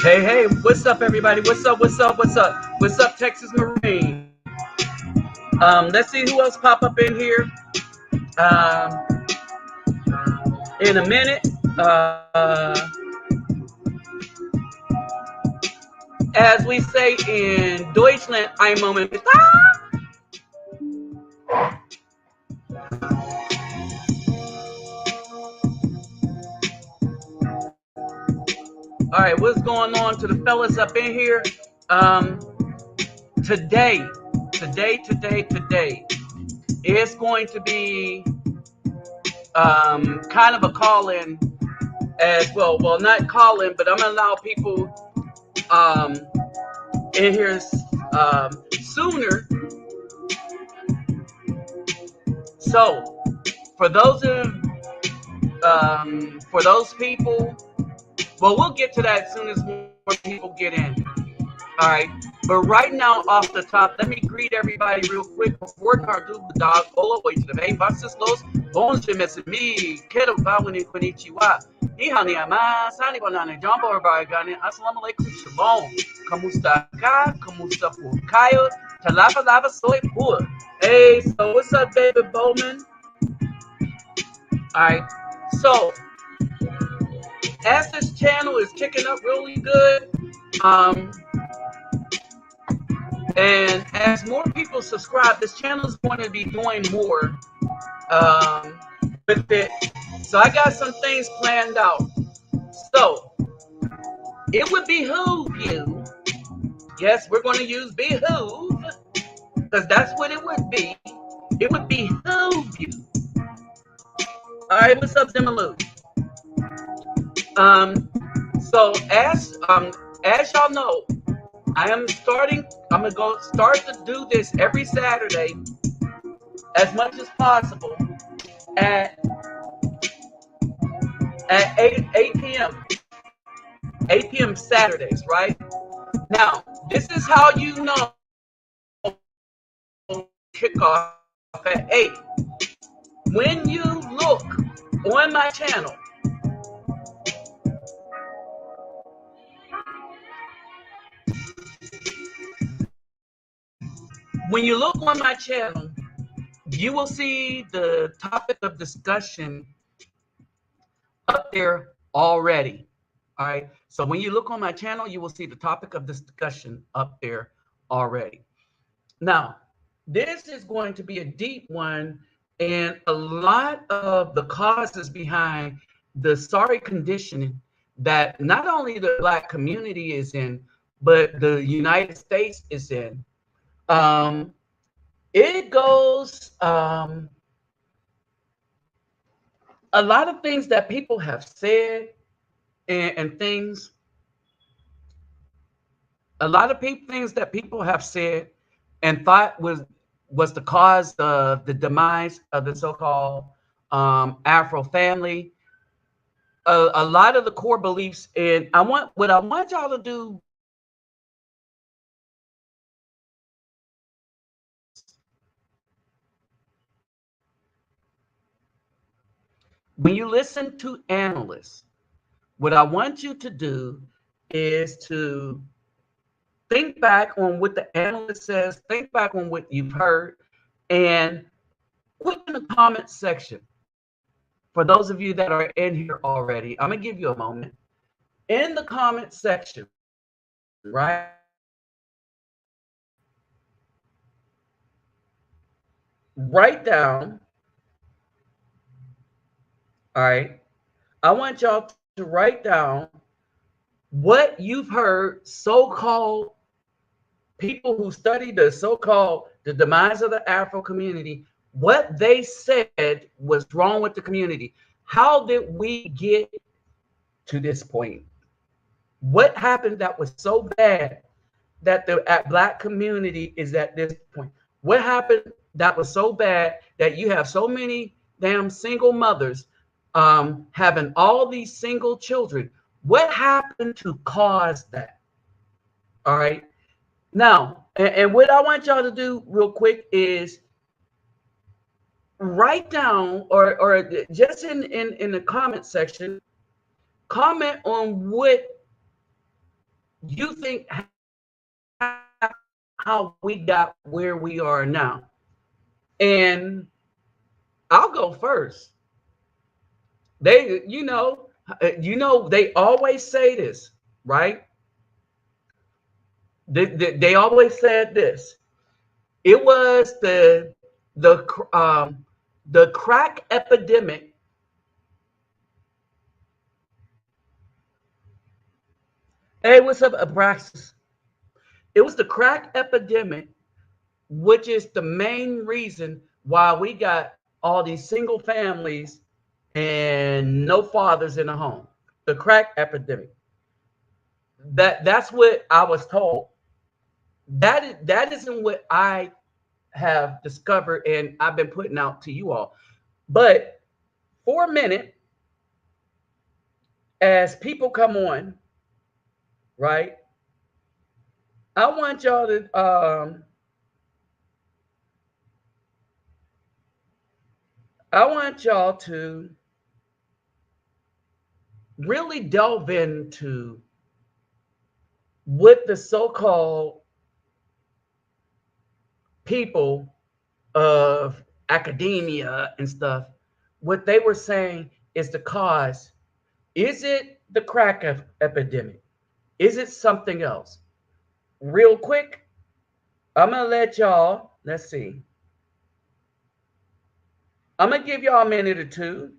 Hey, hey, what's up, everybody? What's up? What's up? What's up? What's up, Texas Marine? Let's see who else pop up in here. Um, in a minute. As we say in Deutschland, ein Moment bitte. All right, what's going on to the fellas up in here? Today, it's going to be kind of a call-in as well. Well, not call-in, but I'm gonna allow people in here sooner. So, for those people, well, we'll get to that as soon as more people get in. All right. But right now, off the top, let me greet everybody real quick. Before Cardu, the dog, Olo, way to the main buses, los, bonjour, mes amis, kero, bawani, konnichiwa, ihani ama, sani banane, jumbo, bargani, assalamu alaikum, shalom, kamusta ka, kamusta fukayo, talapa lava soy pur. Hey, so what's up, David Bowman? All right. So, as this channel is kicking up really good, and as more people subscribe, this channel is going to be doing more with it. So I got some things planned out. So it would behoove you. Yes, we're going to use behoove because that's what it would be. It would behoove you. All right, what's up, Zimaloo? So as y'all know, I'm gonna go start to do this every Saturday as much as possible at 8 p.m. 8 p.m. Saturdays, right? Now, this is how you know kickoff at 8. When you look on my channel, you will see the topic of discussion up there already. All right. So when you look on my channel, you will see the topic of discussion up there already. Now, this is going to be a deep one, and a lot of the causes behind the sorry condition that not only the Black community is in, but the United States is in. It goes a lot of things that people have said and things. A lot of things that people have said and thought was the cause of the demise of the so-called Afro family. A lot of the core beliefs, and what I want y'all to do. When you listen to analysts, what I want you to do is to think back on what the analyst says, think back on what you've heard, and put in the comment section. For those of you that are in here already, I'm going to give you a moment. In the comment section, right? Write down, all right? I want y'all to write down what you've heard so-called people who study the demise of the Afro community, what they said was wrong with the community. How did we get to this point? What happened that was so bad that the Black community is at this point? What happened that was so bad that you have so many damn single mothers having all these single children? What happened to cause that? All right. Now, and what I want y'all to do real quick is write down or just in the comment section, comment on what you think how we got where we are now. And I'll go first. They, they always say this, right? They always said this. It was the crack epidemic. Hey, what's up, Abraxas? It was the crack epidemic, which is the main reason why we got all these single families and no fathers in the home. The crack epidemic. That's what I was told. That isn't what I have discovered and I've been putting out to you all. But for a minute, as people come on, right? I want y'all to really delve into what the so-called people of academia and stuff, what they were saying is the cause. Is it the crack epidemic? Is it something else? Real quick, I'm gonna let y'all, let's see. I'm gonna give y'all a minute or two.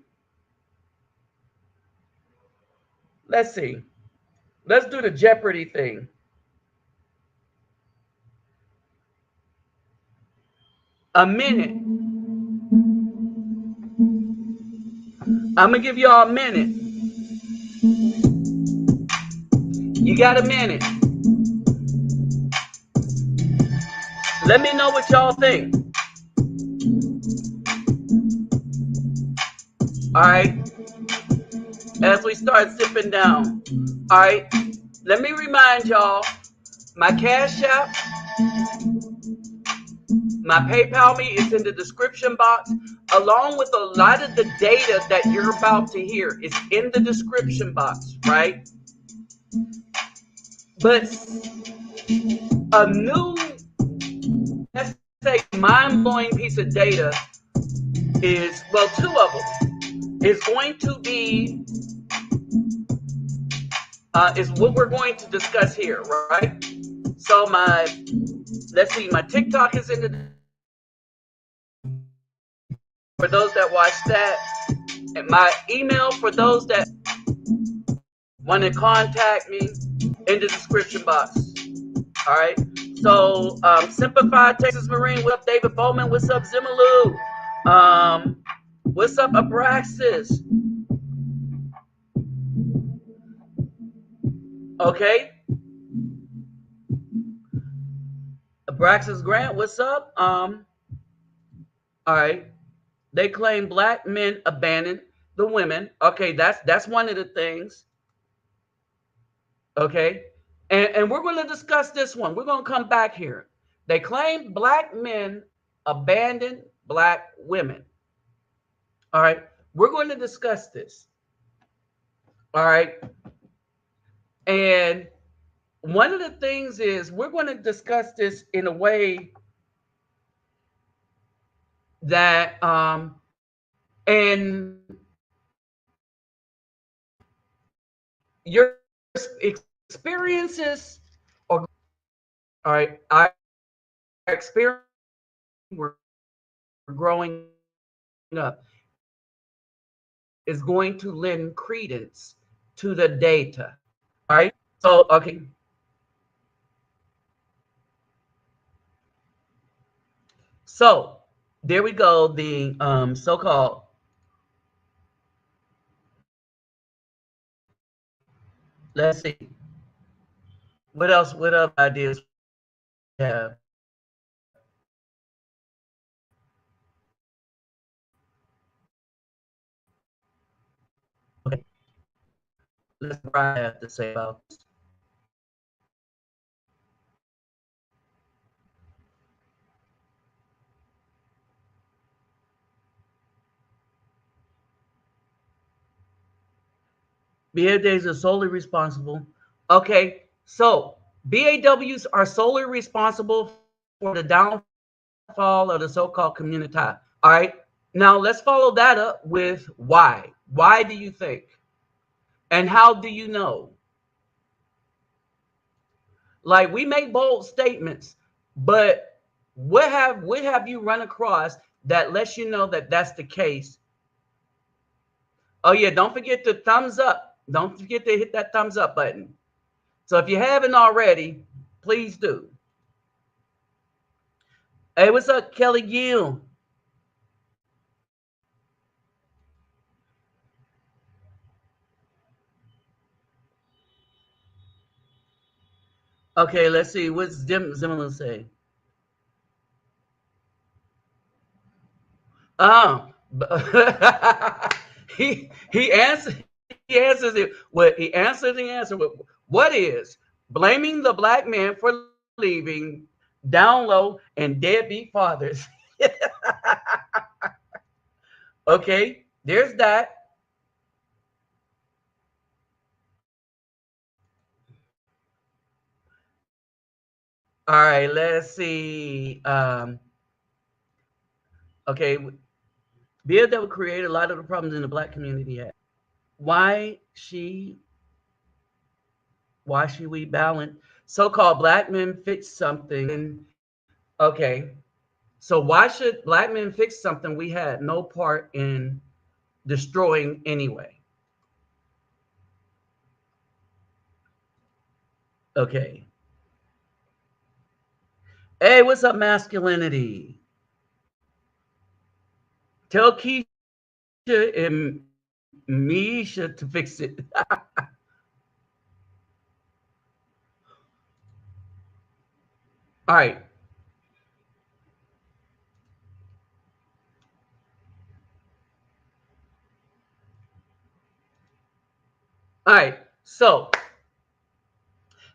Let's see. Let's do the Jeopardy thing. A minute. I'm gonna give y'all a minute. You got a minute. Let me know what y'all think. All right. As we start sipping down. All right. Let me remind y'all, my Cash App, my PayPal me is in the description box, along with a lot of the data that you're about to hear. It's in the description box, right? But a new, let's say, mind-blowing piece of data is, well, two of them, is going to be, is what we're going to discuss here, right? So let's see, my TikTok is in the, for those that watch that, and my email for those that want to contact me in the description box. All right. So, Simplified Texas Marine, what up, David Bowman? What's up, Zimalu? What's up, Abraxas? Okay. Abraxas Grant, what's up? All right. They claim black men abandoned the women. Okay, that's one of the things. Okay. And we're going to discuss this one. We're going to come back here. They claim black men abandoned black women. All right. We're going to discuss this. All right. And one of the things is we're going to discuss this in a way that and your experiences are, all right, our experience, we're growing up, is going to lend credence to the data. All right. So, okay. So there we go. The so-called, let's see. What else? What other ideas we have? Okay. Let's see what I have to say about this. BAWs are solely responsible. Okay, so BAWs are solely responsible for the downfall of the so-called community. All right. Now let's follow that up with why. Why do you think? And how do you know? Like we make bold statements, but what have you run across that lets you know that that's the case? Oh yeah, don't forget to thumbs up. Don't forget to hit that thumbs up button. So if you haven't already, please do. Hey, what's up, Kelly Gill? Okay, let's see. What's Zimmerman say? Um, he answered. He answers it. What he answers the answer with what is blaming the black man for leaving down low and deadbeat fathers. Okay, there's that. All right, let's see. Okay, Bill that would create a lot of the problems in the black community had. Why she why should we balance so-called black men fix something? Okay, so why should black men fix something we had no part in destroying anyway? Okay. Hey, what's up, masculinity? Tell Keisha and Misha to fix it. All right. All right. So,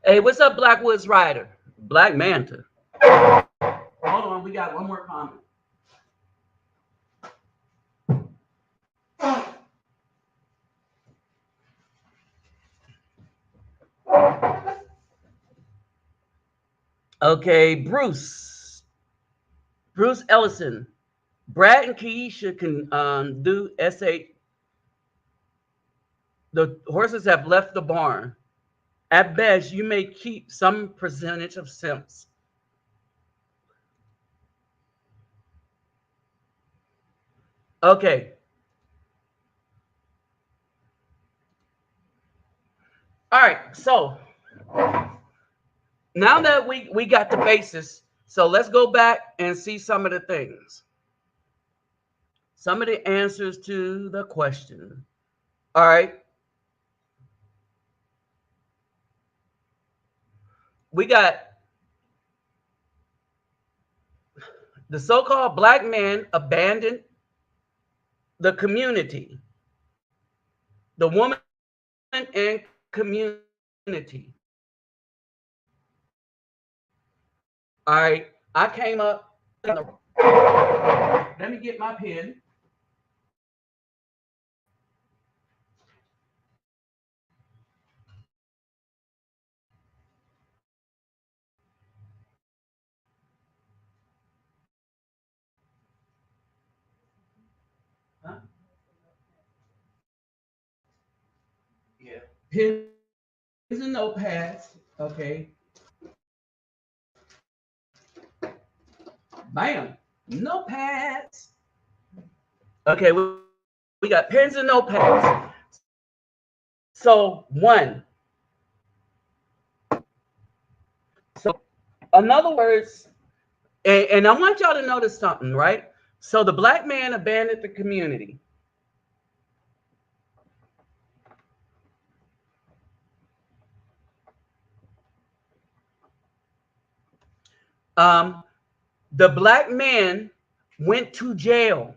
hey, what's up, Blackwoods Rider? Black Manta. Hold on, we got one more comment. Okay, Bruce Ellison. Brad and Keisha can do SA. The horses have left the barn. At best, you may keep some percentage of simps. Okay. All right. So now that we got the basis, so let's go back and see some of the things, some of the answers to the question. All right. We got the so-called black man abandoned the community, the woman and community. All right. I came up. Let me get my pen. Huh? Yeah. Pens and notepads. Okay. Bam. Notepads. Okay. We got pens and notepads. So, one. So, in other words, and I want y'all to notice something, right? So, the black man abandoned the community. Um, the black man went to jail.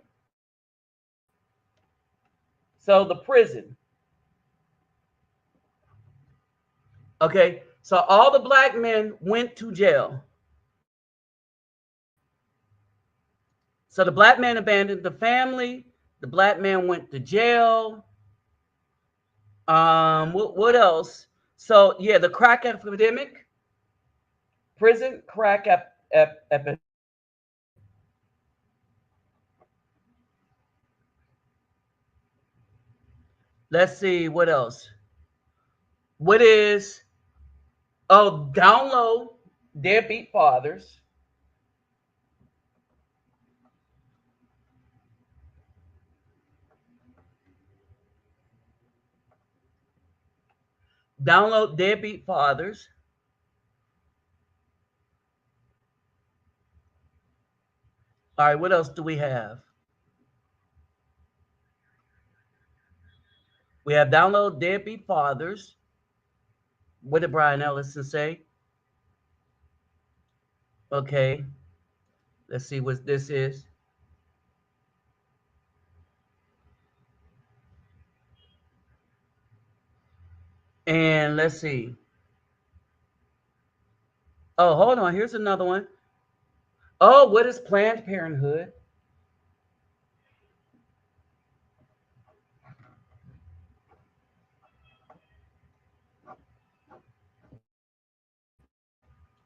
So, the prison. Okay. So, all the black men went to jail. So, the black man abandoned the family. The black man went to jail. What else? So yeah, the crack epidemic, prison crack epidemic. Let's see what else. What is download deadbeat fathers. Download deadbeat fathers. All right, what else do we have? We have download deadbeat fathers. What did Brian Ellison say? Okay, let's see what this is. And let's see. Oh, hold on. Here's another one. Oh, what is Planned Parenthood?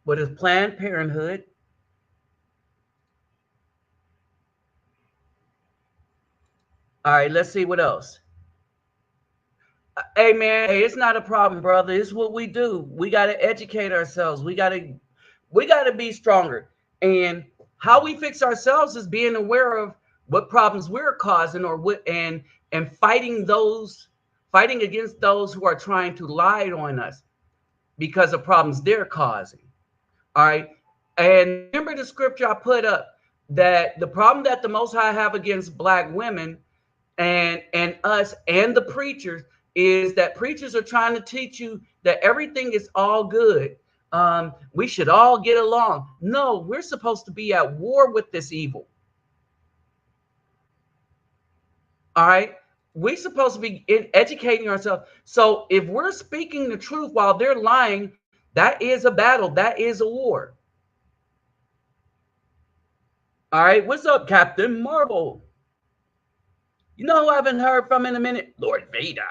What is Planned Parenthood? All right, let's see what else. Hey man, hey, it's not a problem, brother. It's what we do. We got to educate ourselves. We got to be stronger. And how we fix ourselves is being aware of what problems we're causing, or what, and fighting against those who are trying to lie on us because of problems they're causing. All right. And remember the scripture I put up, that the problem that the Most High have against black women and us and the preachers is that preachers are trying to teach you that everything is all good. We should all get along. No, we're supposed to be at war with this evil. All right. We're supposed to be educating ourselves. So if we're speaking the truth while they're lying, that is a battle. That is a war. All right. What's up, Captain Marvel? You know who I haven't heard from in a minute? Lord Vader.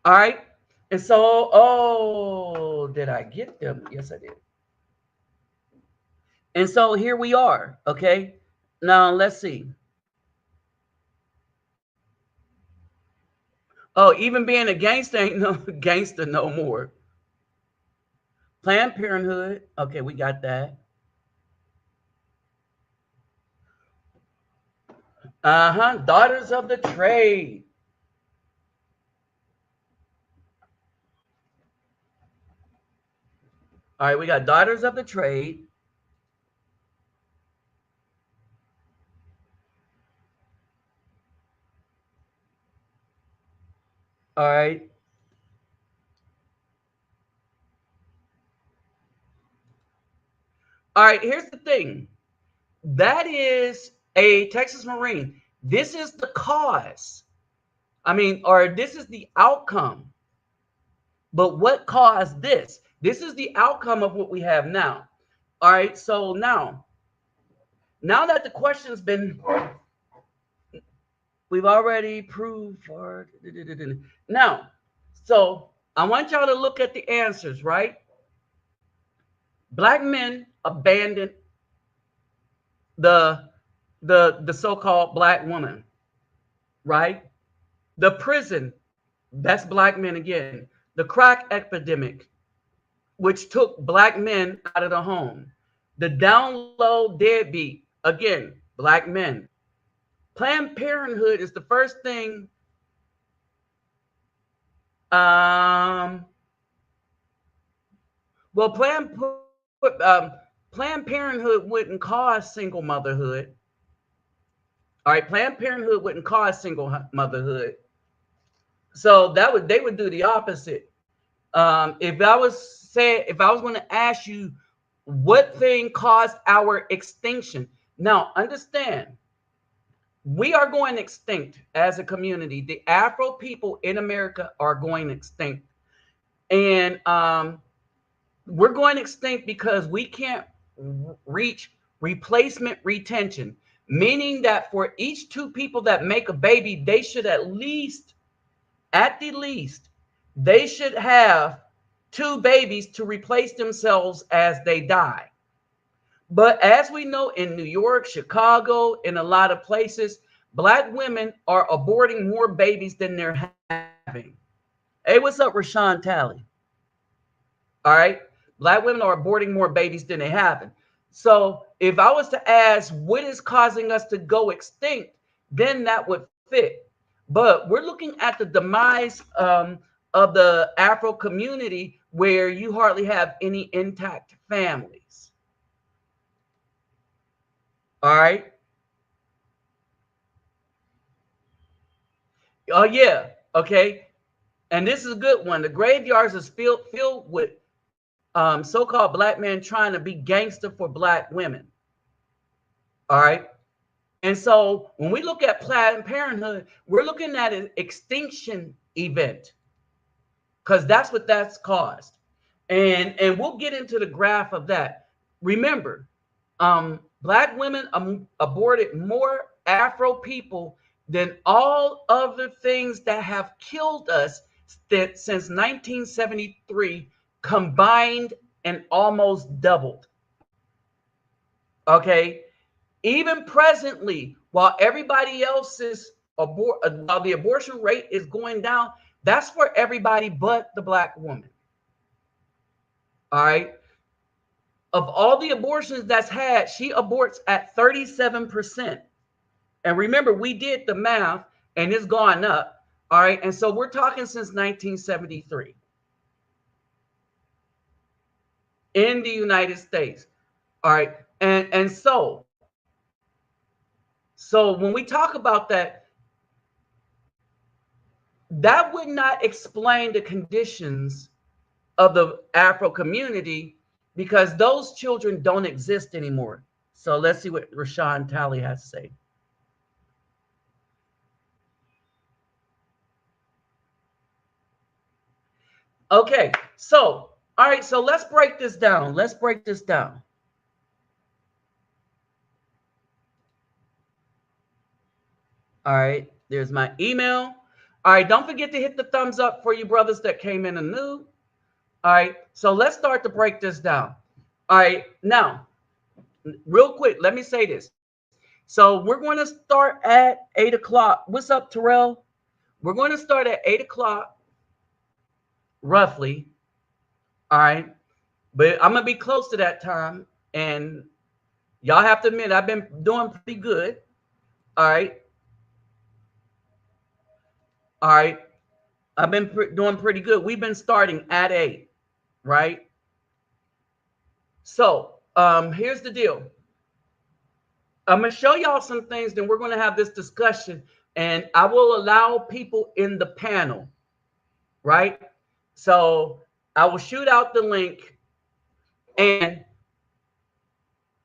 All right. And so, oh, did I get them? Yes, I did. And so here we are. Okay. Now let's see. Oh, even being a gangster ain't no gangster no more. Planned Parenthood. Okay, we got that. Uh-huh. Daughters of the Trade. All right, we got Daughters of the Trade. All right. All right, here's the thing. That is a Texas Marine. This is the cause. I mean, or this is the outcome. But what caused this? This is the outcome of what we have now. All right. So now that the question's been, we've already proved for now. So I want y'all to look at the answers, right? Black men abandoned the the so-called black woman, right? The prison, that's black men again. The crack epidemic, which took black men out of the home. The download deadbeat, again, black men. Planned Parenthood is the first thing. Um, well, Planned Parenthood wouldn't cause single motherhood. All right, Planned Parenthood wouldn't cause single motherhood. So they would do the opposite. If I was going to ask you what thing caused our extinction, now understand, we are going extinct as a community. The Afro people in America are going extinct, and we're going extinct because we can't reach replacement retention. meaning that for each two people that make a baby, they should at the least, they should have two babies to replace themselves as they die. But as we know, in New York, Chicago, in a lot of places, Black women are aborting more babies than they're having. Hey, what's up, Rashawn Talley? All right. Black women are aborting more babies than they have. So if I was to ask what is causing us to go extinct, then that would fit. But we're looking at the demise of the Afro community where you hardly have any intact families. All right. Oh, yeah. Okay. And this is a good one. The graveyards is filled with so-called black men trying to be gangster for Black women. All right. And so when we look at Planned Parenthood, we're looking at an extinction event because that's what that's caused. And we'll get into the graph of that. Remember, Black women aborted more Afro people than all other things that have killed us since 1973 combined and almost doubled. Okay. Even presently, while everybody else's while the abortion rate is going down, that's for everybody but the Black woman. All right. Of all the abortions that's had, she aborts at 37%. And remember, we did the math and it's gone up. All right. And so we're talking since 1973 in the United States. All right. And so when we talk about that, that would not explain the conditions of the Afro community because those children don't exist anymore. So let's see what Rashawn Talley has to say. Okay, so all right, so let's break this down. Let's break this down. All right, there's my email. All right, don't forget to hit the thumbs up for you brothers that came in anew. All right, so let's start to break this down. All right, now, real quick, let me say this. So we're going to start at 8 o'clock. What's up, Terrell? We're going to start at 8 o'clock, roughly. All right, but I'm going to be close to that time. And y'all have to admit, I've been doing pretty good. All right. All right. I've been doing pretty good. We've been starting at 8, right? So here's the deal. I'm going to show y'all some things, then we're going to have this discussion, and I will allow people in the panel, right? So I will shoot out the link, and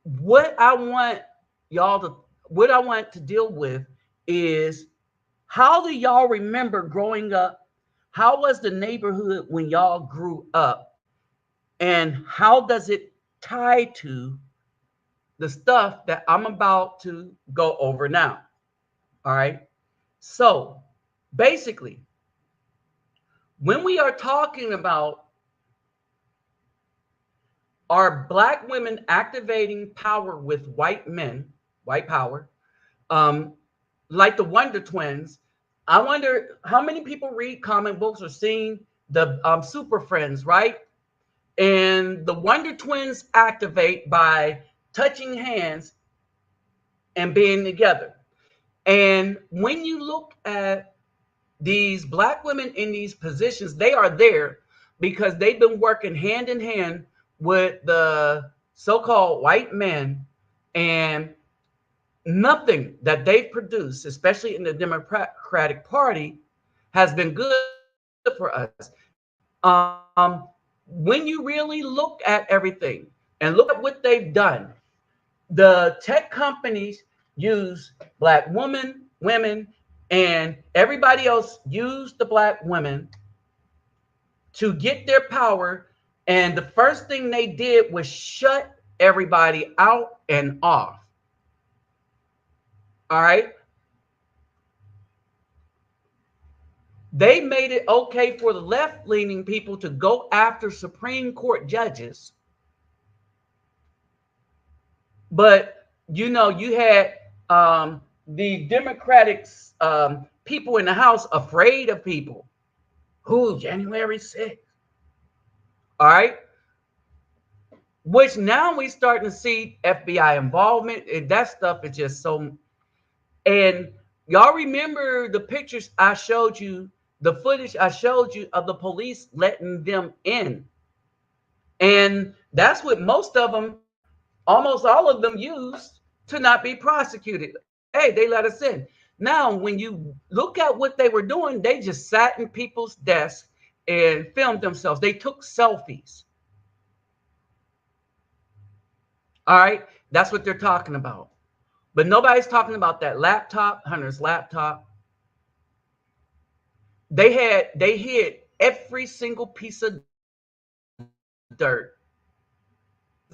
what I want to deal with is how do y'all remember growing up? How was the neighborhood when y'all grew up? And how does it tie to the stuff that I'm about to go over now? All right. So basically, when we are talking about are Black women activating power with white men, white power, like the Wonder Twins, I wonder how many people read comic books or seen the Super Friends, right? And the Wonder Twins activate by touching hands and being together. And when you look at these Black women in these positions, they are there because they've been working hand in hand with the so-called white men, and nothing that they've produced, especially in the Democratic Party, has been good for us. When you really look at everything and look at what they've done, the tech companies use Black women, and everybody else used the Black women to get their power. And the first thing they did was shut everybody out and off. All right. They made it okay for the left-leaning people to go after Supreme Court judges. But, you had the Democratic people in the House afraid of people. Who? January 6th. All right. Which now we starting to see FBI involvement, and that stuff is just so. And y'all remember the pictures I showed you, the footage I showed you of the police letting them in. And that's what most of them, almost all of them, used to not be prosecuted. Hey, they let us in. Now, when you look at what they were doing, they just sat in people's desks and filmed themselves. They took selfies. All right. That's what they're talking about. But nobody's talking about that laptop, Hunter's laptop. They hid every single piece of dirt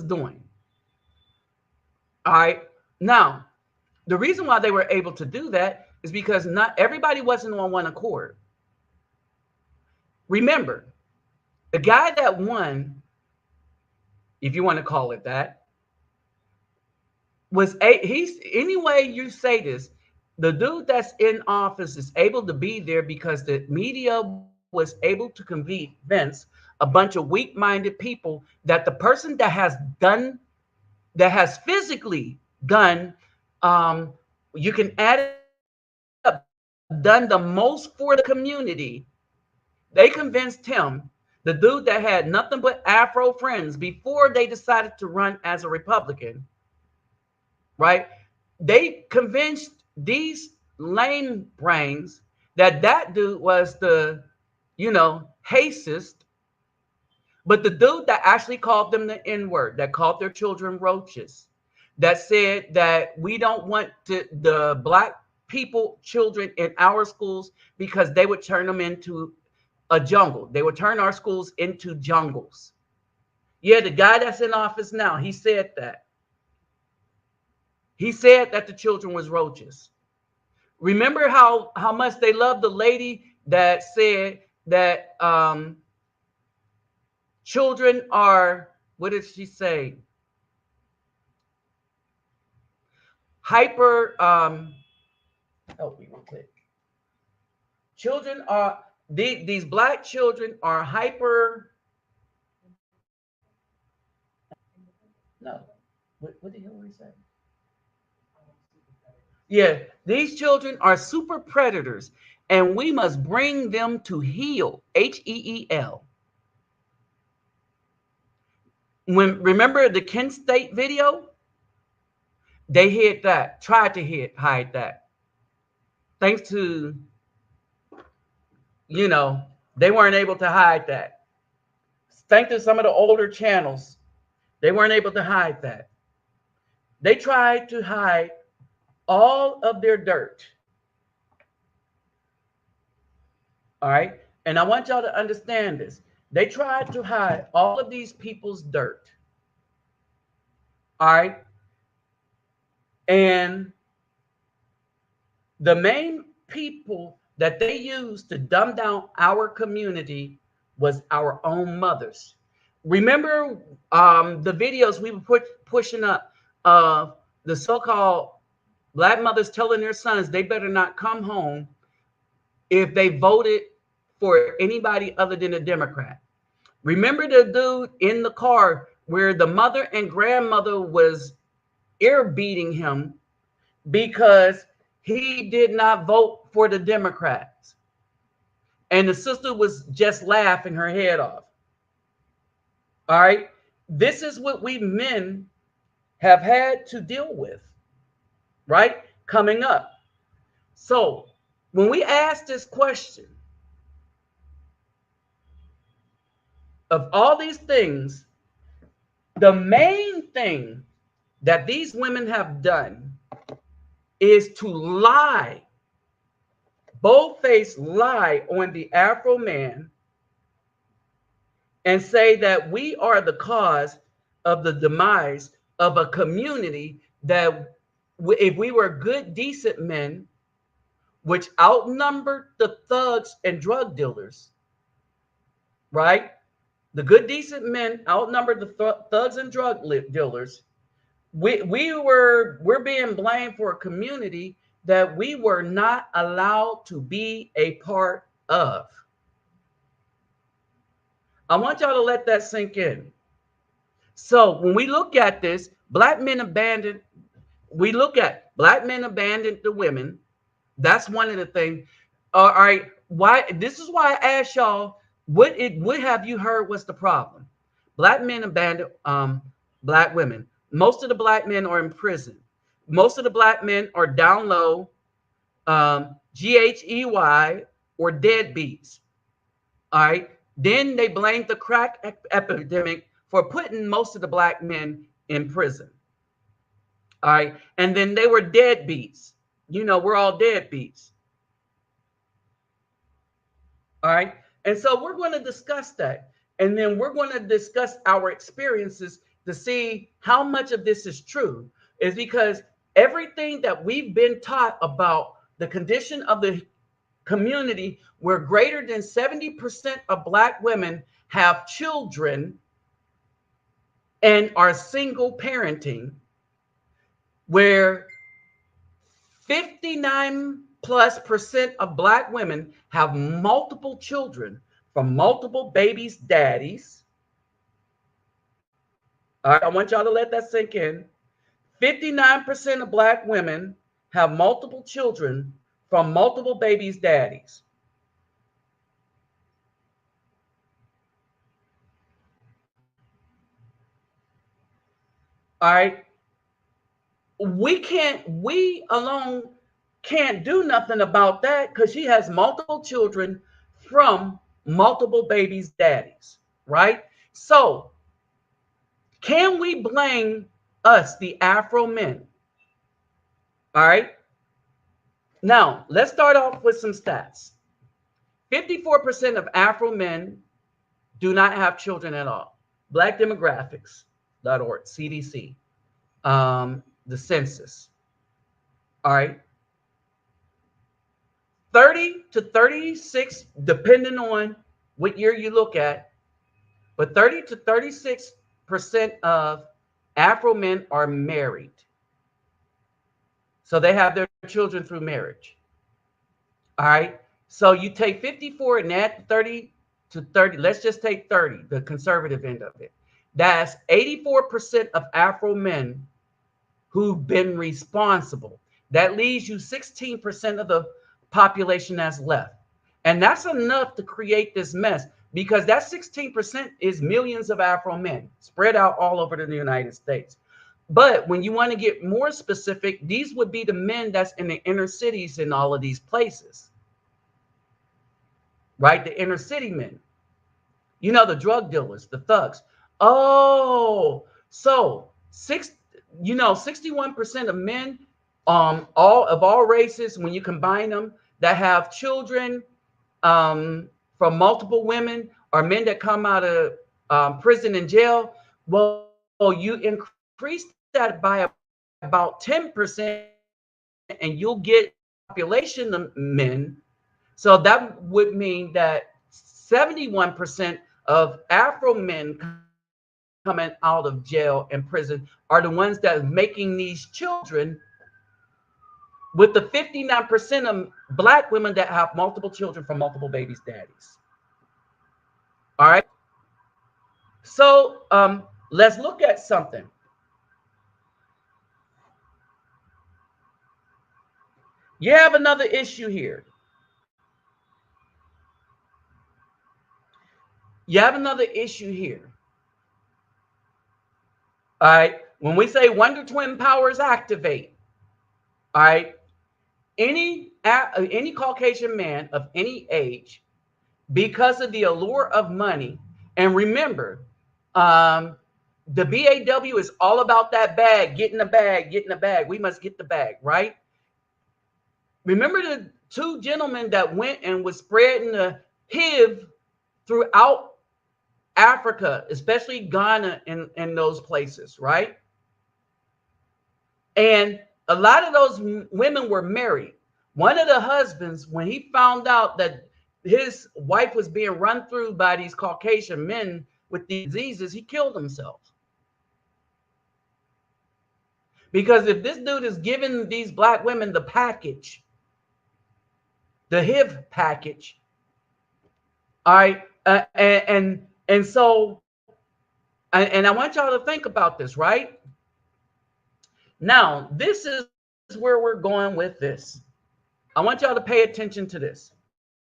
doing. All right. Now, the reason why they were able to do that is because not everybody wasn't on one accord. Remember, the guy that won, if you want to call it that, he's, any way you say this, the dude that's in office is able to be there because the media was able to convince a bunch of weak-minded people that the person that has physically done, you can add it up, done the most for the community. They convinced him, the dude that had nothing but Afro friends before they decided to run as a Republican, right? They convinced these lame brains that dude was the, racist. But the dude that actually called them the N-word, that called their children roaches, that said that we don't want the black people, children in our schools because they would turn them into a jungle. They would turn our schools into jungles. Yeah, the guy that's in office now, he said that. He said that the children was roaches. Remember how much they loved the lady that said that children are, what did she say? Hyper, help me real quick. Children are, these black children are hyper, no, what the hell were you saying? Yeah, these children are super predators, and we must bring them to heel, HEEL. Remember the Kent State video? They hid that, tried to hide that. Thanks to, they weren't able to hide that. Thanks to some of the older channels, they weren't able to hide that. They tried to hide all of their dirt. All right. And I want y'all to understand this. They tried to hide all of these people's dirt. All right. And the main people that they used to dumb down our community was our own mothers. Remember the videos we were pushing up of the so-called black mothers telling their sons they better not come home if they voted for anybody other than a Democrat. Remember the dude in the car where the mother and grandmother was ear beating him because he did not vote for the Democrats. And the sister was just laughing her head off. All right. This is what we men have had to deal with, right? Coming up. So when we ask this question of all these things, the main thing that these women have done is to lie, bold-faced lie on the Afro man and say that we are the cause of the demise of a community that if we were good, decent men, which outnumbered the thugs and drug dealers, right? The good, decent men outnumbered the thugs and drug dealers. We're being blamed for a community that we were not allowed to be a part of. I want y'all to let that sink in. So when we look at this, we look at black men abandoned the women. That's one of the things. All right, why? This is why I asked y'all, what have you heard was the problem? Black men abandoned black women. Most of the black men are in prison. Most of the black men are down low, GHEY, or deadbeats. All right. Then they blamed the crack epidemic for putting most of the black men in prison. All right. And then they were deadbeats. You know, we're all deadbeats. All right. And so we're going to discuss that. And then we're going to discuss our experiences to see how much of this is true. Is because everything that we've been taught about the condition of the community, where greater than 70% of black women have children and are single parenting, where 59+% of black women have multiple children from multiple babies' daddies. All right, I want y'all to let that sink in. 59% of black women have multiple children from multiple babies' daddies. All right. We alone can't do nothing about that because she has multiple children from multiple babies' daddies, right? So, can we blame us, the Afro men? All right. Now, let's start off with some stats. 54% of Afro men do not have children at all. Blackdemographics.org, CDC, the census. All right. 30 to 36, depending on what year you look at, but 30 to 36% of Afro men are married. So they have their children through marriage. All right. So you take 54 and add 30 to 30. Let's just take 30, the conservative end of it. That's 84% of Afro men who've been responsible. That leaves you 16% of the population that's left. And that's enough to create this mess, because that 16% is millions of Afro men spread out all over the United States. But when you want to get more specific, these would be the men that's in the inner cities in all of these places, right? The inner city men, you know, the drug dealers, the thugs. Oh, so 61% of men, all races, when you combine them, that have children from multiple women, are men that come out of prison and jail. Well, you increase that by about 10%, and you'll get population of men. So that would mean that 71% of Afro men coming out of jail and prison are the ones that are making these children, with the 59% of black women that have multiple children from multiple babies' daddies. All right. So let's look at something. You have another issue here. You have another issue here. All right. When we say Wonder Twin powers activate, all right, any Caucasian man of any age, because of the allure of money, and remember, the BAW is all about that bag, getting the bag, getting the bag. We must get the bag, right? Remember the two gentlemen that went and was spreading the HIV throughout Africa, especially Ghana and those places, right? And A lot of those women were married. One of the husbands, when he found out that his wife was being run through by these Caucasian men with diseases, he killed himself. Because if this dude is giving these black women the package, the HIV package, all right, and so, and I want y'all to think about this, right? Now, this is where we're going with this. I want y'all to pay attention to this.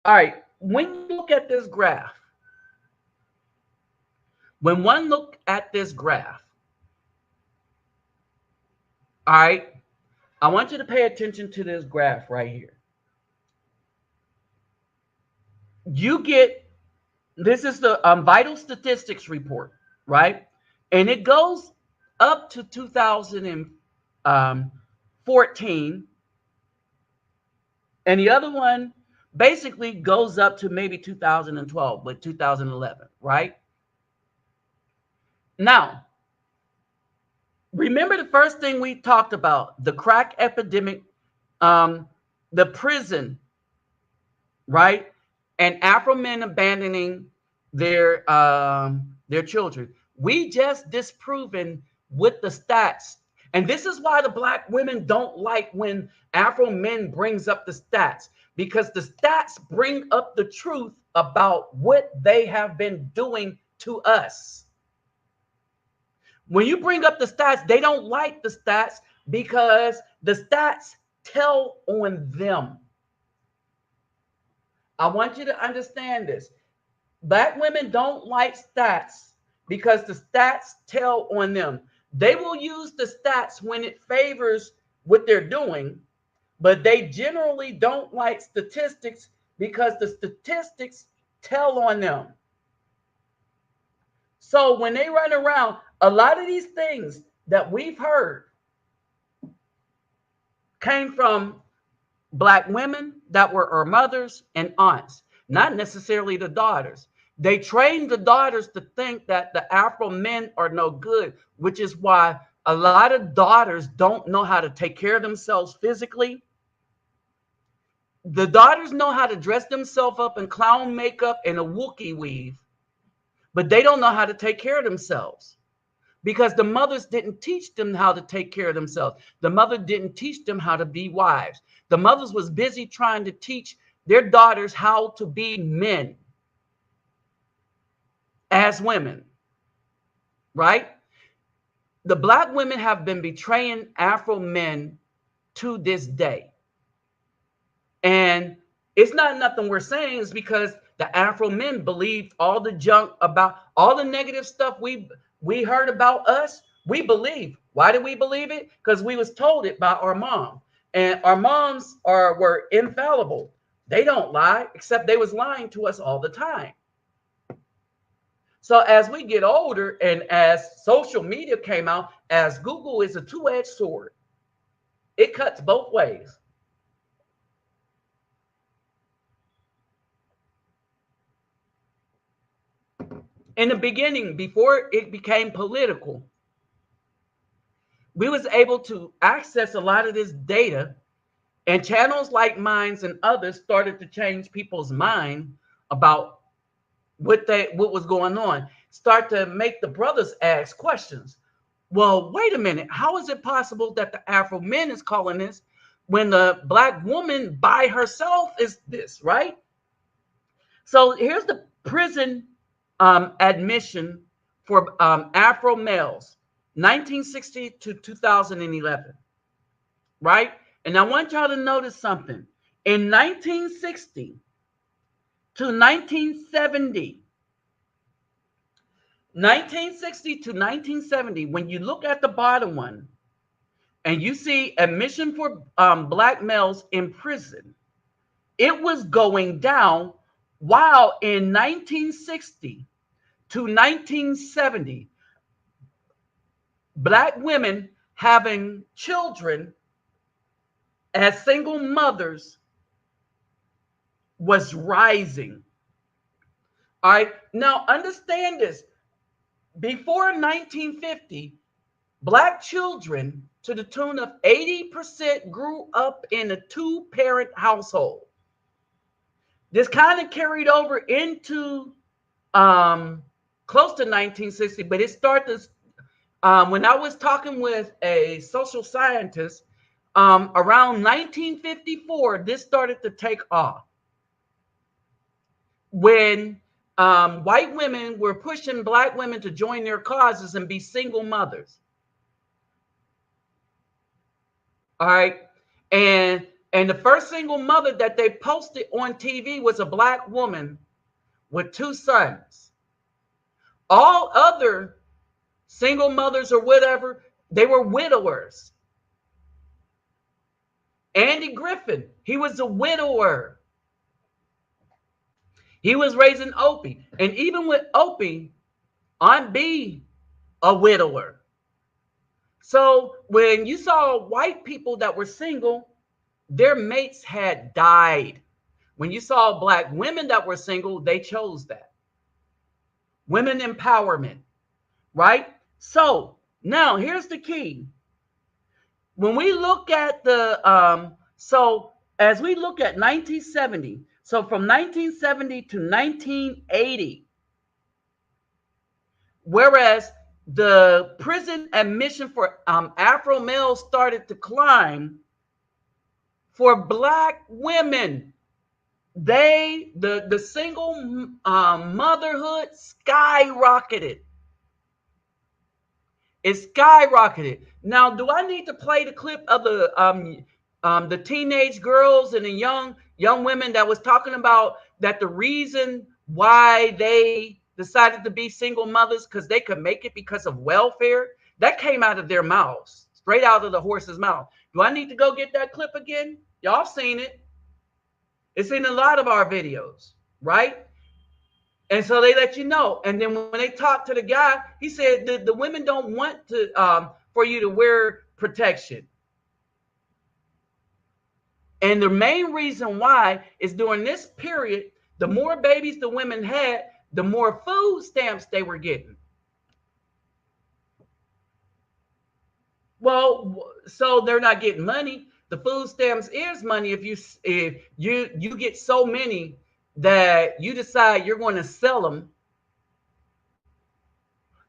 All right, when you look at this graph, when one look at this graph, all right, I want you to pay attention to this graph right here. You get, this is the vital statistics report, right? And it goes up to 2014. And the other one basically goes up to maybe 2012, but 2011, right? Now, remember the first thing we talked about, the crack epidemic, the prison, right? And Afro men abandoning their children. We just disproven with the stats. And this is why the black women don't like when Afro men brings up the stats, because the stats bring up the truth about what they have been doing to us. When you bring up the stats, they don't like the stats because the stats tell on them. I want you to understand this. Black women don't like stats because the stats tell on them. They will use the stats when it favors what they're doing, but they generally don't like statistics because the statistics tell on them. So when they run around, a lot of these things that we've heard came from black women that were our mothers and aunts, not necessarily the daughters. They trained the daughters to think that the Afro men are no good, which is why a lot of daughters don't know how to take care of themselves physically. The daughters know how to dress themselves up in clown makeup and a Wookiee weave, but they don't know how to take care of themselves because the mothers didn't teach them how to take care of themselves. The mother didn't teach them how to be wives. The mothers was busy trying to teach their daughters how to be men as women, right? The black women have been betraying Afro men to this day. And it's not nothing we're saying, it's because the Afro men believed all the junk about all the negative stuff we heard about us. We believe. Why did we believe it? Because we was told it by our mom. And our moms were infallible. They don't lie, except they was lying to us all the time. So as we get older and as social media came out, as Google is a two-edged sword, it cuts both ways. In the beginning, before it became political, we was able to access a lot of this data, and channels like mine and others started to change people's mind about what was going on. Start to make the brothers ask questions. Well, wait a minute. How is it possible that the Afro men is calling this when the black woman by herself is this, right? So here's the prison admission for Afro males, 1960 to 2011, right? And I want y'all to notice something. In 1960 to 1970, 1960 to 1970, when you look at the bottom one and you see admission for black males in prison, it was going down, while in 1960 to 1970, black women having children as single mothers was rising. All right. Now understand this. Before 1950, black children to the tune of 80% grew up in a two-parent household. This kind of carried over into close to 1960, but it started when I was talking with a social scientist around 1954. This started to take off when white women were pushing black women to join their causes and be single mothers. All right. And the first single mother that they posted on TV was a black woman with two sons. All other single mothers or whatever, they were widowers. Andy Griffin, he was a widower. He was raising Opie. And even with Opie, Aunt B, a widower. So when you saw white people that were single, their mates had died. When you saw black women that were single, they chose that. Women empowerment, right? So now here's the key. When we look at the, as we look at 1970, so from 1970 to 1980, whereas the prison admission for Afro males started to climb, for black women, the single motherhood skyrocketed. It skyrocketed. Now, do I need to play the clip of the teenage girls and the young women that was talking about that the reason why they decided to be single mothers because they could make it because of welfare? That came out of their mouths, straight out of the horse's mouth. Do I need to go get that clip again? Y'all seen it. It's in a lot of our videos, right? And so they let you know. And then when they talked to the guy, he said the women don't want to for you to wear protection. And the main reason why is during this period, the more babies the women had, the more food stamps they were getting. Well, so they're not getting money. The food stamps is money if you get so many that you decide you're going to sell them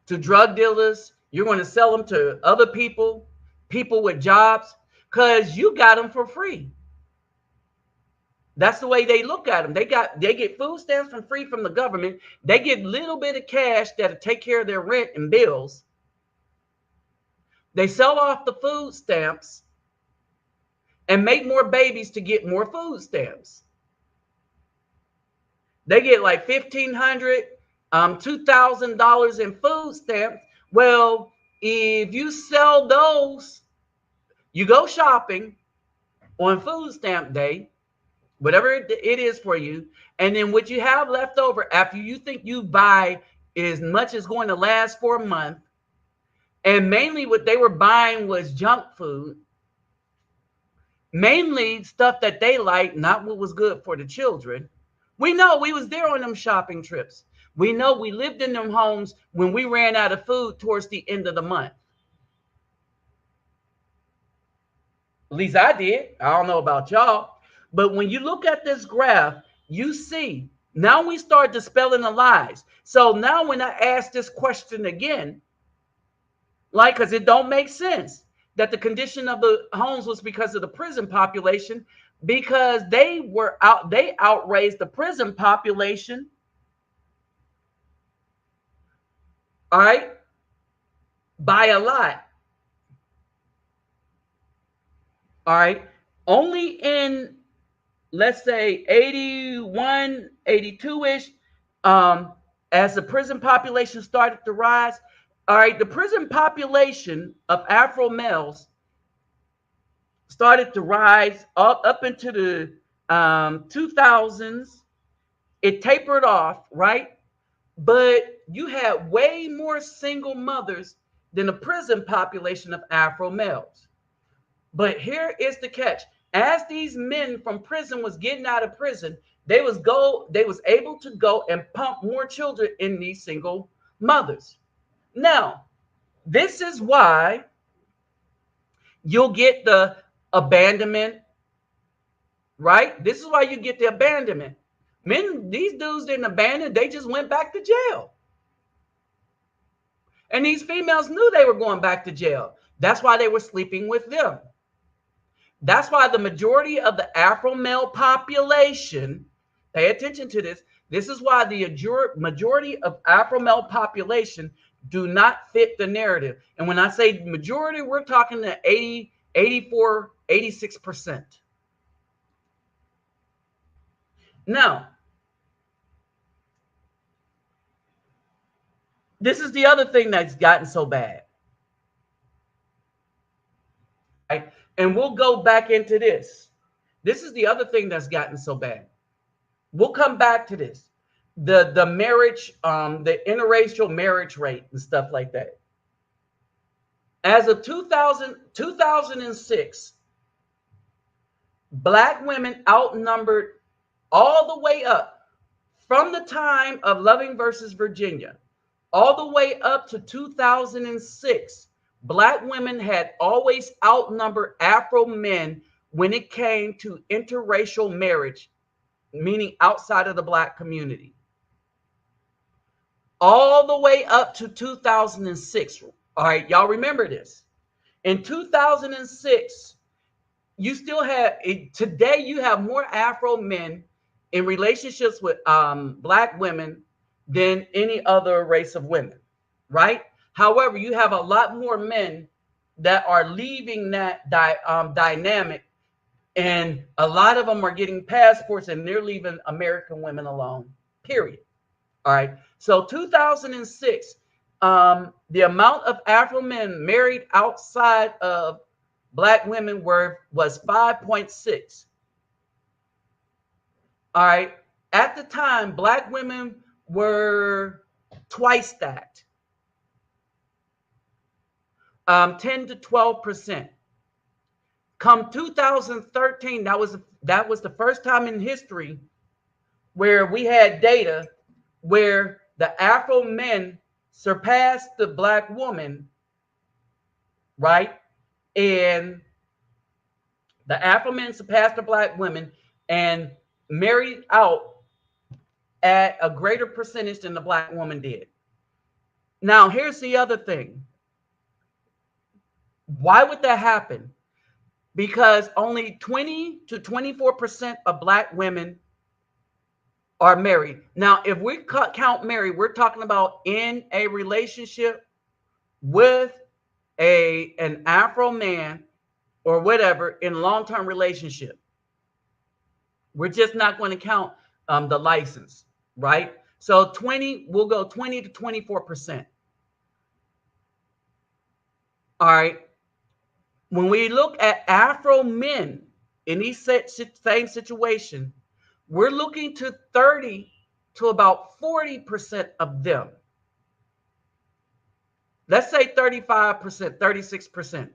to drug dealers, you're going to sell them to other people with jobs, because you got them for free. That's the way they look at them. They get food stamps for free from the government. They get a little bit of cash that'll take care of their rent and bills. They sell off the food stamps and make more babies to get more food stamps. They get like $1,500, $2,000 in food stamps. Well, if you sell those, you go shopping on food stamp day, whatever it is for you, and then what you have left over after you think you buy as much as going to last for a month, and mainly what they were buying was junk food, mainly stuff that they like, not what was good for the children. We know we was there on them shopping trips. We know we lived in them homes when we ran out of food towards the end of the month. At least I did. I don't know about y'all. But when you look at this graph, you see now we start dispelling the lies. So now when I ask this question again, like, because it don't make sense that the condition of the homes was because of the prison population, because they outraised the prison population, all right, by a lot. All right, only in, let's say 81, 82-ish, as the prison population started to rise, all right, the prison population of Afro males started to rise up into the 2000s. It tapered off, right? But you had way more single mothers than the prison population of Afro males. But here is the catch. As these men from prison was getting out of prison, they was able to go and pump more children in these single mothers. Now, this is why You'll get the abandonment, right? This is why you get the abandonment. Men, these dudes didn't abandon, they just went back to jail. And these females knew they were going back to jail. That's why they were sleeping with them. That's why the majority of the Afro male population, pay attention to this. This is why the majority of Afro male population do not fit the narrative. And when I say majority, we're talking the 80, 84, 86%. Now, this is the other thing that's gotten so bad. Right? And we'll go back into this. This is the other thing that's gotten so bad. We'll come back to this. The marriage, the interracial marriage rate and stuff like that. As of 2006, Black women outnumbered all the way up from the time of Loving versus Virginia, all the way up to 2006. Black women had always outnumbered Afro men when it came to interracial marriage, meaning outside of the Black community. All the way up to 2006. All right, y'all remember this. In 2006, you still have, today you have more Afro men in relationships with Black women than any other race of women, right? However, you have a lot more men that are leaving that dynamic, and a lot of them are getting passports and they're leaving American women alone, period. All right. So 2006, the amount of Afro men married outside of Black women was 5.6. All right. At the time, Black women were twice that. 10 to 12%. Come 2013, that was the first time in history where we had data where the Afro men surpassed the Black woman, right? And the Afro men surpassed the Black women and married out at a greater percentage than the Black woman did. Now, here's the other thing. Why would that happen? Because only 20 to 24% of Black women are married. Now, if we count married, we're talking about in a relationship with an Afro man or whatever in long-term relationship. We're just not going to count the license, right? So we'll go 20 to 24%. All right. When we look at Afro men in these same situation, we're looking to 30 to about 40% of them. Let's say 35%, 36%.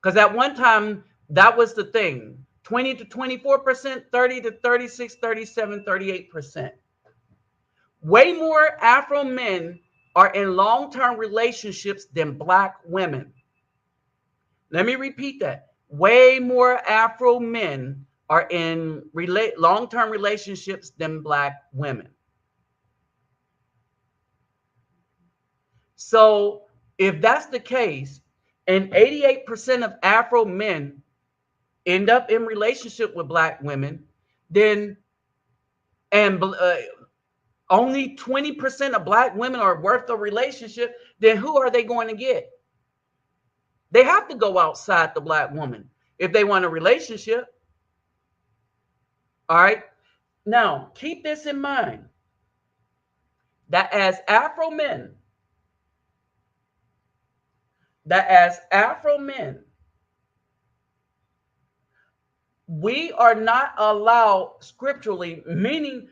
Because at one time, that was the thing. 20 to 24%, 30 to 36, 37, 38%. Way more Afro men are in long-term relationships than Black women. Let me repeat that. Way more Afro men are in long-term relationships than Black women. So if that's the case, and 88% of Afro men end up in relationship with Black women, then only 20% of Black women are worth a relationship, then who are they going to get? They have to go outside the Black woman if they want a relationship. All right. Now, keep this in mind that as Afro men, we are not allowed scripturally, meaning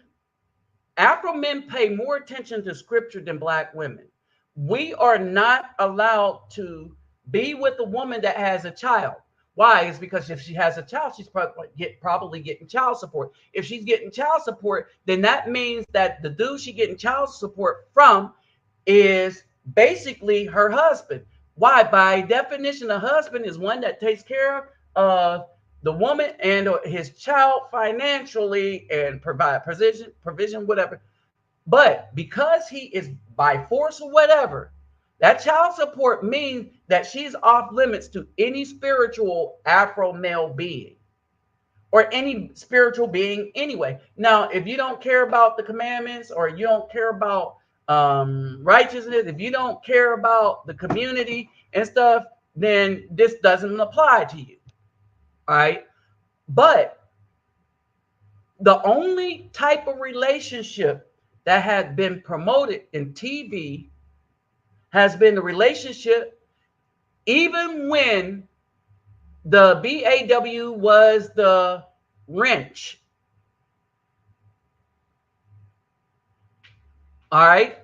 Afro men pay more attention to scripture than Black women. We are not allowed to be with a woman that has a child. Why? It's because if she has a child, she's probably getting child support. If she's getting child support, then that means that the dude she's getting child support from is basically her husband. Why? By definition, the husband is one that takes care of the woman and his child financially and provide provision, whatever. But because he is by force or whatever, that child support means that she's off limits to any spiritual Afro male being or any spiritual being anyway. Now, if you don't care about the commandments or you don't care about righteousness, if you don't care about the community and stuff, then this doesn't apply to you. All right. But the only type of relationship that had been promoted in TV has been the relationship, even when the BAW was the wrench. All right.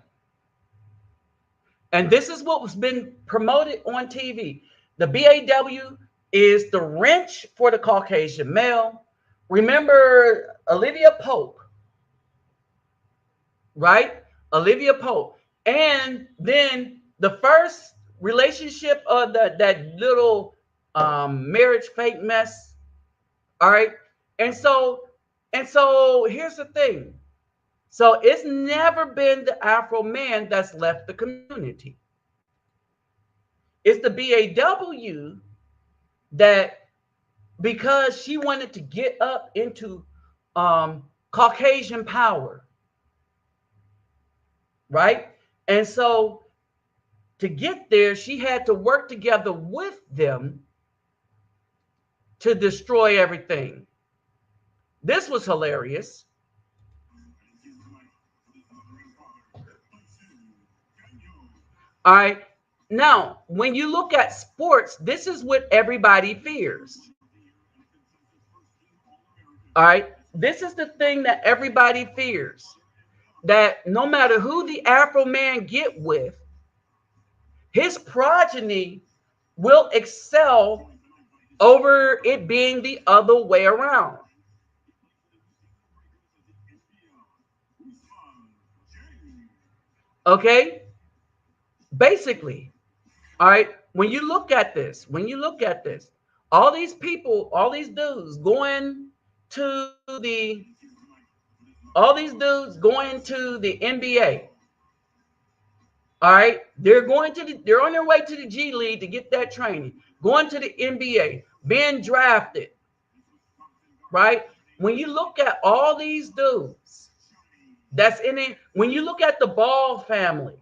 And this is what was been promoted on TV. The BAW is the wrench for the Caucasian male. Remember Olivia Pope, right? Olivia Pope. And then the first relationship of that little marriage fake mess. All right. And so here's the thing. So it's never been the Afro man that's left the community. It's the BAW that, because she wanted to get up into Caucasian power, right? And so to get there, she had to work together with them to destroy everything. This was hilarious. All right. Now, when you look at sports, this is what everybody fears. All right. This is the thing that everybody fears, that no matter who the Afro man get with, his progeny will excel over it being the other way around. Okay? Basically, all right, all these people, all these dudes going to the NBA. All right, they're on their way to the G League to get that training, going to the NBA, being drafted, right? When you look at all these dudes that's in it, when you look at the Ball family,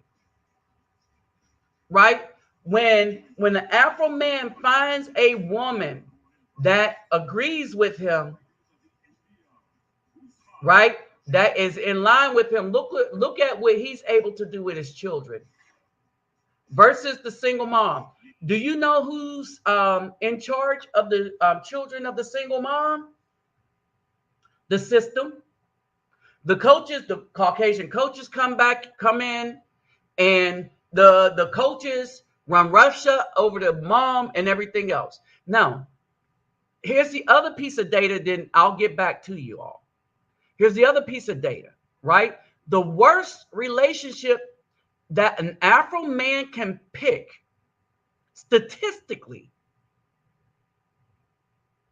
right? When the Afro man finds a woman that agrees with him, right? That is in line with him. Look at what he's able to do with his children versus the single mom. Do you know who's in charge of the children of the single mom? The system. The coaches, the Caucasian coaches come in, and the coaches run Russia over the mom and everything else. Now, here's the other piece of data, then I'll get back to you all. Here's the other piece of data, right? The worst relationship that an Afro man can pick statistically,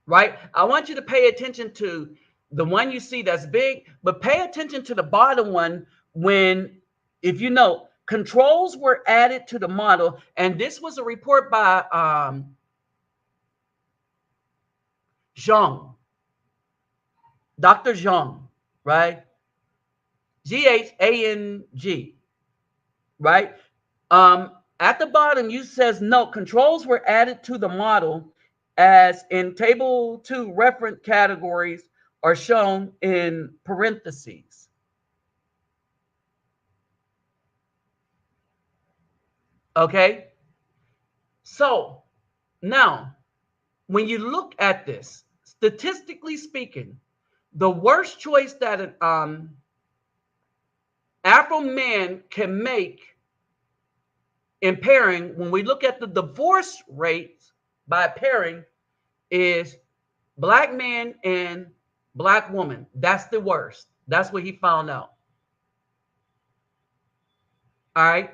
right? I want you to pay attention to the one you see that's big, but pay attention to the bottom one when, if you know, controls were added to the model. And this was a report by Zhang, Dr. Zhang, right? Ghang, right? At the bottom, you says no, controls were added to the model as in table 2 reference categories are shown in parentheses. Okay. So now, when you look at this, statistically speaking, the worst choice that an Afro man can make in pairing, when we look at the divorce rates by pairing, is black man and black woman. That's the worst. That's what he found out. All right.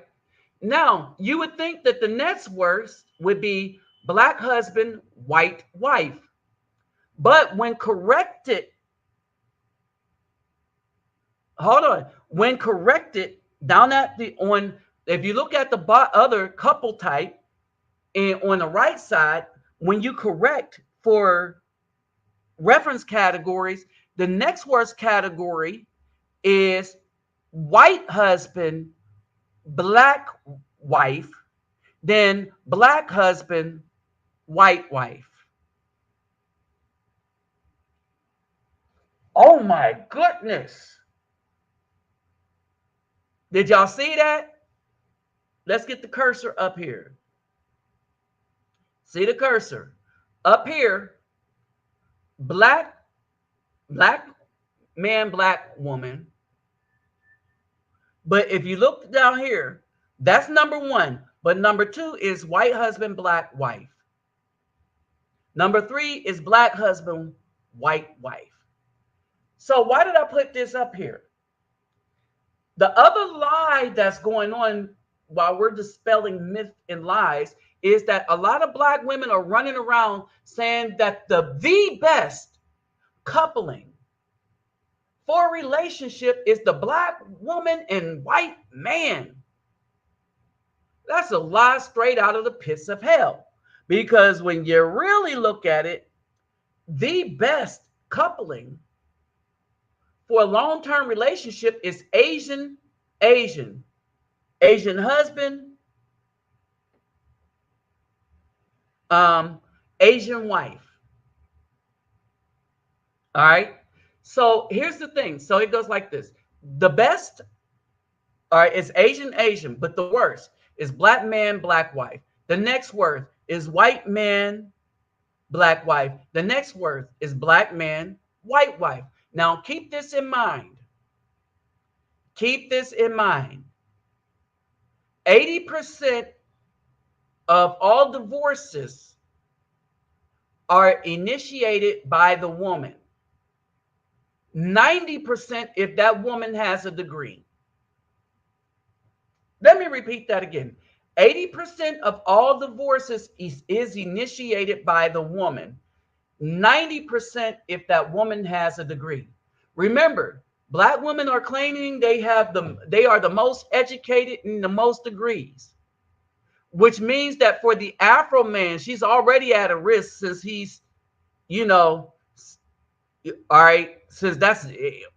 Now, you would think that the next worst would be black husband, white wife. But when corrected, hold on, when corrected down at the on, if you look at the other couple type and on the right side, when you correct for reference categories, the next worst category is white husband, black wife, then black husband, white wife. Oh my goodness. Did y'all see that? Let's get the cursor up here. See the cursor? Up here, black man, black woman. But if you look down here, that's number one. But number two is white husband, black wife. Number three is black husband, white wife. So why did I put this up here? The other lie that's going on while we're dispelling myth and lies is that a lot of black women are running around saying that the best coupling for a relationship is the black woman and white man. That's a lie straight out of the pits of hell. Because when you really look at it, the best coupling for a long-term relationship is Asian husband, Asian wife. All right. So here's the thing. So it goes like this. The best, all right, is Asian, but the worst is black man, black wife. The next worst is white man, black wife. The next worst is black man, white wife. Now keep this in mind. Keep this in mind. 80% of all divorces are initiated by the woman. 90% if that woman has a degree. Let me repeat that again. 80% of all divorces is initiated by the woman. 90% if that woman has a degree. Remember, black women are claiming they are the most educated and the most degrees, which means that for the Afro man, she's already at a risk since he's, all right, since that's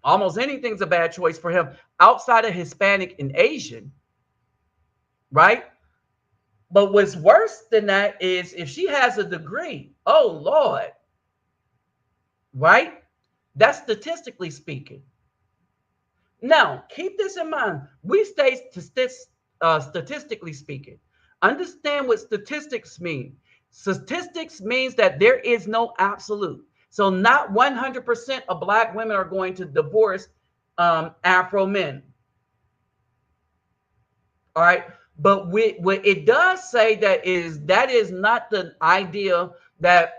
almost anything's a bad choice for him outside of Hispanic and Asian, right? But what's worse than that is if she has a degree, oh Lord, right? That's statistically speaking. Now, keep this in mind. We say statistically speaking. Understand what statistics mean. Statistics means that there is no absolute. So not 100% of black women are going to divorce Afro men. All right. But what it does say that is not the idea that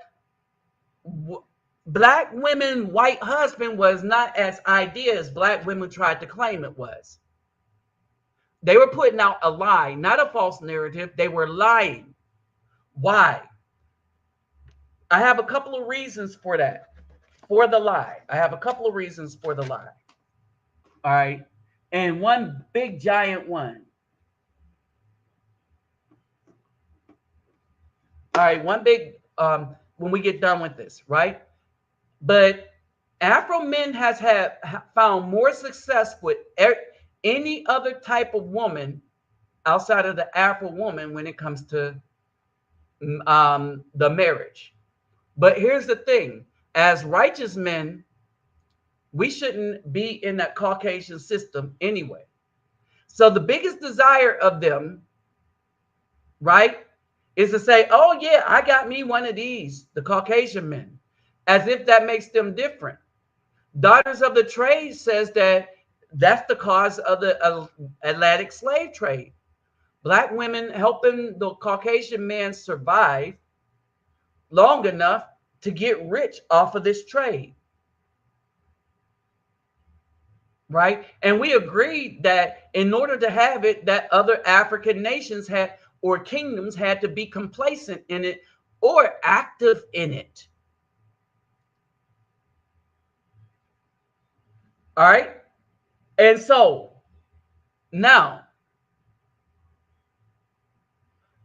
black women, white husband was not as idea as black women tried to claim it was. They were putting out a lie, not a false narrative. They were lying. Why? I have a couple of reasons for that, for the lie. I have a couple of reasons for the lie. All right. And one big giant one. All right. One big, when we get done with this, right? But Afro men has found more success with any other type of woman outside of the Afro woman when it comes to the marriage. But here's the thing. As righteous men, we shouldn't be in that Caucasian system anyway. So the biggest desire of them, right, is to say, oh, yeah, I got me one of these, the Caucasian men, as if that makes them different. Daughters of the Trade says that that's the cause of the Atlantic slave trade. Black women helping the Caucasian man survive long enough to get rich off of this trade. right? And we agreed that in order to have it, that other African nations had or kingdoms had to be complacent in it or active in it. All right. And so now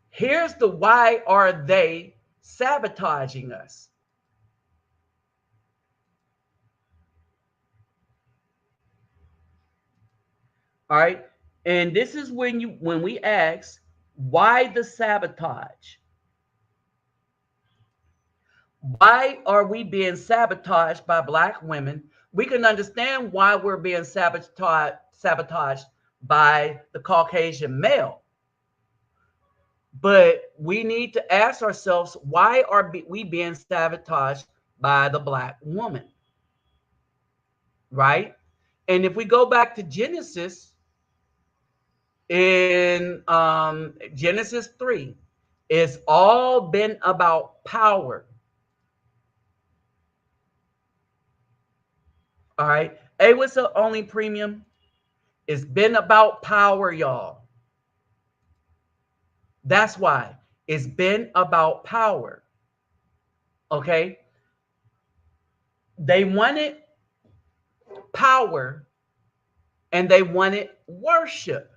here's the why are they sabotaging us? All right. And this is when we ask why the sabotage? Why are we being sabotaged by Black women? We can understand why we're being sabotaged by the Caucasian male. But we need to ask ourselves, why are we being sabotaged by the Black woman? Right? And if we go back to Genesis, in Genesis 3, it's all been about power. All right. Hey, what's the only premium? It's been about power, y'all. That's why it's been about power. Okay. They wanted power and they wanted worship.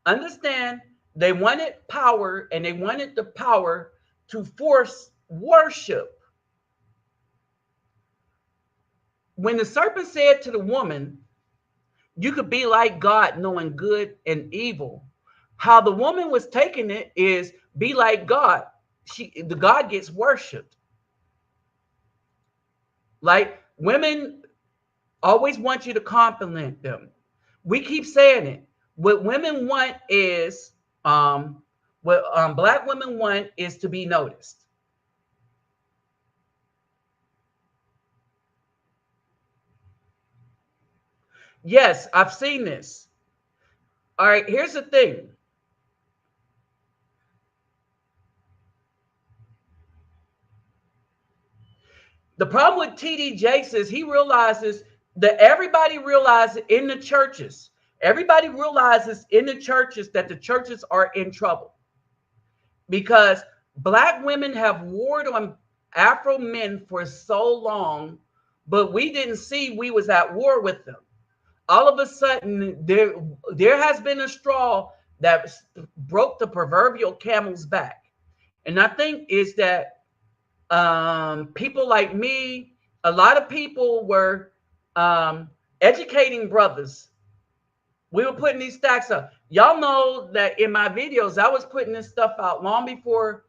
Understand, they wanted power and they wanted the power to force worship. When the serpent said to the woman, you could be like God, knowing good and evil. How the woman was taking it is be like God. The God gets worshipped. Like women always want you to compliment them. We keep saying it. What women want is what Black women want is to be noticed. Yes, I've seen this. All right, here's the thing. The problem with TD Jakes is he realizes that everybody realizes in the churches, everybody realizes in the churches that the churches are in trouble because Black women have warred on Afro men for so long, but we didn't see we was at war with them. All of a sudden, there has been a straw that broke the proverbial camel's back. And I think is that people like me, a lot of people were educating brothers. We were putting these stacks up. Y'all know that in my videos, I was putting this stuff out long before,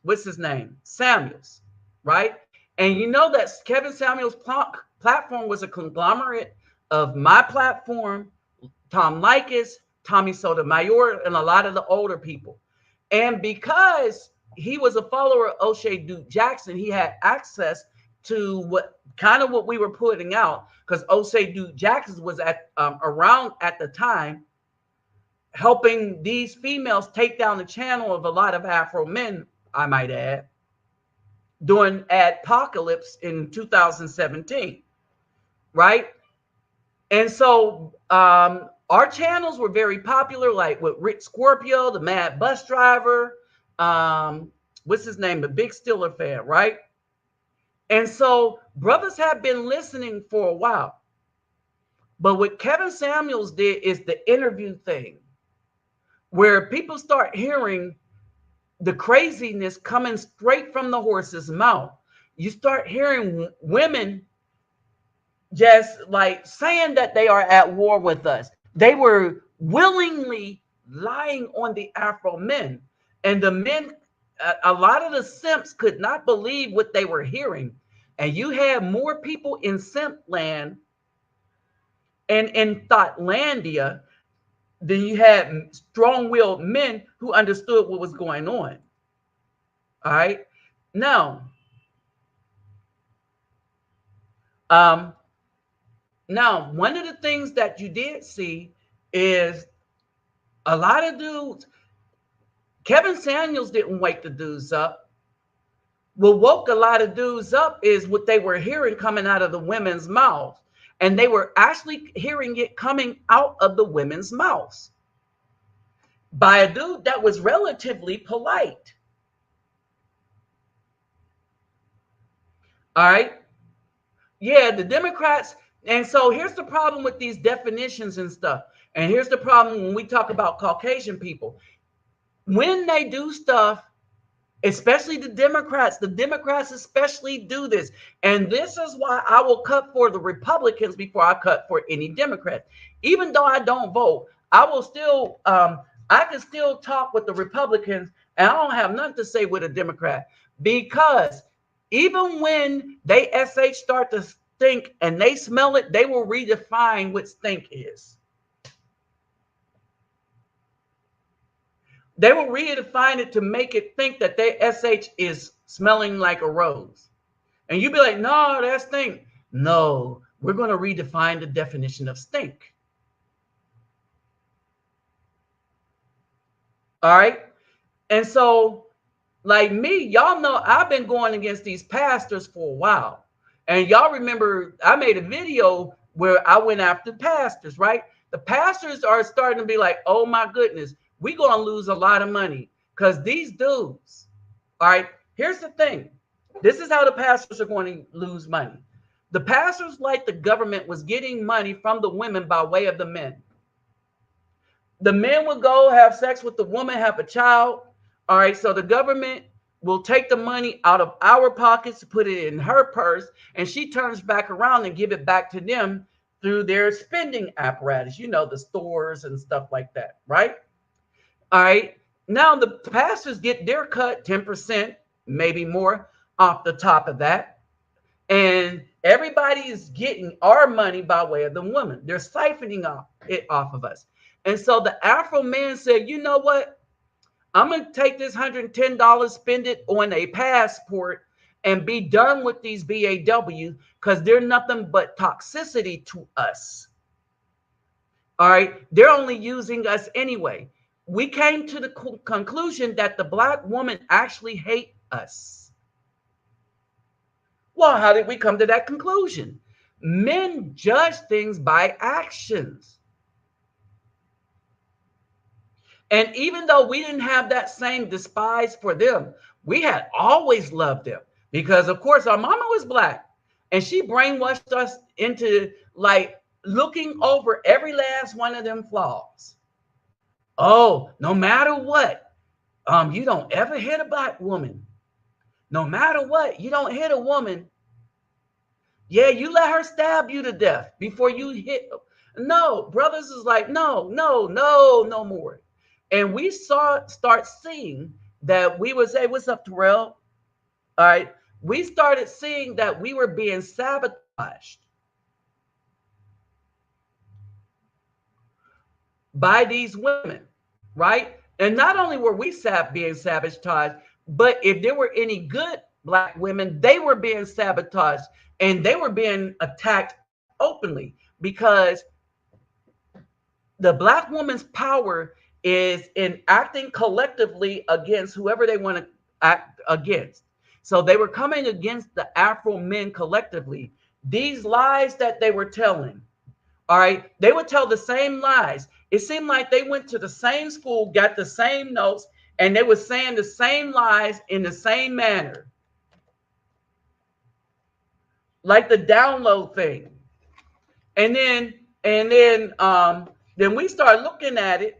what's his name? Samuels, right? And you know that Kevin Samuels' platform was a conglomerate of my platform, Tom Likas, Tommy Sotomayor, and a lot of the older people. And because he was a follower of O'Shea Duke Jackson, he had access to what we were putting out, because O'Shea Duke Jackson was around at the time helping these females take down the channel of a lot of Afro men, I might add, during Apocalypse in 2017, right? And so our channels were very popular, like with Rick Scorpio, the Mad Bus Driver, what's his name, the Big Stiller fan, right? And so brothers have been listening for a while. But what Kevin Samuels did is the interview thing, where people start hearing the craziness coming straight from the horse's mouth. You start hearing women just like saying that they are at war with us. They were willingly lying on the Afro men. And the men, a lot of the simps could not believe what they were hearing. And you had more people in simp land and in Thoughtlandia than you had strong-willed men who understood what was going on. All right. Now, one of the things that you did see is a lot of dudes. Kevin Samuels didn't wake the dudes up. What woke a lot of dudes up is what they were hearing coming out of the women's mouths. and they were actually hearing it coming out of the women's mouths by a dude that was relatively polite. All right. Yeah, the Democrats. And so here's the problem with these definitions and stuff. And here's the problem when we talk about Caucasian people. When they do stuff, especially the Democrats especially do this. And this is why I will cut for the Republicans before I cut for any Democrat. Even though I don't vote, I will still, I can still talk with the Republicans, and I don't have nothing to say with a Democrat, because even when they start to stink and they smell it, they will redefine what stink is. They will redefine it to make it think that their SH is smelling like a rose. And you be like, no, that's stink. No, we're going to redefine the definition of stink. All right. And so, like me, y'all know I've been going against these pastors for a while. And y'all remember I made a video where I went after pastors, right? The pastors are starting to be like, oh my goodness, we're going to lose a lot of money because these dudes, all right, here's the thing. This is how the pastors are going to lose money. The pastors, like the government, was getting money from the women by way of the men. The men would go have sex with the woman, have a child. All right, so the government will take the money out of our pockets, put it in her purse, and she turns back around and give it back to them through their spending apparatus, you know, the stores and stuff like that, right? All right, now the pastors get their cut, 10%, maybe more, off the top of that. And everybody is getting our money by way of the woman. They're siphoning it off of us. And so the Afro man said, you know what? I'm going to take this $110, spend it on a passport, and be done with these BAW, because they're nothing but toxicity to us. All right. They're only using us anyway. We came to the conclusion that the Black woman actually hates us. Well, how did we come to that conclusion? Men judge things by actions. And even though we didn't have that same despise for them, we had always loved them, because, of course, our mama was Black, and she brainwashed us into like looking over every last one of them flaws. Oh, no matter what, you don't ever hit a Black woman. No matter what, you don't hit a woman. Yeah, you let her stab you to death before you hit. No, brothers is like, no more. And we start seeing that we would say, what's up, Terrell? All right. We started seeing that we were being sabotaged by these women, right? And not only were we being sabotaged, but if there were any good Black women, they were being sabotaged, and they were being attacked openly, because the Black woman's power is in acting collectively against whoever they want to act against. So they were coming against the Afro men collectively. These lies that they were telling, all right, they would tell the same lies. It seemed like they went to the same school, got the same notes, and they were saying the same lies in the same manner. Like the download thing. And then we start looking at it.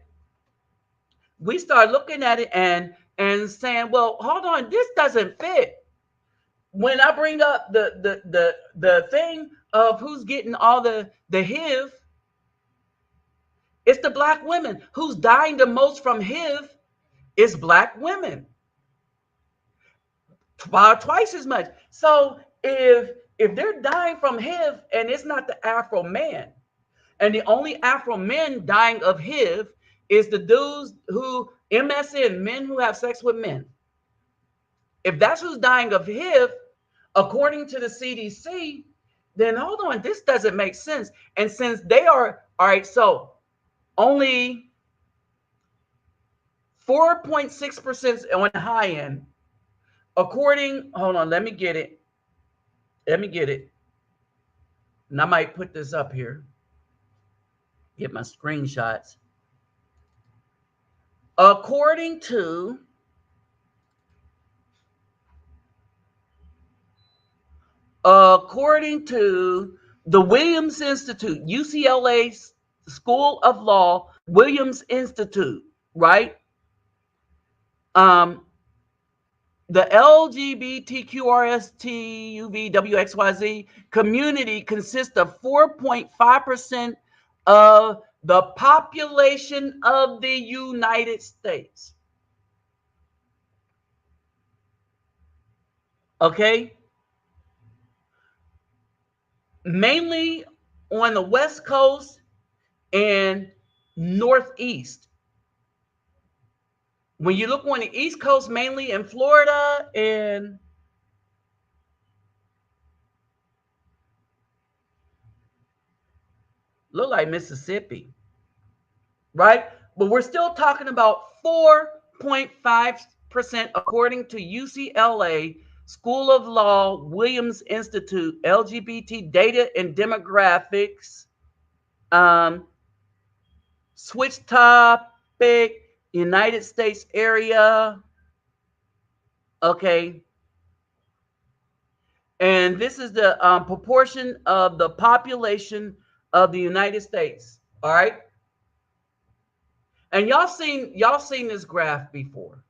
We start looking at it and saying, well, hold on, this doesn't fit. When I bring up the thing of who's getting all the HIV, it's the Black women. Who's dying the most from HIV is Black women. Twice as much. So if they're dying from HIV and it's not the Afro man, and the only Afro men dying of HIV is the dudes who MSN, men who have sex with men. If that's who's dying of HIV, according to the CDC, then hold on, this doesn't make sense. And since they are, all right, so only 4.6% on the high end, according, hold on, let me get it. and I might put this up here, get my screenshots. According to the Williams Institute, UCLA School of Law, Williams Institute, right? The LGBTQRSTUVWXYZ community consists of 4.5% of the population of the United States. Okay? Mainly on the West Coast and Northeast. When you look on the East Coast, mainly in Florida and look like Mississippi, right? But we're still talking about 4.5% according to UCLA School of Law, Williams Institute, LGBT Data and Demographics. Switch topic, United States area. Okay. And this is the proportion of the population of the United States. All right. And y'all seen this graph before.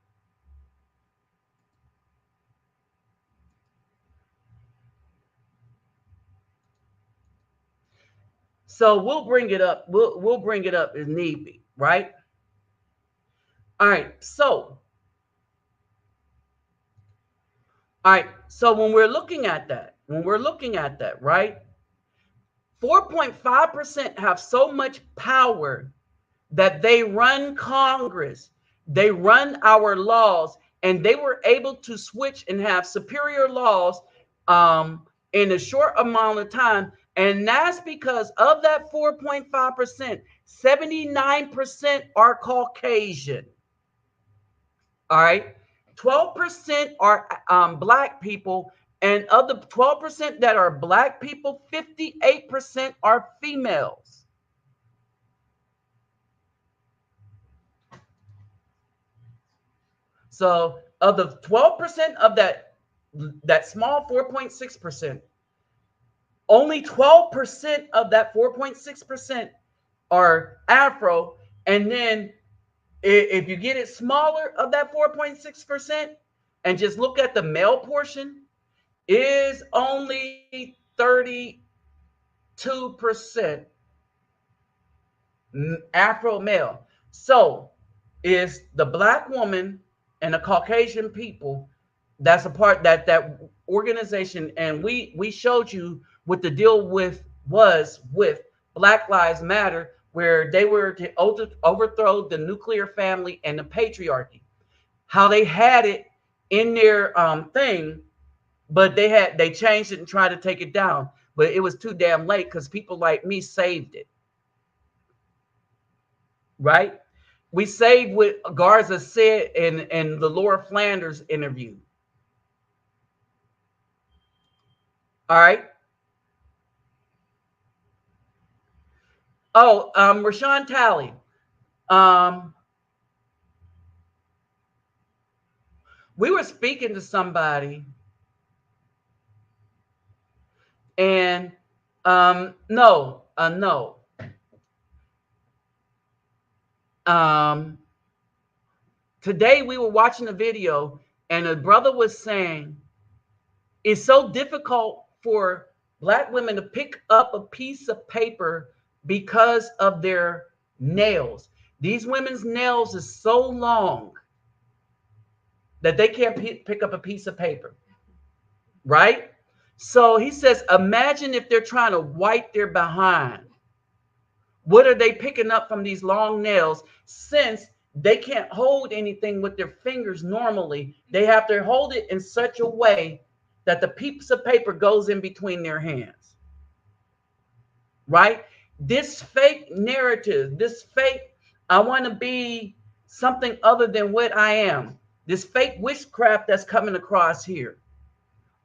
So we'll bring it up. We'll bring it up as need be, right? All right. So when we're looking at that, right? 4.5% have so much power that they run Congress, they run our laws, and they were able to switch and have superior laws in a short amount of time. And that's because of that 4.5%, 79% are Caucasian. All right. 12% are Black people. And of the 12% that are Black people, 58% are females. So of the 12% of that small 4.6%, only 12% of that 4.6% are Afro. And then if you get it smaller of that 4.6% and just look at the male portion, is only 32% Afro male. So is the Black woman and the Caucasian people that's a part that organization. And we showed you what the deal was with Black Lives Matter, where they were to overthrow the nuclear family and the patriarchy. How they had it in their thing, but they changed it and tried to take it down. But it was too damn late because people like me saved it. Right? We saved what Garza said in the Laura Flanders interview. All right. Oh, Rashawn Talley. We were speaking to somebody, and no. Today we were watching a video, and a brother was saying it's so difficult for Black women to pick up a piece of paper because of their nails. These women's nails is so long that they can't pick up a piece of paper, right? So he says, imagine if they're trying to wipe their behind. What are they picking up from these long nails? Since they can't hold anything with their fingers normally, they have to hold it in such a way that the piece of paper goes in between their hands, right? This fake narrative, this fake, I want to be something other than what I am, this fake witchcraft that's coming across here,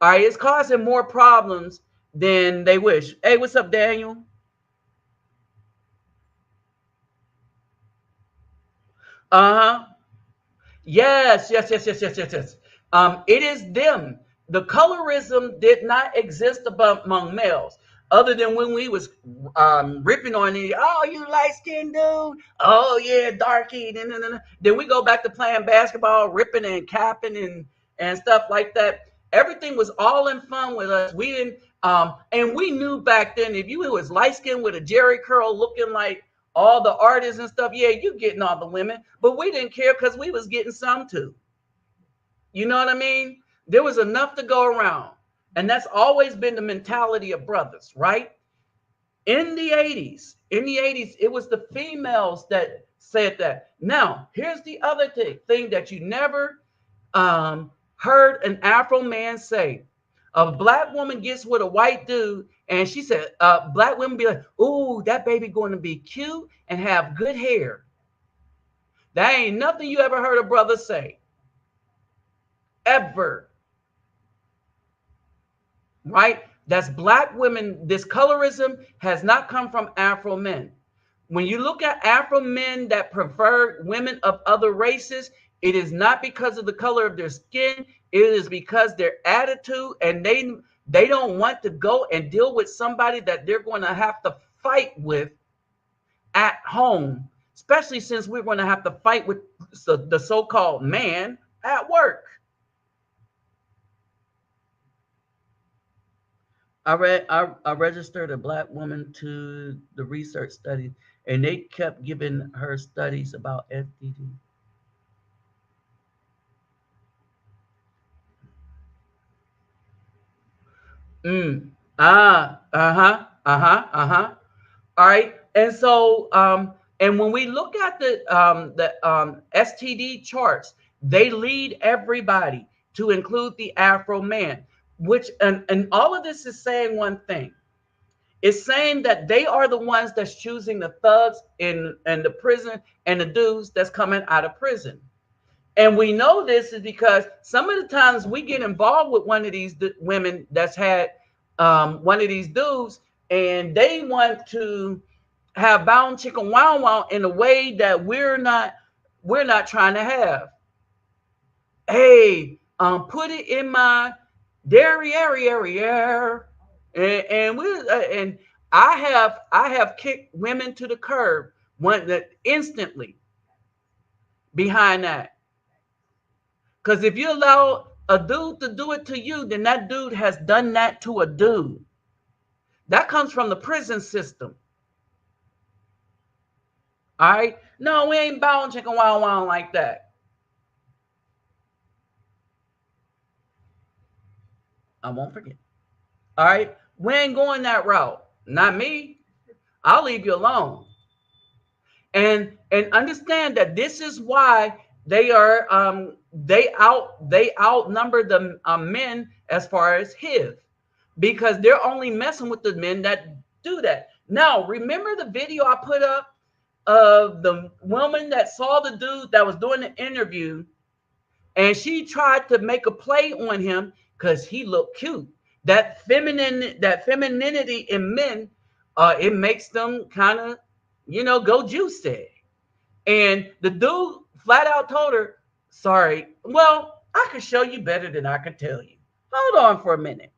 all right, it's causing more problems than they wish. Hey, what's up, Daniel? Uh-huh. Yes, yes, yes, yes, yes, yes, yes. It is them. The colorism did not exist among males, other than when we was ripping on it. Oh, you light skinned dude. Oh yeah, darky. Then we go back to playing basketball, ripping and capping and stuff like that. Everything was all in fun with us. We didn't, and we knew back then if you was light skinned with a Jerry curl, looking like all the artists and stuff, yeah, you getting all the women, but we didn't care because we was getting some too. You know what I mean? There was enough to go around. And that's always been the mentality of brothers, right? In the 80s, it was the females that said that. Now, here's the other thing that you never heard an Afro man say. A black woman gets with a white dude, and she said, black women be like, ooh, that baby going to be cute and have good hair. That ain't nothing you ever heard a brother say. Ever. Right? That's black women. This colorism has not come from Afro men. When you look at Afro men that prefer women of other races, it is not because of the color of their skin. It is because their attitude, and they don't want to go and deal with somebody that they're going to have to fight with at home, especially since we're going to have to fight with the so-called man at work. I registered a black woman to the research study, and they kept giving her studies about FDD. Mm. Uh-huh. All right. And so and when we look at the STD charts, they lead everybody to include the Afro man, which and all of this is saying one thing. It's saying that they are the ones that's choosing the thugs in the prison and the dudes that's coming out of prison. And we know this is because some of the times we get involved with one of these women that's had one of these dudes, and they want to have bound chicken wow wow in a way that we're not trying to have. Hey, put it in my dairy area, and I have kicked women to the curb one that instantly behind that. Because if you allow a dude to do it to you, then that dude has done that to a dude. That comes from the prison system. All right. No, we ain't bowing chicken wow wow like that. I won't forget. All right. We ain't going that route. Not me. I'll leave you alone. And understand that this is why they outnumber the men as far as HIV, because they're only messing with the men that do that. Now, remember the video I put up of the woman that saw the dude that was doing the interview, and she tried to make a play on him because he looked cute. That femininity in men, it makes them kind of, go juicy. And the dude flat out told her, sorry, well, I could show you better than I could tell you. Hold on for a minute.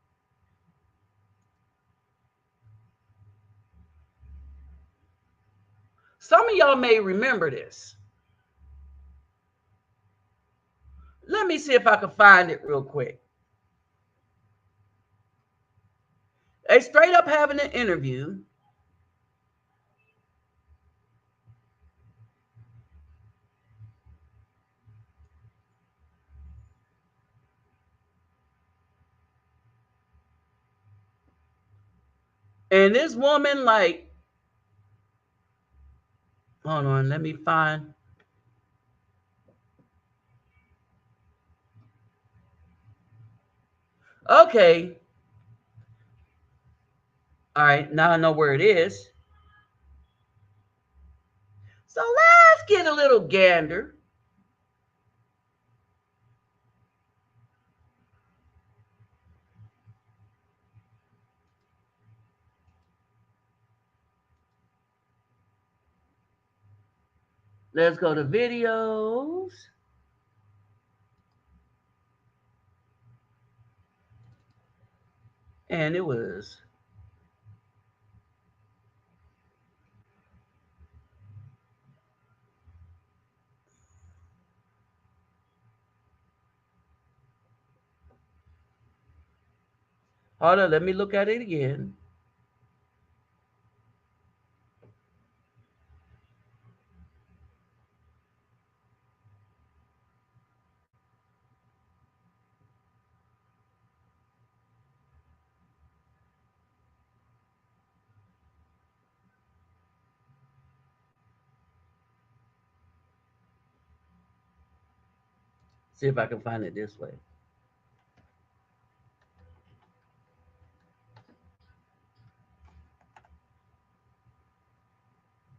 Some of y'all may remember this. Let me see if I can find it real quick. They straight up having an interview. And this woman, like, hold on, let me find. Okay. All right. Now I know where it is. So let's get a little gander. Let's go to videos. And it was hold on, let me look at it again. See if I can find it this way.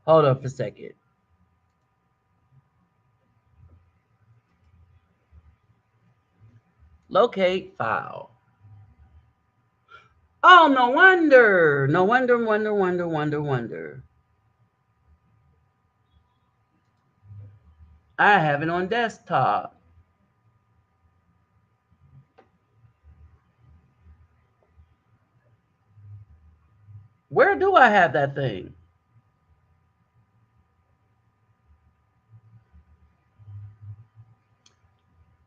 Hold on for a second. Locate file. Oh, no wonder. No wonder. I have it on desktop. Where do I have that thing?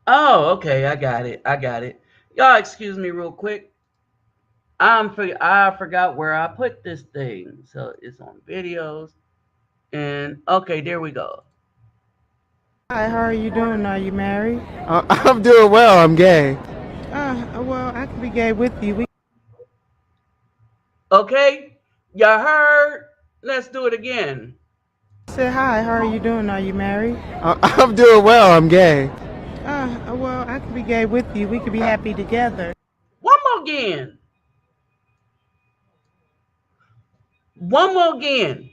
Oh, okay. I got it. Y'all excuse me real quick. I forgot where I put this thing. So it's on videos. And okay, there we go. Hi, how are you doing? Are you married? I'm doing well. I'm gay. Well, I can be gay with you. We Okay, y'all heard? Let's do it again. said hi, how are you doing? Are you married? I'm doing well. I'm gay. Well, I can be gay with you. We could be happy together. One more again. One more again.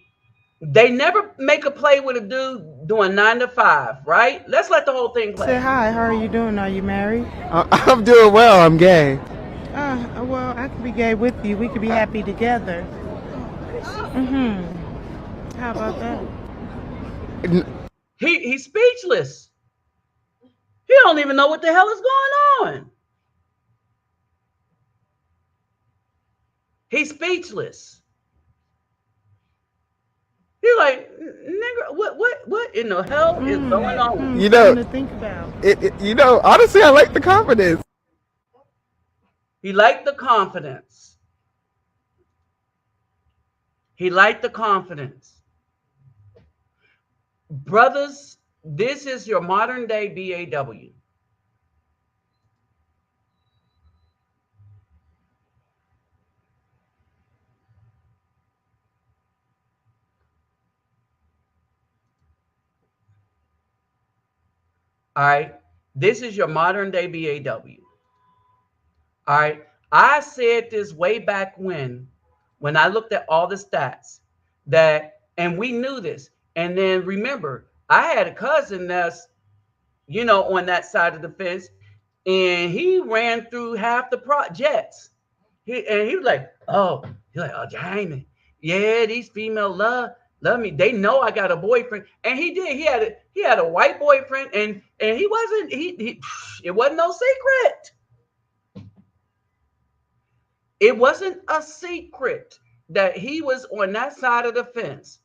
They never make a play with a dude doing 9 to 5, right? Let's let the whole thing play. Said hi, how are you doing? Are you married? I'm doing well. I'm gay. Well, I can be gay with you. We could be happy together. How about that? He's speechless. He don't even know what the hell is going on. He's speechless. He's like, nigga, what in the hell is going on? You know, Something to think about. Honestly, I like the confidence. He liked the confidence. He liked the confidence. Brothers, this is your modern day BAW. All right. This is your modern day BAW. All right. I said this way back when I looked at all the stats and we knew this. And then remember, I had a cousin that's, on that side of the fence, and he ran through half the projects. He was like, oh, Jaime, yeah, these female love me. They know I got a boyfriend, and he did. He had a white boyfriend, and he wasn't it wasn't no secret. It wasn't a secret that he was on that side of the fence,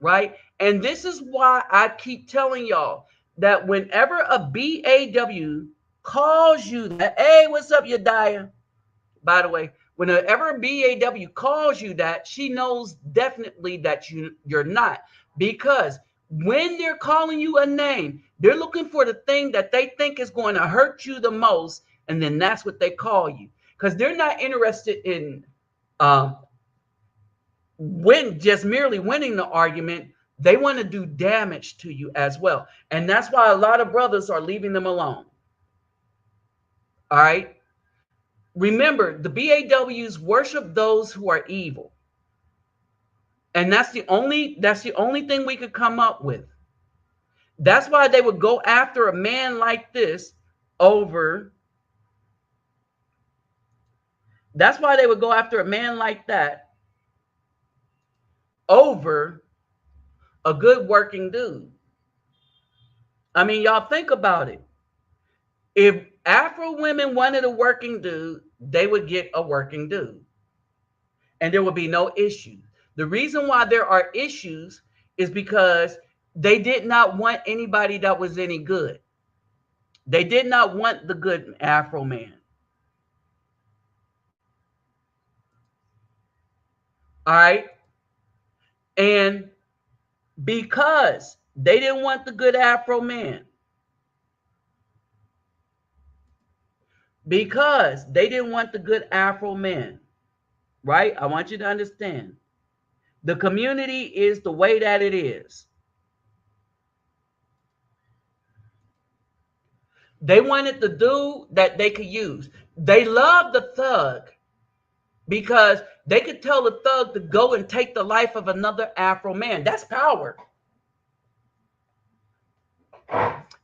right? And this is why I keep telling y'all that whenever a BAW calls you that, hey, what's up, Yadiah? By the way, whenever a BAW calls you that, she knows definitely that you're not. Because when they're calling you a name, they're looking for the thing that they think is going to hurt you the most, and then that's what they call you. Because they're not interested in just merely winning the argument. They want to do damage to you as well. And that's why a lot of brothers are leaving them alone. All right. Remember, the BAWs worship those who are evil. And that's the only thing we could come up with. That's why they would go after a man like this over. That's why they would go after a man like that over a good working dude. I mean, y'all think about it. If Afro women wanted a working dude, they would get a working dude, and there would be no issues. The reason why there are issues is because they did not want anybody that was any good. They did not want the good Afro man. All right. And because they didn't want the good Afro man, because they didn't want the good Afro man, right? I want you to understand the community is the way that it is. They wanted the dude that they could use. They loved the thug because they could tell the thug to go and take the life of another Afro man. That's power.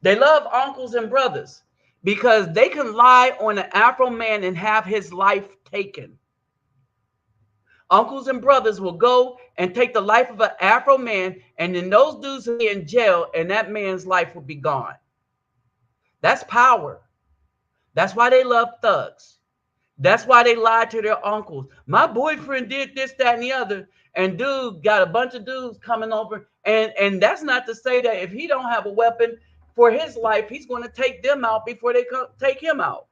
They love uncles and brothers because they can lie on an Afro man and have his life taken. Uncles and brothers will go and take the life of an Afro man, and then those dudes will be in jail, and that man's life will be gone. That's power. That's why they love thugs. That's why they lie to their uncles. My boyfriend did this, that, and the other, and dude got a bunch of dudes coming over, and that's not to say that if he don't have a weapon for his life, he's going to take them out before they take him out.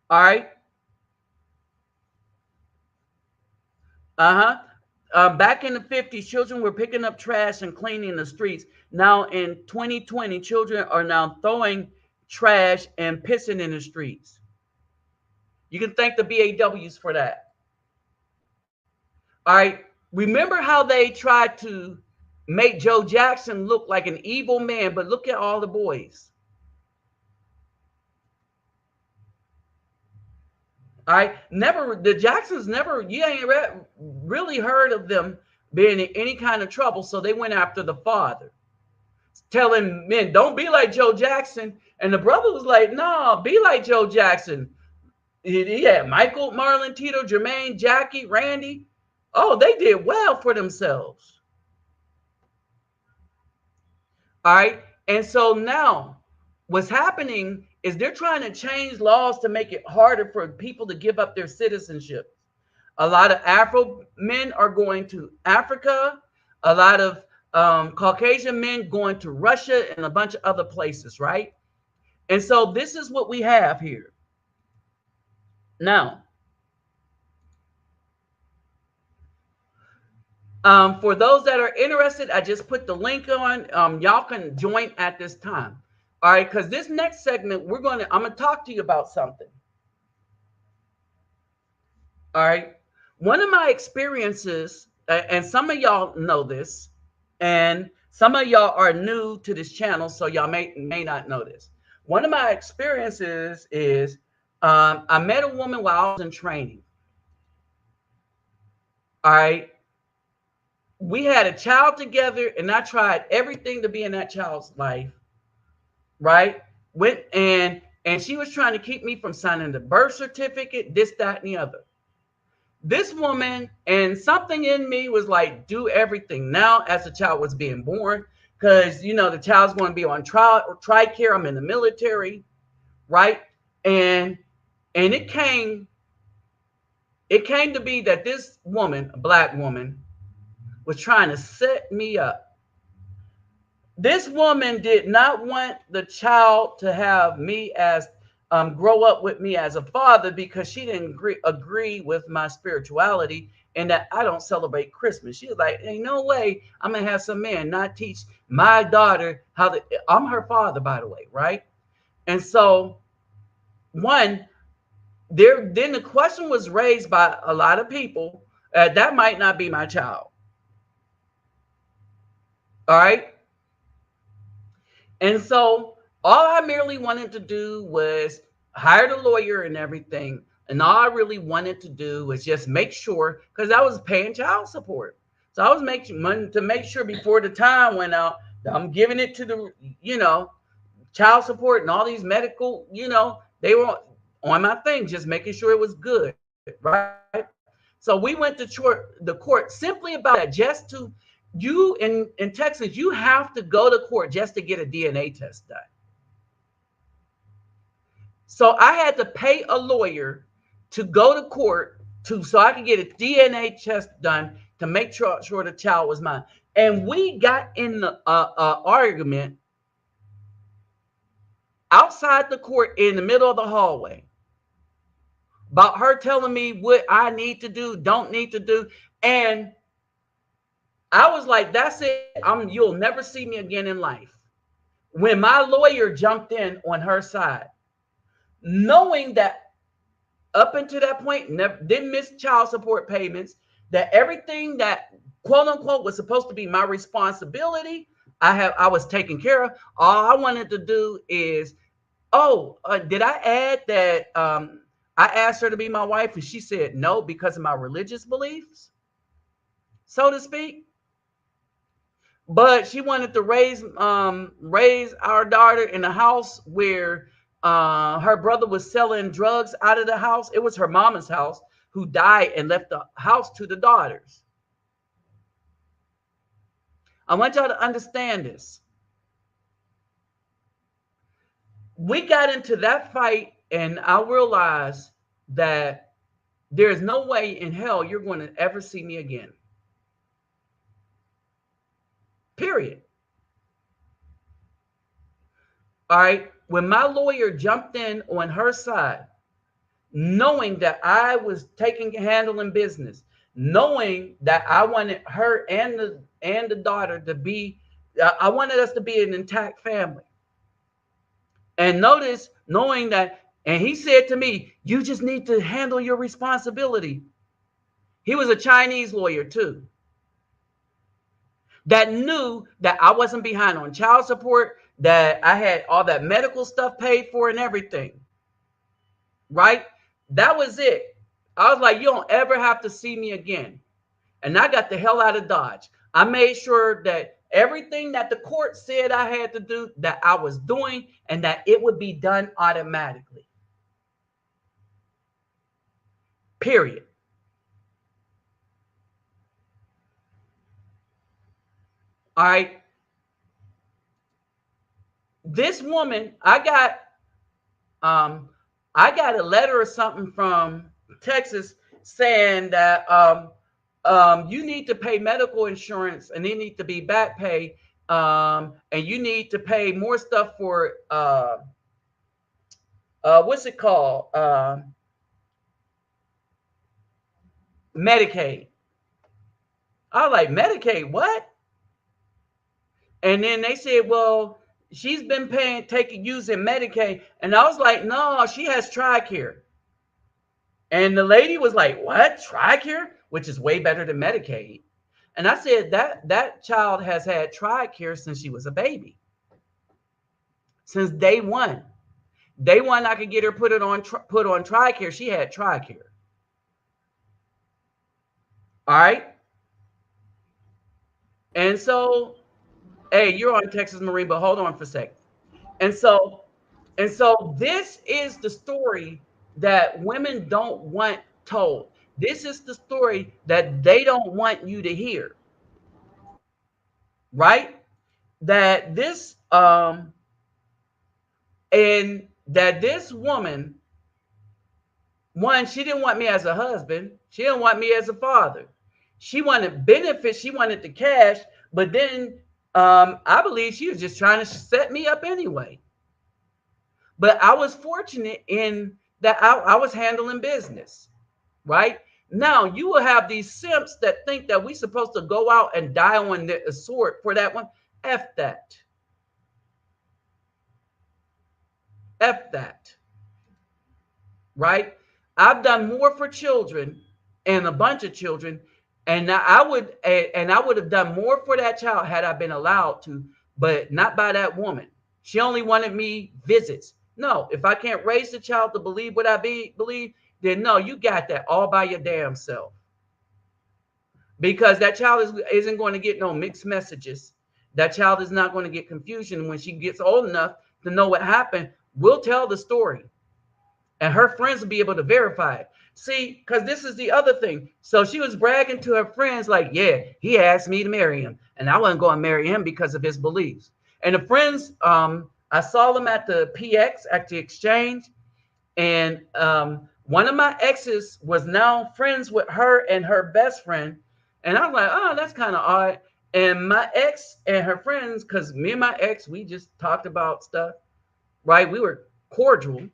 All right. Back in the 50s, children were picking up trash and cleaning the streets. Now in 2020, children are now throwing trash and pissing in the streets. You can thank the BAWs for that. All right. Remember how they tried to make Joe Jackson look like an evil man, but look at all the boys. The Jacksons never, you ain't really heard of them being in any kind of trouble. So they went after the father, telling men, don't be like Joe Jackson. And the brother was like, no, be like Joe Jackson. He had Michael, Marlon, Tito, Jermaine, Jackie, Randy. Oh, they did well for themselves. All right. And so now what's happening is they're trying to change laws to make it harder for people to give up their citizenship. A lot of Afro men are going to Africa, a lot of Caucasian men going to Russia and a bunch of other places, right? And so this is what we have here. Now, for those that are interested, I just put the link on. Y'all can join at this time. All right, because this next segment, I'm gonna talk to you about something. All right. One of my experiences, and some of y'all know this, and some of y'all are new to this channel, so y'all may not know this. One of my experiences is I met a woman while I was in training. All right. We had a child together, and I tried everything to be in that child's life. Right? And she was trying to keep me from signing the birth certificate, this, that, and the other. This woman, and something in me was like, do everything now as the child was being born, because the child's going to be on TRICARE. I'm in the military, right? And it came to be that this woman, a Black woman, was trying to set me up. This woman did not want the child to have me as grow up with me as a father, because she didn't agree with my spirituality and that I don't celebrate Christmas. She was like, ain't no way I'm gonna have some man not teach my daughter how to. I'm her father, by the way, right? And so then the question was raised by a lot of people, that might not be my child. All right. And so all I merely wanted to do was hire the lawyer and everything. And all I really wanted to do was just make sure, because I was paying child support. So I was making money to make sure before the time went out, I'm giving it to the, child support and all these medical, they were on my thing, just making sure it was good, right? So we went to the court simply about that, just to you in Texas, you have to go to court just to get a DNA test done. So I had to pay a lawyer to go to court so I could get a DNA test done to make sure the child was mine. And we got in the argument outside the court in the middle of the hallway about her telling me what I need to do, don't need to do. And I was like, that's it. You'll never see me again in life. When my lawyer jumped in on her side, knowing that up until that point, didn't miss child support payments, that everything that quote unquote was supposed to be my responsibility, I was taken care of. All I wanted to do is, did I add that I asked her to be my wife and she said no because of my religious beliefs, so to speak. But she wanted to raise our daughter in a house where her brother was selling drugs out of the house. It was her mama's house, who died and left the house to the daughters. I want y'all to understand this. We got into that fight, and I realized that there's no way in hell you're going to ever see me again. Period. All right. When my lawyer jumped in on her side, knowing that I was handling business, knowing that I wanted her and the daughter to be, I wanted us to be an intact family. And notice, knowing that, and he said to me, you just need to handle your responsibility. He was a Chinese lawyer too, that knew that I wasn't behind on child support, that I had all that medical stuff paid for and everything. Right? That was it. I was like, you don't ever have to see me again. And I got the hell out of Dodge. I made sure that everything that the court said I had to do, that I was doing, and that it would be done automatically. Period. All right. This woman, I got a letter or something from Texas saying that you need to pay medical insurance and they need to be back pay, and you need to pay more stuff for what's it called? Medicaid. I was like, Medicaid, what? And then they said, well, she's been using Medicaid. And I was like, no, she has TRICARE. And the lady was like, what? TRICARE? Which is way better than Medicaid. And I said, that child has had TRICARE since she was a baby. Since day one. Day one, I could get her put on TRICARE. She had TRICARE. All right. And so, hey, you're on Texas Marine, but hold on for a second. And so this is the story that women don't want told. This is the story that they don't want you to hear. Right? That this woman, one, she didn't want me as a husband. She didn't want me as a father. She wanted benefits. She wanted the cash. But then I believe she was just trying to set me up anyway. But I was fortunate in that I was handling business. Right? Now, you will have these simps that think that we're supposed to go out and die on the sword for that one. F that. F that. Right? I've done more for children and a bunch of children, and I would have done more for that child had I been allowed to, but not by that woman. She only wanted me visits. No, if I can't raise the child to believe what I believe, then no, you got that all by your damn self. Because that child isn't going to get no mixed messages. That child is not going to get confusion. When she gets old enough to know what happened, we'll tell the story. And her friends will be able to verify it. See, because this is the other thing. So she was bragging to her friends, like, yeah, he asked me to marry him, and I wasn't going to marry him because of his beliefs. And the friends, I saw them at the PX at the exchange, and one of my exes was now friends with her and her best friend, and I was like, oh, that's kind of odd. And my ex and her friends, because me and my ex, we just talked about stuff, right? We were cordial,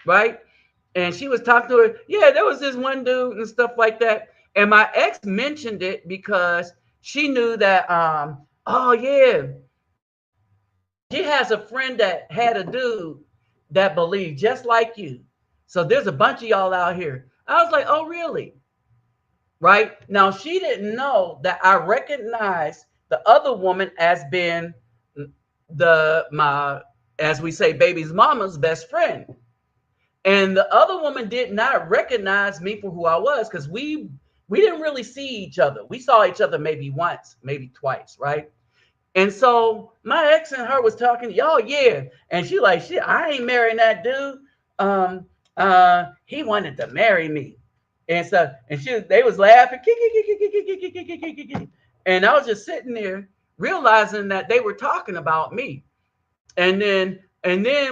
right? And she was talking to her, yeah, there was this one dude and stuff like that. And my ex mentioned it because she knew that, oh yeah, she has a friend that had a dude that believed just like you. So there's a bunch of y'all out here. I was like, oh really? Right? Now she didn't know that I recognized the other woman as being my, as we say, baby's mama's best friend. And the other woman did not recognize me for who I was, because we didn't really see each other. We saw each other maybe once, maybe twice, right? And so my ex and her was talking, y'all, yeah. And she like, shit, I ain't marrying that dude. He wanted to marry me. And so, and they was laughing. And I was just sitting there realizing that they were talking about me. And then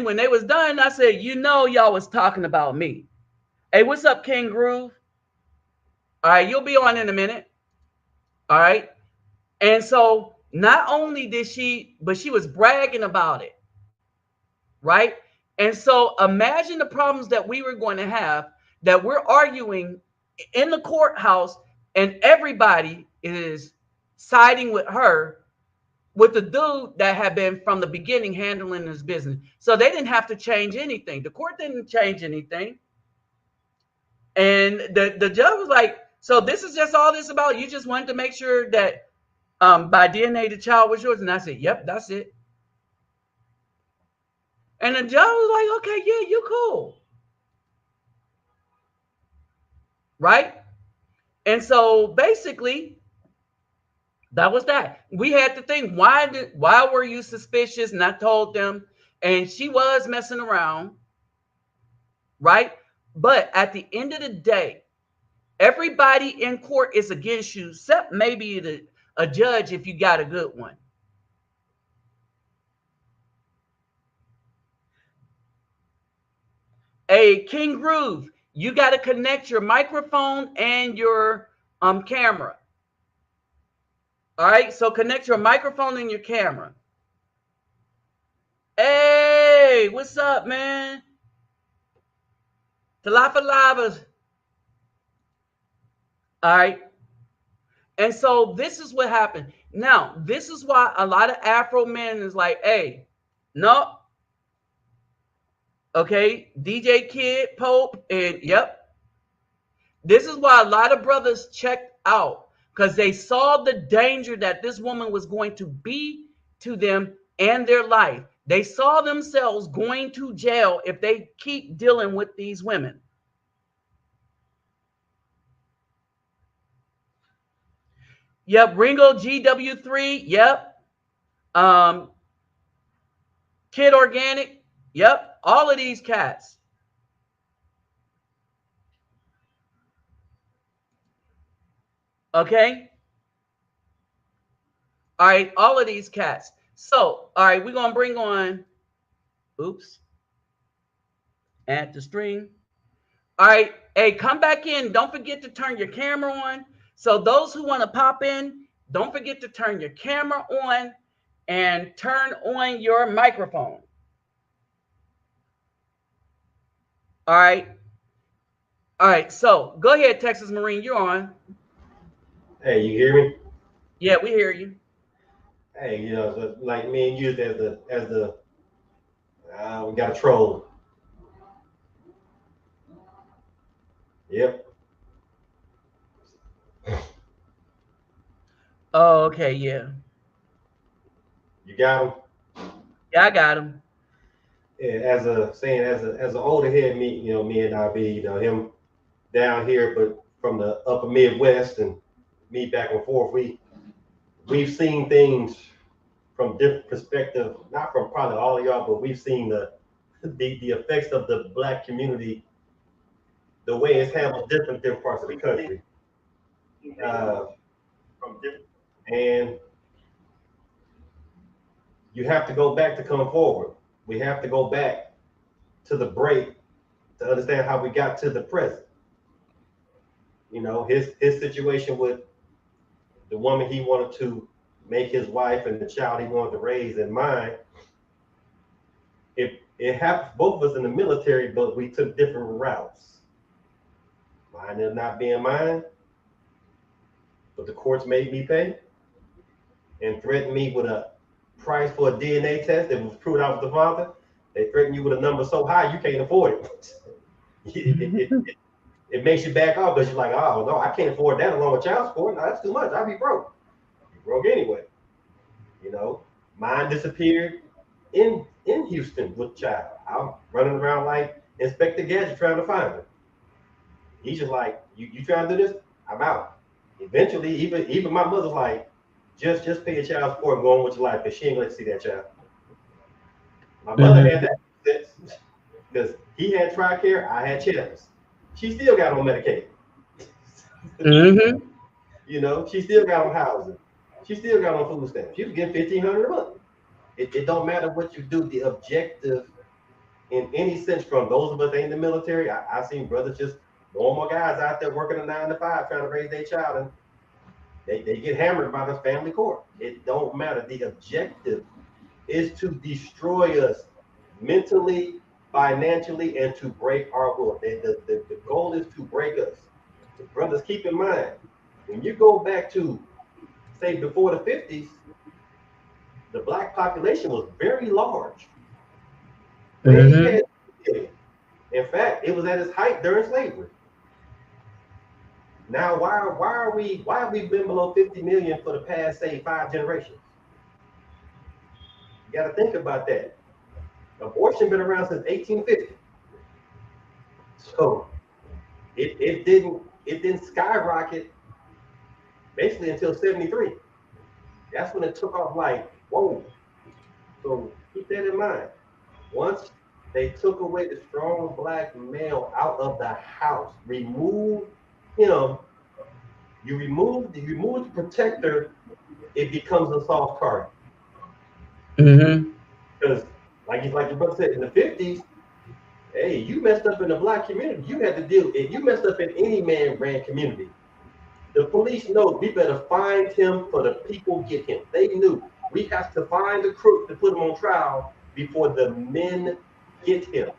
when they was done, I said, y'all was talking about me. Hey, what's up, King Groove? All right, you'll be on in a minute. All right. And so not only did but she was bragging about it. Right. And so imagine the problems that we were going to have, that we're arguing in the courthouse and everybody is siding with her, with the dude that had been from the beginning handling his business. So they didn't have to change anything. The court didn't change anything. And the judge was like, so this is just all this about? You just wanted to make sure that by DNA the child was yours? And I said, yep, that's it. And the judge was like, okay, yeah, you cool. Right? And so basically, that was that. We had to think, why were you suspicious? And I told them, and she was messing around, right? But at the end of the day, everybody in court is against you, except maybe a judge if you got a good one. Hey, King Groove, you got to connect your microphone and your camera. All right, so connect your microphone and your camera. Hey, what's up, man? Talafalabas. All right. And so this is what happened. Now, this is why a lot of Afro men is like, hey, no. Okay, DJ Kid, Pope, and yep. This is why a lot of brothers checked out, because they saw the danger that this woman was going to be to them and their life. They saw themselves going to jail if they keep dealing with these women. Yep, Ringo GW3, yep. Kid Organic, yep, all of these cats. Okay? All right, all of these cats. So, all right, we're going to bring on, oops, add the string. All right, hey, come back in. Don't forget to turn your camera on. So those who want to pop in, don't forget to turn your camera on and turn on your microphone. All right. All right, so go ahead, Texas Marine, you're on. Hey, you hear me? Yeah, we hear you. Hey, so like me and you as the we got a troll. Yep. Oh, okay, yeah. You got him. Yeah, I got him. Yeah, as an older head, me and IB, him down here, but from the upper Midwest, and me back and forth, we've seen things from different perspective, not from probably all of y'all, but we've seen the effects of the black community the way it's handled different in different parts of the country. Uh, and you have to go back to come forward. We have to go back to the break to understand how we got to the present. You know, his situation with the woman he wanted to make his wife and the child he wanted to raise and mine. It happened both of us in the military, but we took different routes. Mine is not being mine, but the courts made me pay and threatened me with a price for a DNA test that was proved I was the father. They threaten you with a number so high you can't afford it. It makes you back off because you're like, oh no, I can't afford that along with child support. No, that's too much. I'd be broke. Be broke anyway. You know, mine disappeared in Houston with child. I'm running around like Inspector Gadget trying to find her. He's just like, you trying to do this? I'm out. Eventually, even my mother's like, just pay your child support and go on with your life because she ain't gonna let you see that child. My mother had that sense because he had TRICARE, I had CHIPS. She still got on Medicaid. Mm-hmm. You know, she still got on housing. She still got on food stamps. She was getting $1,500 a month. It don't matter what you do. The objective, in any sense, from those of us that ain't in the military, I've seen brothers just normal guys out there working a 9 to 5 trying to raise their child, and they get hammered by the family court. It don't matter. The objective is to destroy us mentally, financially, and to break our will. The goal is to break us. So brothers, keep in mind, when you go back to, say, before the 50s, the black population was very large. Mm-hmm. In fact, it was at its height during slavery. Now, why have we been below 50 million for the past, say, 5 generations? You got to think about that. Abortion been around since 1850, so it didn't skyrocket basically until 73. That's when it took off like whoa. So keep that in mind. Once they took away the strong black male out of the house, remove him, you remove the protector, it becomes a soft target. Mm-hmm. Because like your brother said, in the 50s, hey, you messed up in the black community, you had to deal. If you messed up in any man ran community, the police know we better find him for the people get him. They knew we have to find the crook to put him on trial before the men get him.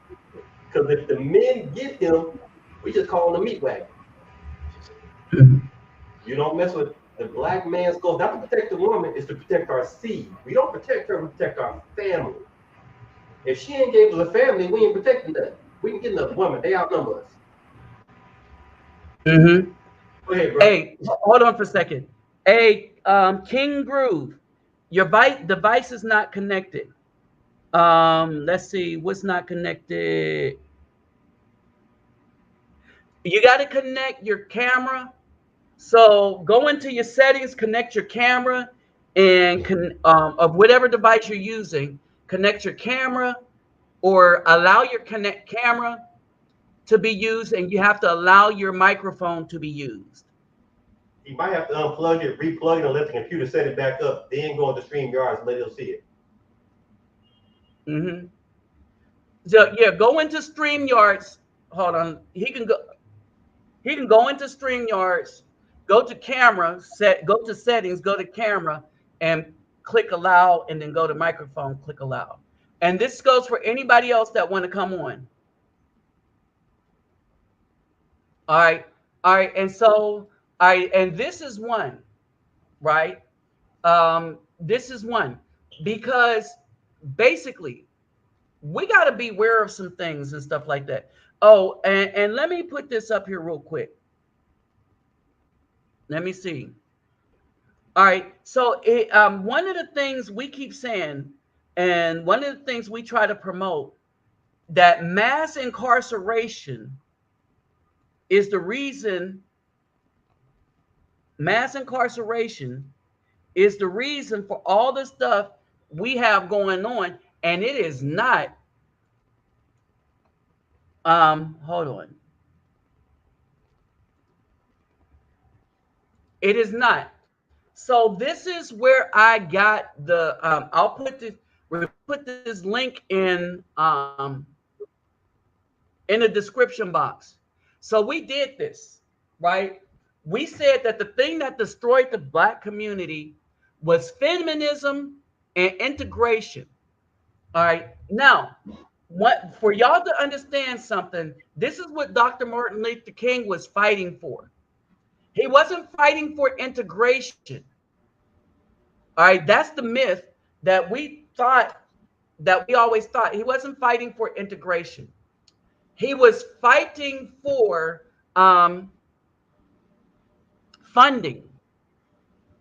Because if the men get him, we just call him a meat wagon. You don't mess with the black man's goal. Not to protect the woman, is to protect our seed. We don't protect her, we protect our family. If she ain't gave us a family, we ain't protecting that. We can get another woman. They outnumber us. Mm-hmm. Go ahead, bro. Hey, hold on for a second. Hey, King Groove, your device is not connected. Let's see what's not connected. You got to connect your camera. So go into your settings, connect your camera, and of whatever device you're using, connect your camera or allow your connect camera to be used, and you have to allow your microphone to be used. You might have to unplug it, replug it, and let the computer set it back up. Then go into StreamYards and let it see it. Mm-hmm. So yeah, go into StreamYards. Hold on. He can go into StreamYards, go to camera, go to settings, go to camera, and click allow, and then go to microphone, click allow. And this goes for anybody else that want to come on. All right. All right. And so and this is one, right? This is one because basically we got to be aware of some things and stuff like that. Oh, and let me put this up here real quick. Let me see. All right. So one of the things we keep saying, and one of the things we try to promote, that mass incarceration is the reason. Mass incarceration is the reason for all the stuff we have going on, and it is not. Hold on. It is not. So this is where I got the. I'll put this. We'll put this link in the description box. So we did this, right? We said that the thing that destroyed the Black community was feminism and integration. All right. Now, what for y'all to understand something, this is what Dr. Martin Luther King was fighting for. He wasn't fighting for integration. All right, that's the myth that we thought that we always thought. He wasn't fighting for integration. He was fighting for funding,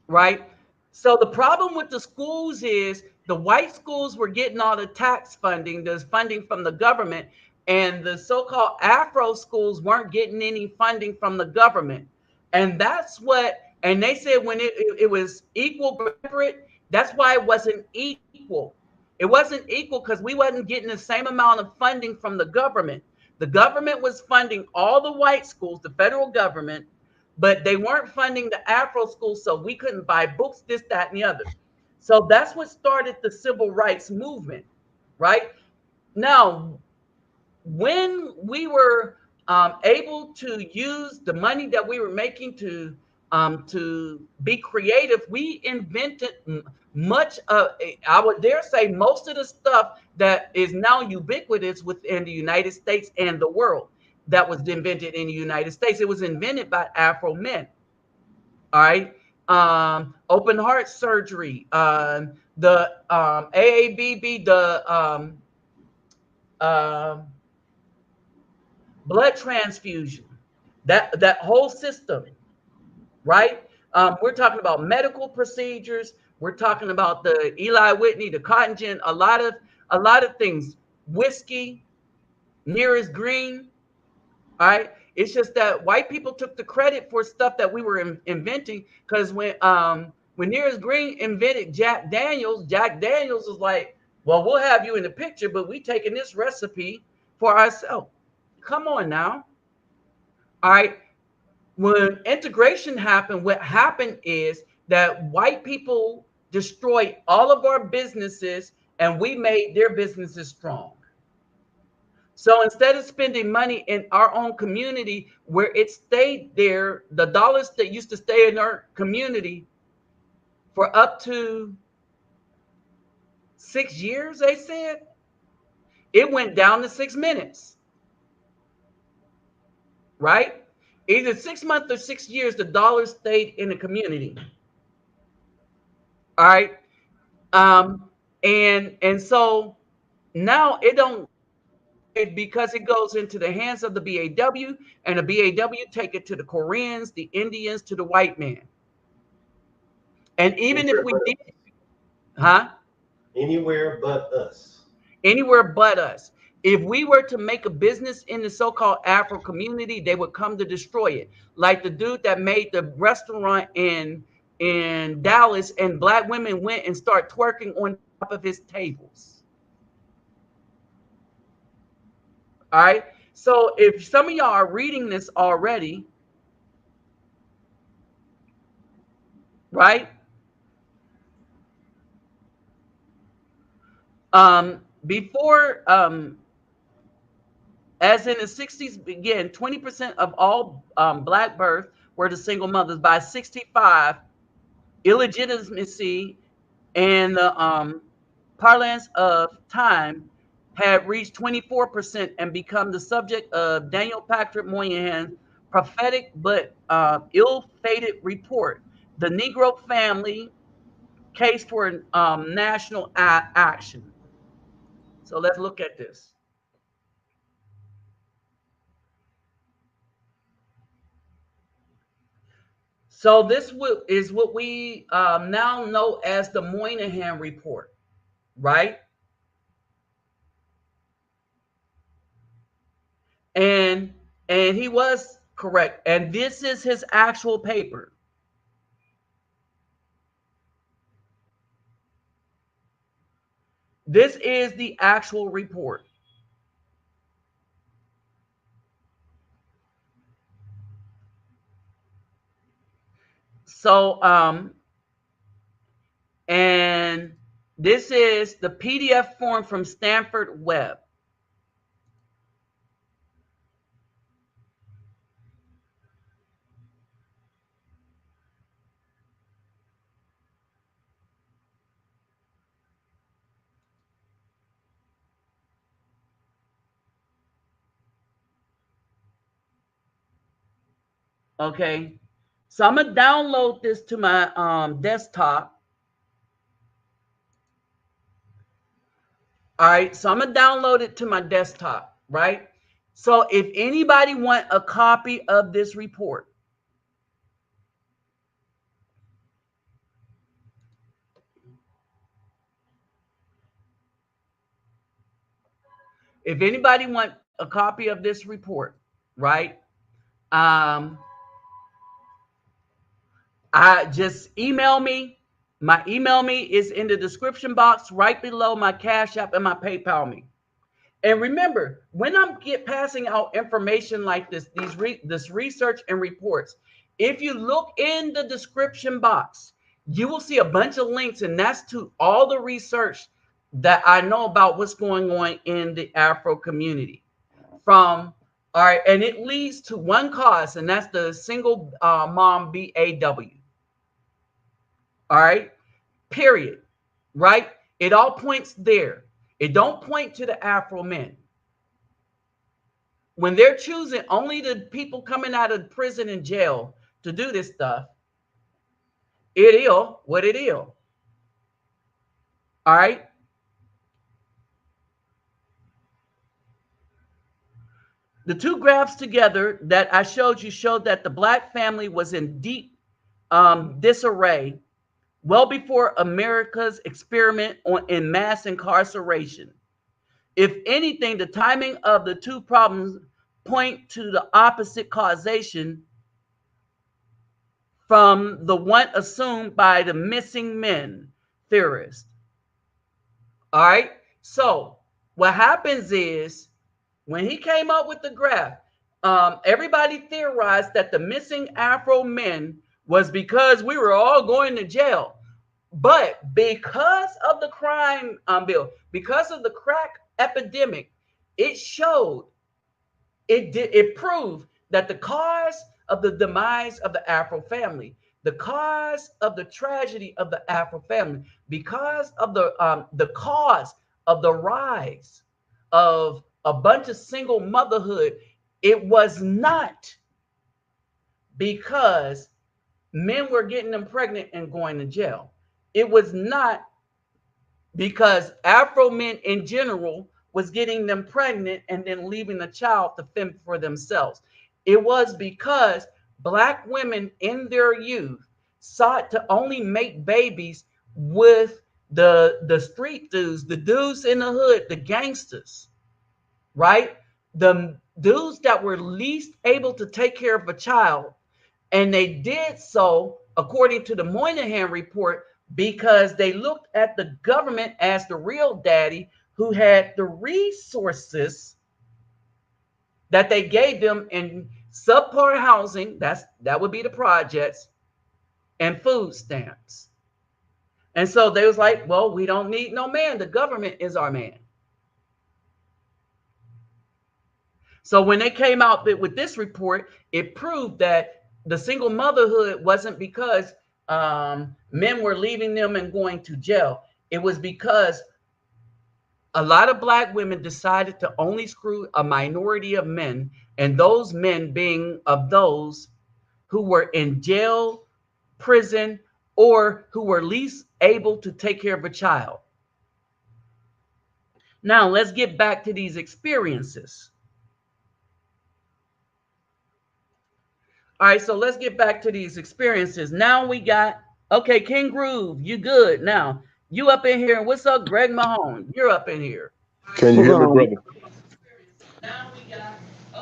right? So the problem with the schools is the white schools were getting all the tax funding, the funding from the government, and the so-called Afro schools weren't getting any funding from the government. And that's what, and they said when it was equal, that's why it wasn't equal. It wasn't equal because we wasn't getting the same amount of funding from the government. The government was funding all the white schools, the federal government, but they weren't funding the Afro schools, so we couldn't buy books, this, that, and the other. So that's what started the civil rights movement, right? Now, when we were able to use the money that we were making to be creative, we invented much of, I would dare say, most of the stuff that is now ubiquitous within the United States and the world that was invented in the United States. It was invented by Afro men. All right. Open heart surgery, the AABB, the blood transfusion, that whole system, right? We're talking about medical procedures. We're talking about the Eli Whitney, the cotton gin, a lot of things. Whiskey, nearest green. All right. It's just that white people took the credit for stuff that we were inventing. Because when nearest green invented Jack Daniels was like, well, we'll have you in the picture, but we taking this recipe for ourselves. Come on now. All right. When integration happened, what happened is that white people destroyed all of our businesses and we made their businesses strong. So instead of spending money in our own community where it stayed there, the dollars that used to stay in our community for up to 6 years, they said, it went down to 6 minutes, right? Either 6 months or 6 years, the dollars stayed in the community. All right. And so now it don't, because it goes into the hands of the BAW, and the BAW take it to the Koreans, the Indians, to the white man. And even if we did, anywhere but us. Anywhere but us. If we were to make a business in the so-called Afro community, they would come to destroy it. Like the dude that made the restaurant in Dallas, and black women went and start twerking on top of his tables. All right. So if some of y'all are reading this already, right? Before, as in the 60s began, 20% of all black births were to single mothers. By 65, illegitimacy and the parlance of time had reached 24% and become the subject of Daniel Patrick Moynihan's prophetic but ill-fated report, The Negro Family Case for National Action. So let's look at this. So this is what we now know as the Moynihan report, right? And he was correct. And this is his actual paper. This is the actual report. So, and this is the PDF form from Stanford Web. Okay. So I'm going to download this to my desktop. All right. So I'm going to download it to my desktop, right? So if anybody want a copy of this report, if anybody want a copy of this report, right? I just email me. My email me is in the description box right below my Cash App and my PayPal me. And remember, when I'm passing out information like this, this research and reports, if you look in the description box, you will see a bunch of links, and that's to all the research that I know about what's going on in the Afro community. All right, and it leads to one cause, and that's the single mom BAW. All right, period. Right? It all points there. It don't point to the Afro men. When they're choosing only the people coming out of prison and jail to do this stuff, it is what it is. All right. The two graphs together that I showed you showed that the Black family was in deep disarray well before America's experiment in mass incarceration. If anything, the timing of the two problems point to the opposite causation from the one assumed by the missing men theorist. All right. So what happens is when he came up with the graph, everybody theorized that the missing Afro men was because we were all going to jail. But because of the crime bill, because of the crack epidemic, it proved that the cause of the demise of the Afro family, the cause of the tragedy of the Afro family, because of the cause of the rise of a bunch of single motherhood, it was not because men were getting them pregnant and going to jail. It was not because Afro men in general was getting them pregnant and then leaving the child to fend for themselves. It was because Black women in their youth sought to only make babies with the street dudes, the dudes in the hood, the gangsters, right? The dudes that were least able to take care of a child. And they did so, according to the Moynihan report, because they looked at the government as the real daddy who had the resources that they gave them in subpar housing, that would be the projects, and food stamps. And so they was like, well, we don't need no man. The government is our man. So when they came out with this report, it proved that the single motherhood wasn't because men were leaving them and going to jail. It was because a lot of Black women decided to only screw a minority of men, and those men being of those who were in jail, prison, or who were least able to take care of a child. Now, let's get back to these experiences. All right, so let's get back to these experiences. Now we got, okay, King Groove, you good. Now, you up in here. What's up, Greg Mahone? You're up in here. Can you hear me, brother? Now we got,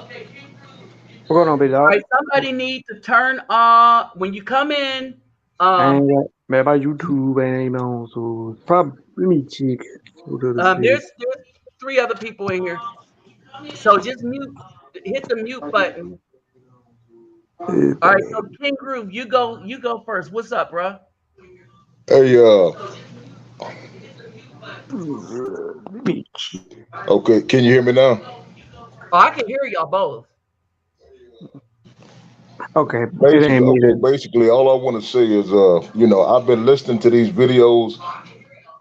okay, King Groove, you What's going on, good. big All dog? right, somebody need to turn on, when you come in, May by YouTube and also probably check. there's three other people in here. So just hit the mute button. All right, so King Groove, you go first. What's up, bro? Hey, okay, can you hear me now? Oh, I can hear y'all both. Okay, it Basically, ain't me okay, that. basically, all I want to say is, I've been listening to these videos.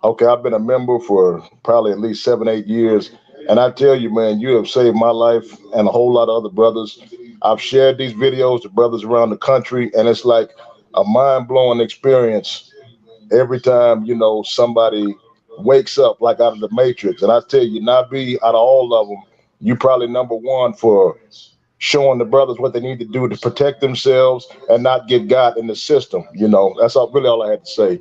Okay, I've been a member for probably at least 7, 8 years, and I tell you, man, you have saved my life and a whole lot of other brothers. I've shared these videos to brothers around the country, and it's like a mind blowing experience every time somebody wakes up like out of the matrix. And I tell you, Nabi, out of all of them, you probably number one for showing the brothers what they need to do to protect themselves and not get got in the system. That's really all I had to say.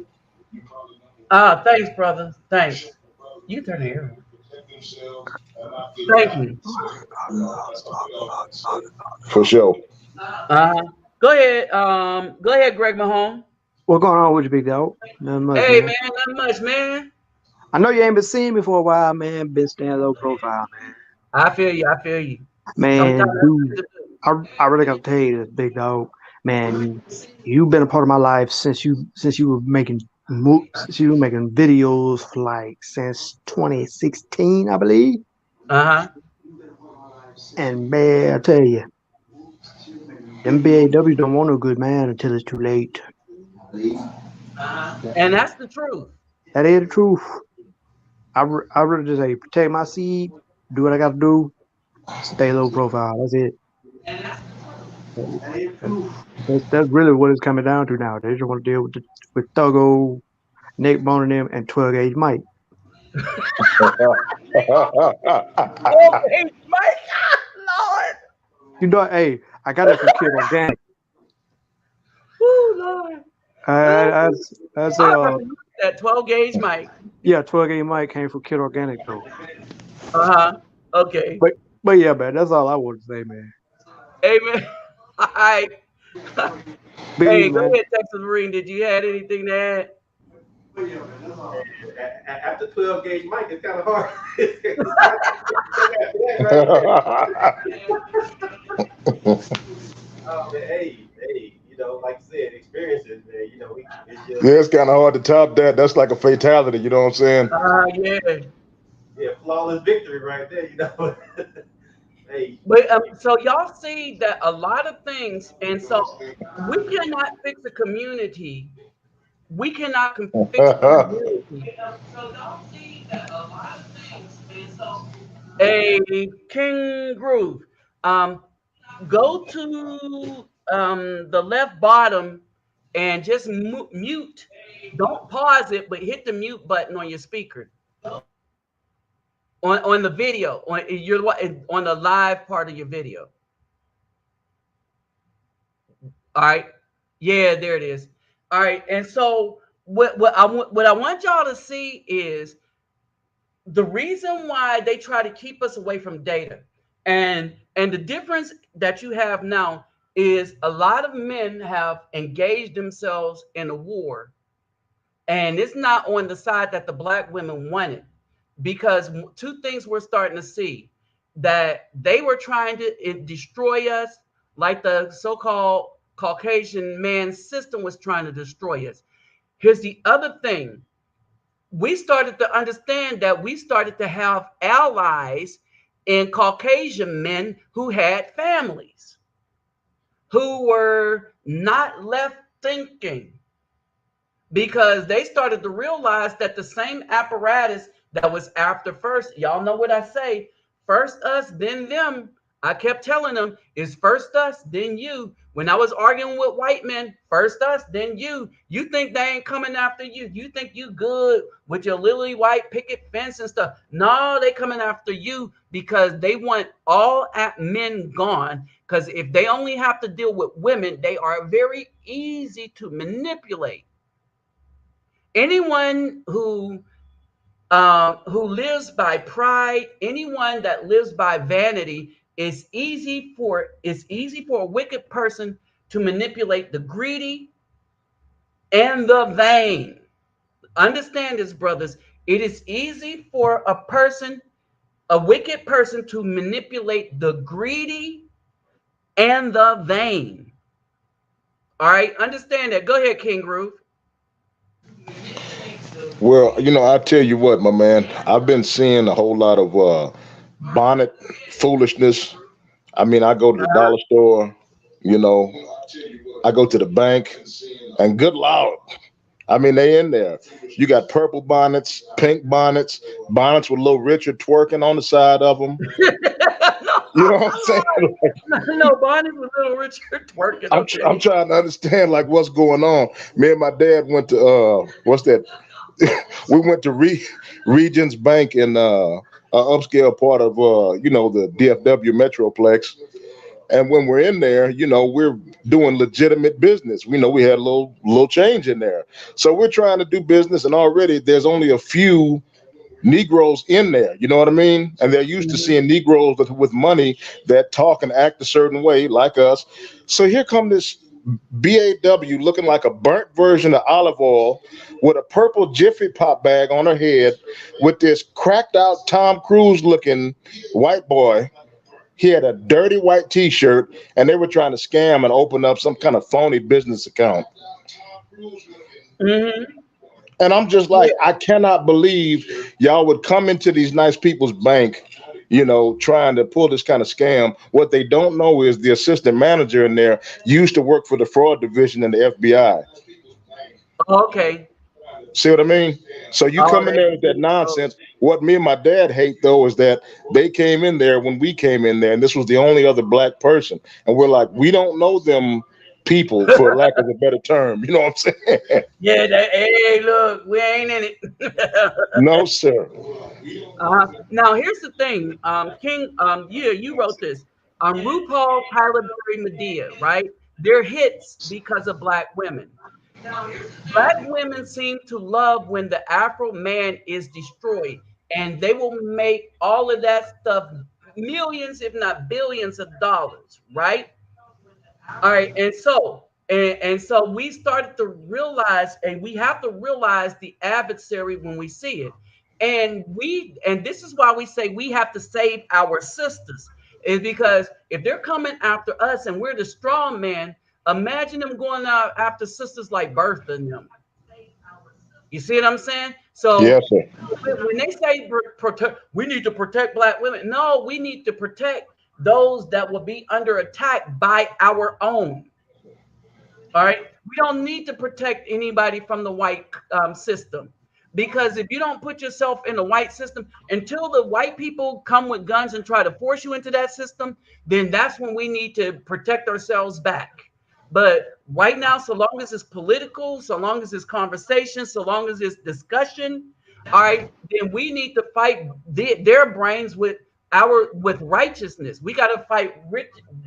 Ah, thanks, brother. Thanks. You turn the air on. Thank you. For sure. Go ahead. Go ahead, Greg Mahone. What going on with you, big dog? Nothing much, Hey man. man, not much, man. I know you ain't been seeing me for a while, man. Been staying low profile, I feel you. I feel you. man. Sometimes Man, that's dude, good to do. I really gotta tell you this, big dog. Man, you've been a part of my life since you were making since you were making videos for like since 2016, I believe. Uh-huh. And man, I tell you, them BAW don't want no good man until it's too late. And that's the truth. That is the truth. I really just say protect my seed, do what I gotta do, stay low profile. That's it. That's really what it's coming down to now. They just want to deal with Thuggo, Nick Boning them, and 12 gauge Mike. Okay, my God, You know, hey, I got that from Kid Organic. Lord. Woo, Lord. I, I, I say, I remember that 12 gauge mic. yeah, 12 gauge Mike came from Kid Organic though. Uh-huh. Okay. But yeah, man, that's all I want to say, man. Amen. All right. Big easy, Hey, go man. ahead, Texas Marine. Did you have anything to add? After 12 gauge mic, it's kind of hard. Right there. Oh man, hey, like you said, experiences, man. It's just Yeah, it's kind of hard to top that. That's like a fatality. You know what I'm saying? Yeah. yeah, flawless victory right there. Hey, But so y'all see that a lot of things, and so we cannot fix a community. We cannot fix a community. So y'all see that a lot of things, and so a King Groove. Um, go to the left bottom and just mute. Don't pause it, but hit the mute button on your speaker on the video on the live part of your video. All right, yeah, there it is. All right, and so what I want y'all to see is the reason why they try to keep us away from data, and the difference that you have now is a lot of men have engaged themselves in a war, and it's not on the side that the black women wanted, because two things we're starting to see: that they were trying to destroy us, like the so-called Caucasian man system was trying to destroy us. Here's the other thing: we started to understand that we started to have allies in Caucasian men who had families, who were not left thinking, because they started to realize that the same apparatus that was after first, y'all know what I say, first us, then them. I kept telling them, it's first us, then you. When I was arguing with white men, first us, then you. You think they ain't coming after you. You think you good with your lily white picket fence and stuff. No, they coming after you because they want all men gone. Because if they only have to deal with women, they are very easy to manipulate. Anyone who lives by pride, anyone that lives by vanity, it's easy for a wicked person to manipulate the greedy and the vain. Understand this, brothers. It is easy for a wicked person, to manipulate the greedy and the vain. All right, understand that. Go ahead, King Groove. Well, I tell you what, my man, I've been seeing a whole lot of bonnet foolishness. I mean, I go to the dollar store, you know, I go to the bank, and good Lord, I mean, they in there. You got purple bonnets, pink bonnets, bonnets with little Richard twerking on the side of them. You know what I'm saying? No, Bonnie was Little Richard twerking. I'm Okay. trying to understand like what's going on. Me and my dad went to what's that? We went to Regions Bank in an upscale part of the DFW Metroplex. And when we're in there, we're doing legitimate business. We know we had a little change in there. So we're trying to do business, and already there's only a few Negroes in there. You know what I mean? And they're used to seeing Negroes with money that talk and act a certain way, like us. So here come this BAW looking like a burnt version of olive oil with a purple Jiffy Pop bag on her head with this cracked out Tom Cruise looking white boy. He had a dirty white t-shirt, and they were trying to scam and open up some kind of phony business account. Mm-hmm. And I'm just like, I cannot believe y'all would come into these nice people's bank, trying to pull this kind of scam. What they don't know is the assistant manager in there used to work for the fraud division in the FBI. Okay. See what I mean? So you Oh, come in there with that nonsense. What me and my dad hate though is that they came in there when we came in there, and this was the only other black person, and we're like, we don't know them people, for lack of a better term. You know what I'm saying? yeah. Hey, look, we ain't in it. No, sir. Now, here's the thing, King. Yeah, you wrote this. RuPaul, Tyler Perry, Medea, right? They're hits because of black women. Black women seem to love when the Afro man is destroyed, and they will make all of that stuff millions, if not billions of dollars, right? All right, and so we started to realize, and we have to realize the adversary when we see it. And this is why we say we have to save our sisters, is because if they're coming after us and we're the strong man, imagine them going out after sisters like Bertha and them. You see what I'm saying? Yes, So sir. when they say protect, we need to protect black women. No, we need to protect those that will be under attack by our own. All right. We don't need to protect anybody from the white system, because if you don't put yourself in the white system until the white people come with guns and try to force you into that system, then that's when we need to protect ourselves back. But right now, so long as it's political, so long as it's conversation, so long as it's discussion, all right, then we need to fight their brains with righteousness. We got to fight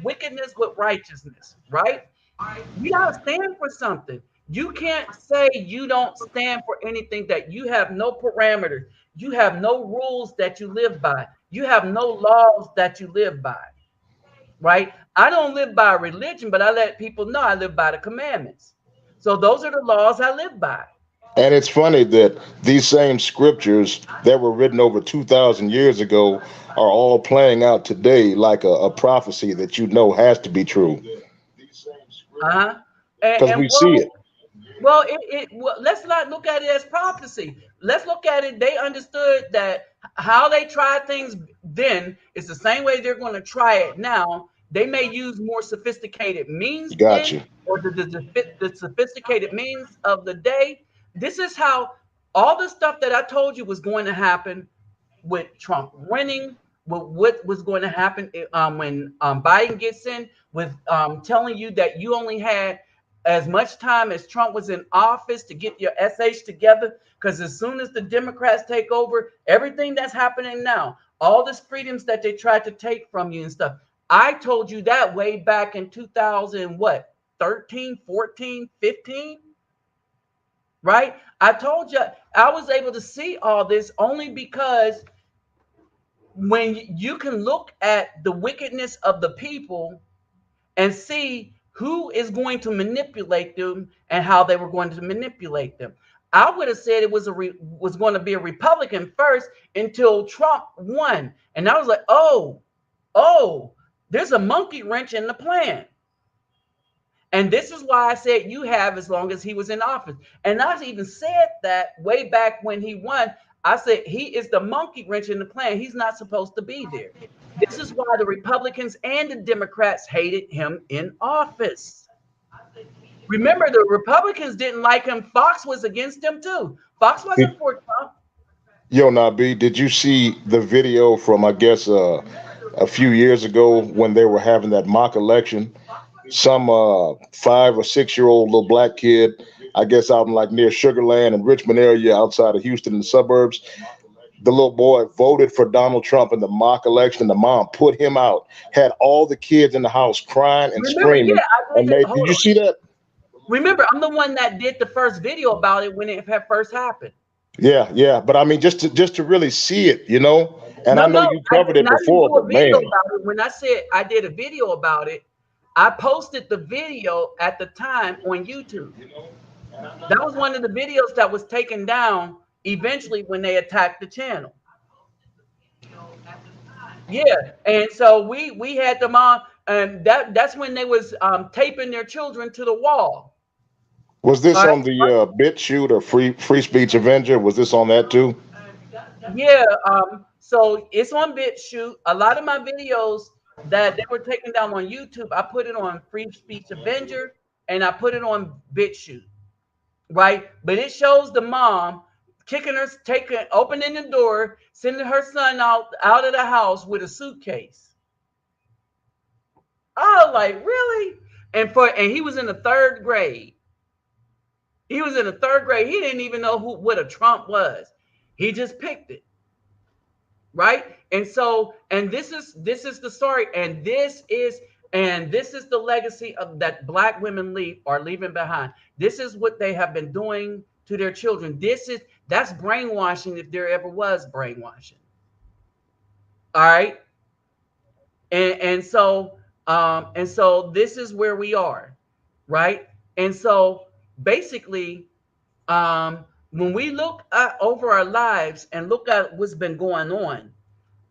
wickedness with righteousness, right? You gotta stand for something. You can't say you don't stand for anything, that you have no parameters, you have no rules that you live by, you have no laws that you live by, right? I don't live by religion, but I let people know I live by the commandments. So those are the laws I live by. And it's funny that these same scriptures that were written over 2,000 years ago are all playing out today like a prophecy that has to be true Uh-huh. because And we see it. well, let's not look at it as prophecy. Let's look at it. They understood that how they tried things then is the same way they're going to try it now. They may use more sophisticated means then, Gotcha. or the sophisticated means of the day. This is how all the stuff that I told you was going to happen with Trump winning, with what was going to happen when Biden gets in, with telling you that you only had as much time as Trump was in office to get your SH together. Because as soon as the Democrats take over, everything that's happening now, all the freedoms that they tried to take from you and stuff, I told you that way back in 2000, what, 13, 14, 15, right? I told you I was able to see all this only because when you can look at the wickedness of the people and see who is going to manipulate them and how they were going to manipulate them. I would have said it was going to be a Republican first until Trump won, and I was like, oh, there's a monkey wrench in the plan. And this is why I said you have as long as he was in office. And I even said that way back when he won. I said he is the monkey wrench in the plan. He's not supposed to be there. This is why the Republicans and the Democrats hated him in office. Remember, the Republicans didn't like him. Fox was against him too. Fox wasn't for Trump. Yo, Nabi, did you see the video from, I guess, a few years ago when they were having that mock election? Some 5 or 6 year old little black kid, I guess out in like near Sugarland and Richmond area outside of Houston in the suburbs. The little boy voted for Donald Trump in the mock election. The mom put him out, had all the kids in the house crying and Remember, yeah, screaming. I And did. did Hold you on. see that? Remember, I'm the one that did the first video about it when it had first happened. Yeah, yeah. But I mean, just to really see it, you know. And No, I know no, you covered it I didn't before, do a but video man, about it. When I said I did a video about it, I posted the video at the time on YouTube. That was one of the videos that was taken down eventually when they attacked the channel. Yeah, and so we had them on, and that's when they was taping their children to the wall. was this All right. on the BitChute or Free Speech Avenger? Was this on that too? Yeah. So it's on BitChute. A lot of my videos that they were taken down on YouTube, I put it on Free Speech Avenger and I put it on BitChute. Right? But it shows the mom opening the door, sending her son out of the house with a suitcase. I was like, really? And he was in the third grade. He was in the third grade. He didn't even know what a Trump was. He just picked it. Right? And so, and this is the story, and this is the legacy of that black women are leaving behind. This is what they have been doing to their children. That's brainwashing if there ever was brainwashing. All right. And so this is where we are, right? And so basically, when we look over our lives and look at what's been going on,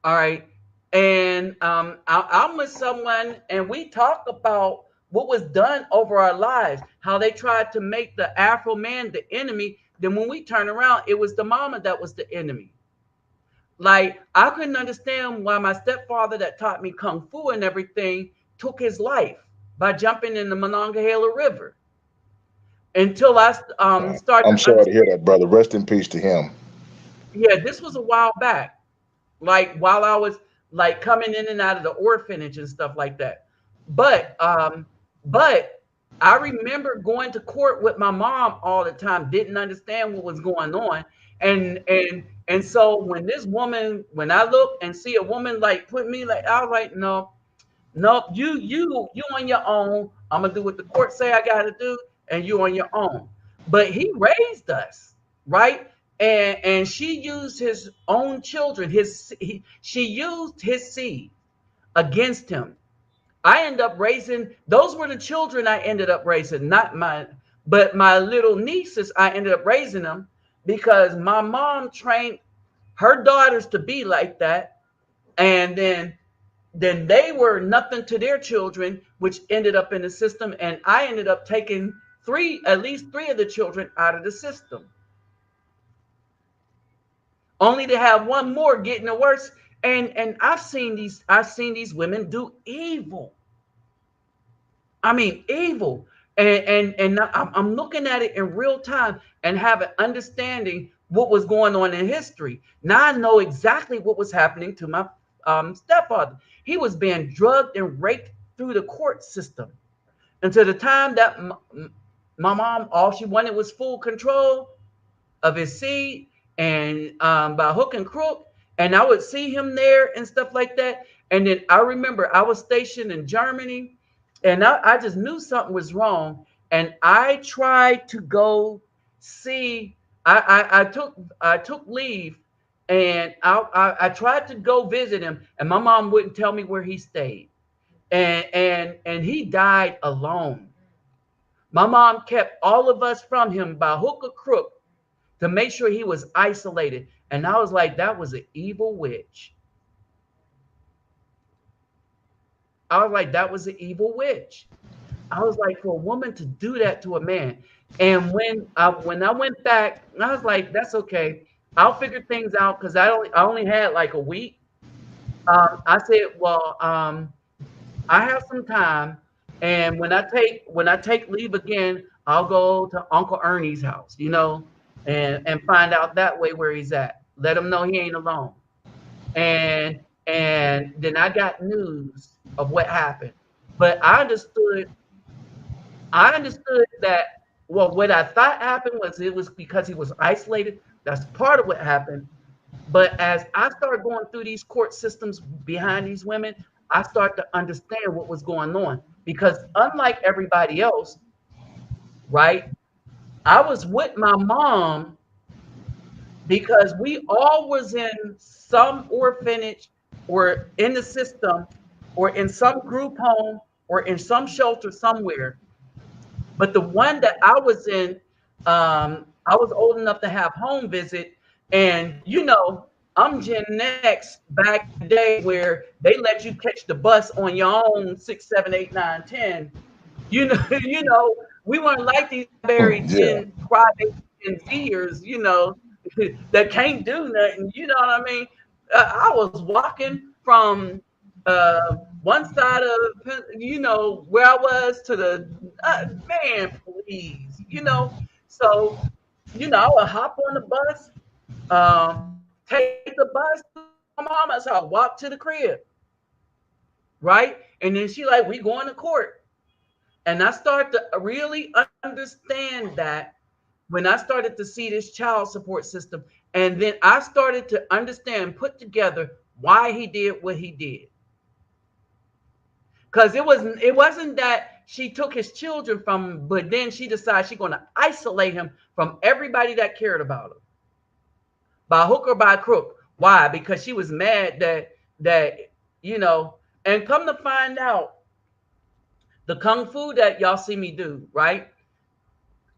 all right, and I'm with someone and we talk about what was done over our lives, how they tried to make the Afro man the enemy. Then when we turn around, it was the mama that was the enemy. Like, I couldn't understand why my stepfather that taught me Kung Fu and everything took his life by jumping in the Monongahela River until I started I'm to sorry to hear understand. that, brother. Rest in peace to him. Yeah, this was a while back, like while I was like coming in and out of the orphanage and stuff like that. But but I remember going to court with my mom all the time, didn't understand what was going on. And so when I look and see a woman like put me like, I was like, no, no, you on your own. I'm gonna do what the court say I gotta do, and you on your own. But he raised us, right? And she used his own children. She used his seed against him. I ended up raising, those were the children I ended up raising, not mine, but my little nieces. I ended up raising them because my mom trained her daughters to be like that, and then they were nothing to their children, which ended up in the system, and I ended up taking at least three of the children out of the system, only to have one more getting the worse. And I've seen these women do evil. I mean, evil. And I'm looking at it in real time and have an understanding what was going on in history. Now I know exactly what was happening to my stepfather. He was being drugged and raped through the court system until the time that my mom, all she wanted was full control of his seed, and by hook and crook. And I would see him there and stuff like that. And then I remember I was stationed in Germany, and I just knew something was wrong. And I tried to go see. I took leave, and I tried to go visit him, and my mom wouldn't tell me where he stayed, and he died alone. My mom kept all of us from him by hook or crook to make sure he was isolated. And I was like, that was an evil witch. I was like, that was an evil witch. I was like, for a woman to do that to a man. And when I went back, I was like, that's okay. I'll figure things out because I only had like a week. I said, well, I have some time, and when I take leave again, I'll go to Uncle Ernie's house, and find out that way where he's at. Let him know he ain't alone. And then I got news of what happened. But I understood that, well, what I thought happened was it was because he was isolated. That's part of what happened. But as I started going through these court systems behind these women, I started to understand what was going on. Because unlike everybody else, right, I was with my mom because we all was in some orphanage or in the system or in some group home or in some shelter somewhere. But the one that I was in, I was old enough to have home visit. And, I'm Gen X back in the day where they let you catch the bus on your own 6, 7, 8, 9, 10. We weren't like these very Yeah. crybaby Gen Zers, that can't do nothing. You know what I mean? I was walking from uh, one side of where I was to the man, please, So I would hop on the bus, take the bus to my mama's house, walk to the crib, right? And then she like, we going to court. And I started to really understand that when I started to see this child support system, and then I started to understand and put together why he did what he did. Because it wasn't that she took his children from him, but then she decided she's going to isolate him from everybody that cared about him, by hook or by crook. Why? Because she was mad that and come to find out, the kung fu that y'all see me do, right?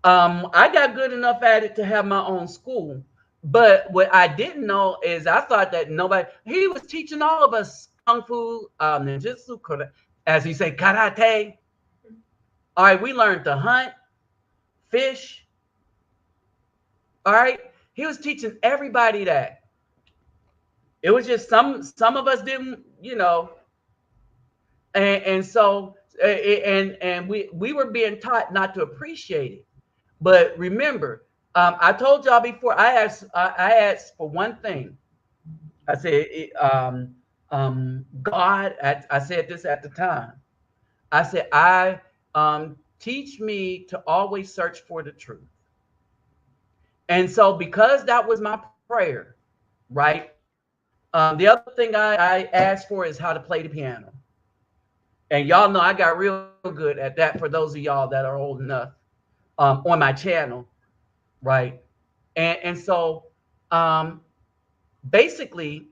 I got good enough at it to have my own school. But what I didn't know is I thought that he was teaching all of us kung fu, ninjutsu, as he say, karate. All right, we learned to hunt, fish. All right, he was teaching everybody that. It was just some of us didn't, and so and we were being taught not to appreciate it. But remember, I told y'all before. I asked for one thing. I said, God. I said this at the time. I said, teach me to always search for the truth. And so, because that was my prayer, right? The other thing I asked for is how to play the piano. And y'all know I got real good at that. For those of y'all that are old enough, on my channel, right? And so basically,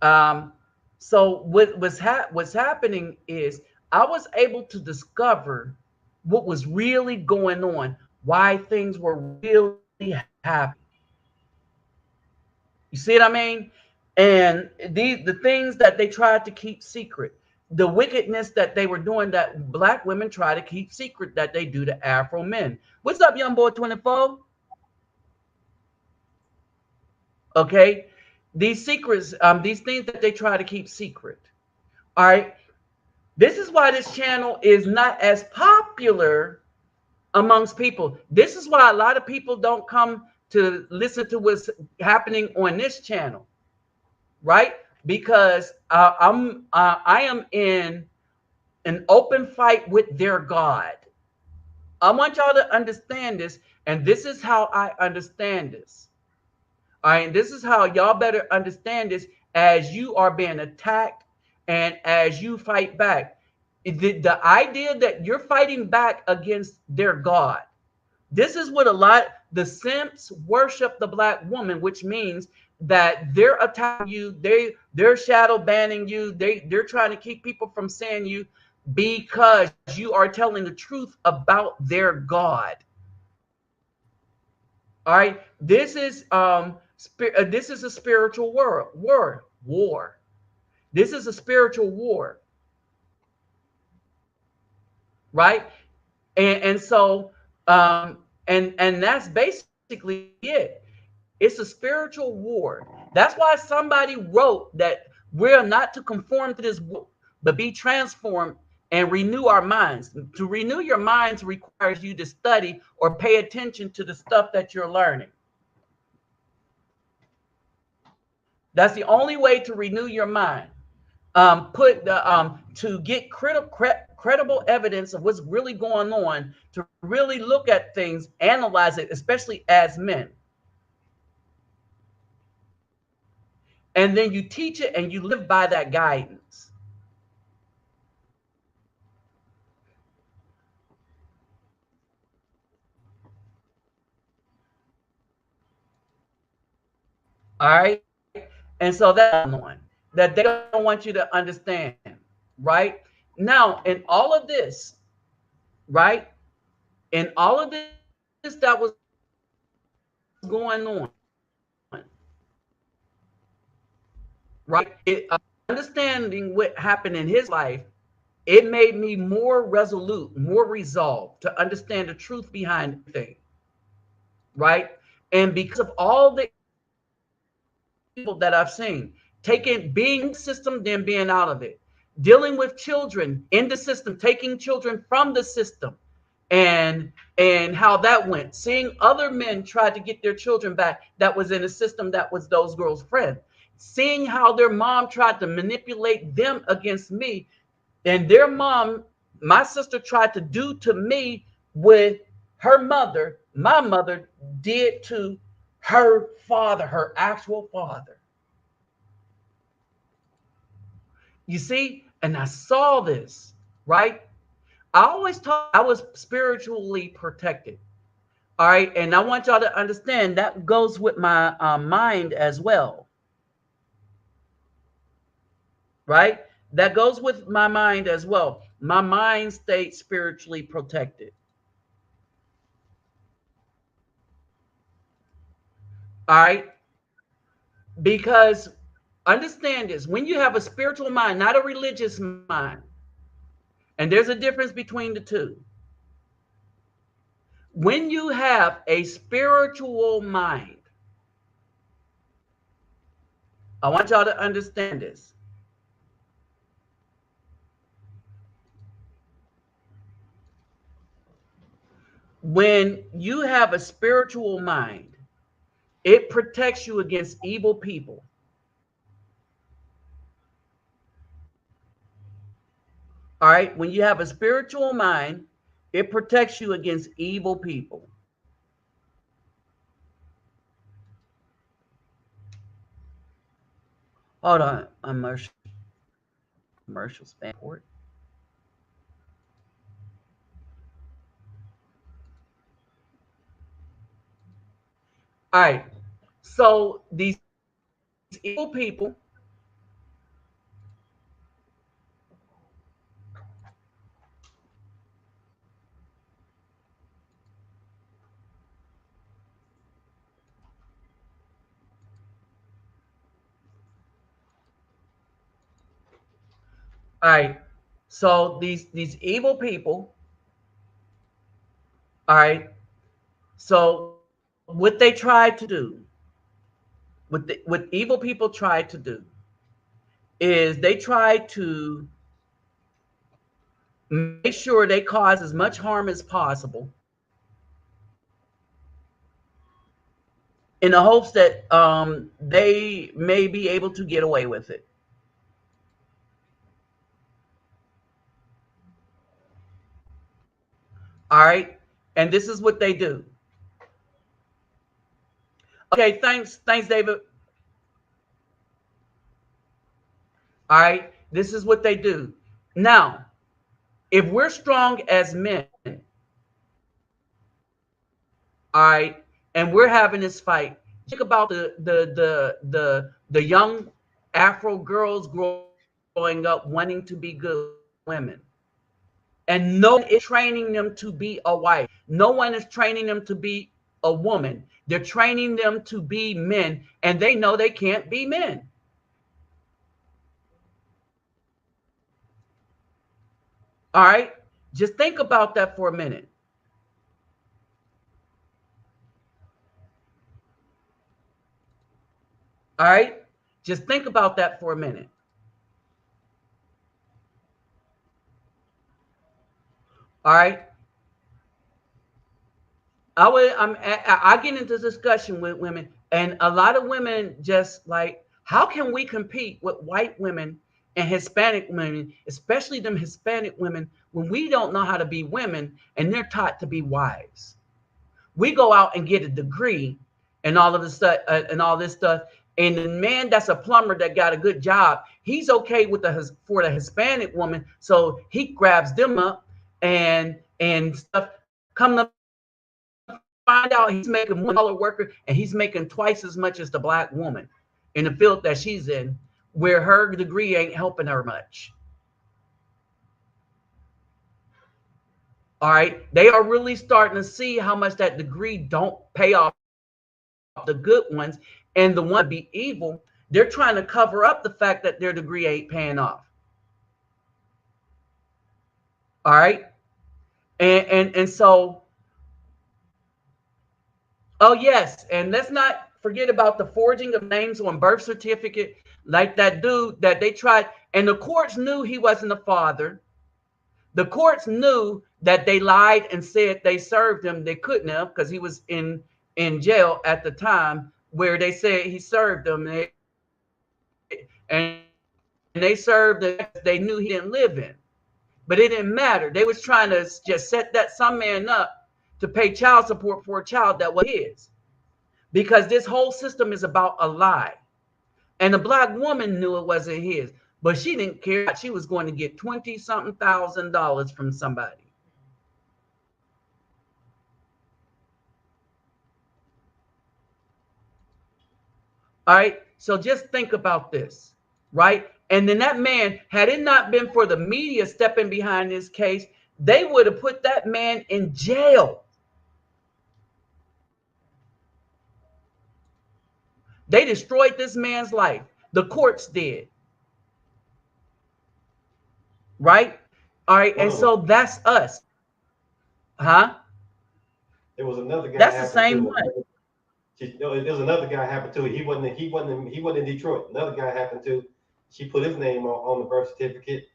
so what's happening is I was able to discover what was really going on, why things were really happening. You see what I mean? And the things that they tried to keep secret, the wickedness that they were doing, that Black women try to keep secret, that they do to Afro men. What's up, young boy 24? Okay, these secrets, these things that they try to keep secret. All right, this is why this channel is not as popular amongst people. This is why a lot of people don't come to listen to what's happening on this channel, right? Because I am in an open fight with their God. I want y'all to understand this, and this is how I understand this. All right, this is how y'all better understand this as you are being attacked and as you fight back. The idea that you're fighting back against their God. This is what the simps worship the Black woman, which means that they're attacking you, they're shadow banning you, they're trying to keep people from seeing you because you are telling the truth about their God. All right, this is a spiritual war. This is a spiritual war. right? And so and that's basically it. It's a spiritual war. That's why somebody wrote that we're not to conform to this world, but be transformed and renew our minds. To renew your minds requires you to study or pay attention to the stuff that you're learning. That's the only way to renew your mind. Put the to get credible evidence of what's really going on, to really look at things, analyze it, especially as men. And then you teach it and you live by that guidance. All right. And so that's on that they don't want you to understand. Right now, in all of this, right, in all of this that was going on, right, understanding what happened in his life, it made me more resolute, more resolved to understand the truth behind everything, right? And because of all the evil that I've seen, being in the system, then being out of it, dealing with children in the system, taking children from the system, and how that went, seeing other men try to get their children back that was in a system that was those girls' friend, seeing how their mom tried to manipulate them against me, and their mom, my sister, tried to do to me with her mother, my mother did to her father, her actual father. You see, and I saw this, right? I always thought I was spiritually protected. All right. And I want y'all to understand that goes with my mind as well. Right. That goes with my mind as well. My mind stayed spiritually protected. All right. Because understand this, when you have a spiritual mind, not a religious mind, and there's a difference between the two. When you have a spiritual mind, I want y'all to understand this. When you have a spiritual mind, it protects you against evil people. All right. When you have a spiritual mind, it protects you against evil people. Hold on. Commercial spam port. All right. So these evil people, all right. So these evil people, all right. So what they tried to do, what evil people tried to do, is they tried to make sure they cause as much harm as possible in the hopes that they may be able to get away with it. All right. And this is what they do. Okay, thanks, David. All right. This is what they do. Now, if we're strong as men, all right, and we're having this fight, think about the young Afro girls growing up wanting to be good women. And no one is training them to be a wife. No one is training them to be a woman. They're training them to be men, and they know they can't be men. All right. Just think about that for a minute. All right? Just think about that for a minute. All right? I get into discussion with women, and a lot of women just like, how can we compete with white women and Hispanic women, especially them Hispanic women, when we don't know how to be women and they're taught to be wives? We go out and get a degree and all of this stuff and all this stuff. And the man that's a plumber that got a good job, he's okay with for the Hispanic woman, so he grabs them up and stuff. Come to find out, he's making $1 worker and he's making twice as much as the black woman in the field that she's in, where her degree ain't helping her much. All right, they are really starting to see how much that degree don't pay off the good ones, and the one be evil. They're trying to cover up the fact that their degree ain't paying off. All right, and so, oh yes, and let's not forget about the forging of names on birth certificate, like that dude that they tried, and the courts knew he wasn't the father. The courts knew that they lied and said they served him. They couldn't have, because he was in jail at the time, where they said he served them, and they served that they knew he didn't live in. But it didn't matter. They was trying to just set that some man up to pay child support for a child that was his, because this whole system is about a lie. And the black woman knew it wasn't his, but she didn't care. She was going to get $20-something thousand from somebody. All right, so just think about this, right? And then that man, had it not been for the media stepping behind this case, they would have put that man in jail. They destroyed this man's life. The courts did. Right? All right, and so that's us. Huh? There was another guy. That's the same one. There's another guy happened to. He wasn't in Detroit. Another guy happened to. She put his name on the birth certificate.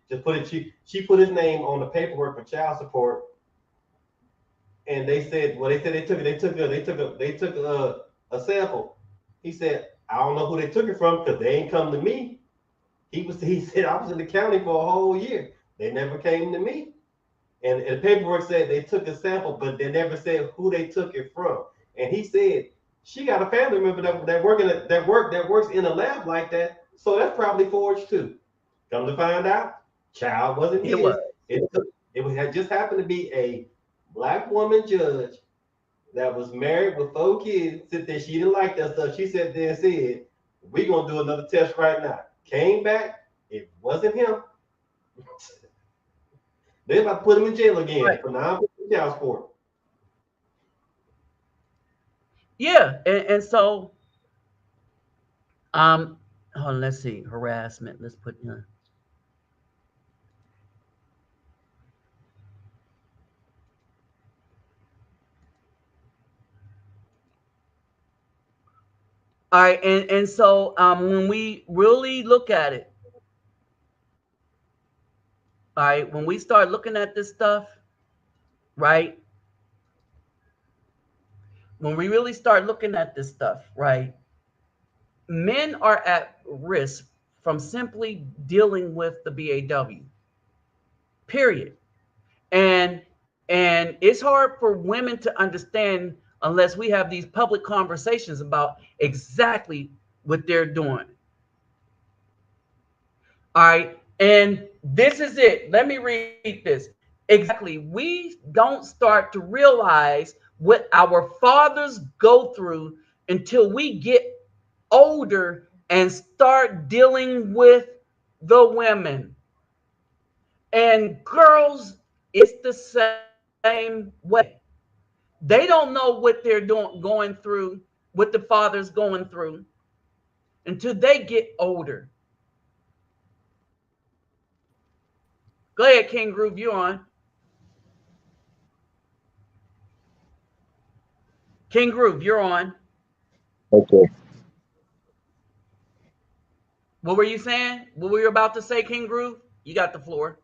She put his name on the paperwork for child support. And they said, well, they took a sample. He said, I don't know who they took it from, because they ain't come to me. He said, I was in the county for a whole year. They never came to me. And the paperwork said they took a sample, but they never said who they took it from. And he said, she got a family member that works in a lab like that, so that's probably forged too. Come to find out, child wasn't his. It had just happened to be a black woman judge that was married with 4 kids. Said that she didn't like that stuff. She said, we're gonna do another test right now. Came back, it wasn't him. They're about to put him in jail again for non-child support. Yeah, and so, hold on, let's see, harassment. Let's put here. All right, and so when we really look at it, all right, when we start looking at this stuff, right? When we really start looking at this stuff, right? Men are at risk from simply dealing with the BAW. Period. And it's hard for women to understand unless we have these public conversations about exactly what they're doing. All right. And this is it. Let me read this. Exactly. We don't start to realize what our fathers go through until we get older and start dealing with the women. And girls, it's the same way. They don't know what they're going through, what the father's going through, until they get older. Go ahead, King Groove, you on. King Groove, you're on. Okay. What were you saying? What were you about to say, King Groove? You got the floor.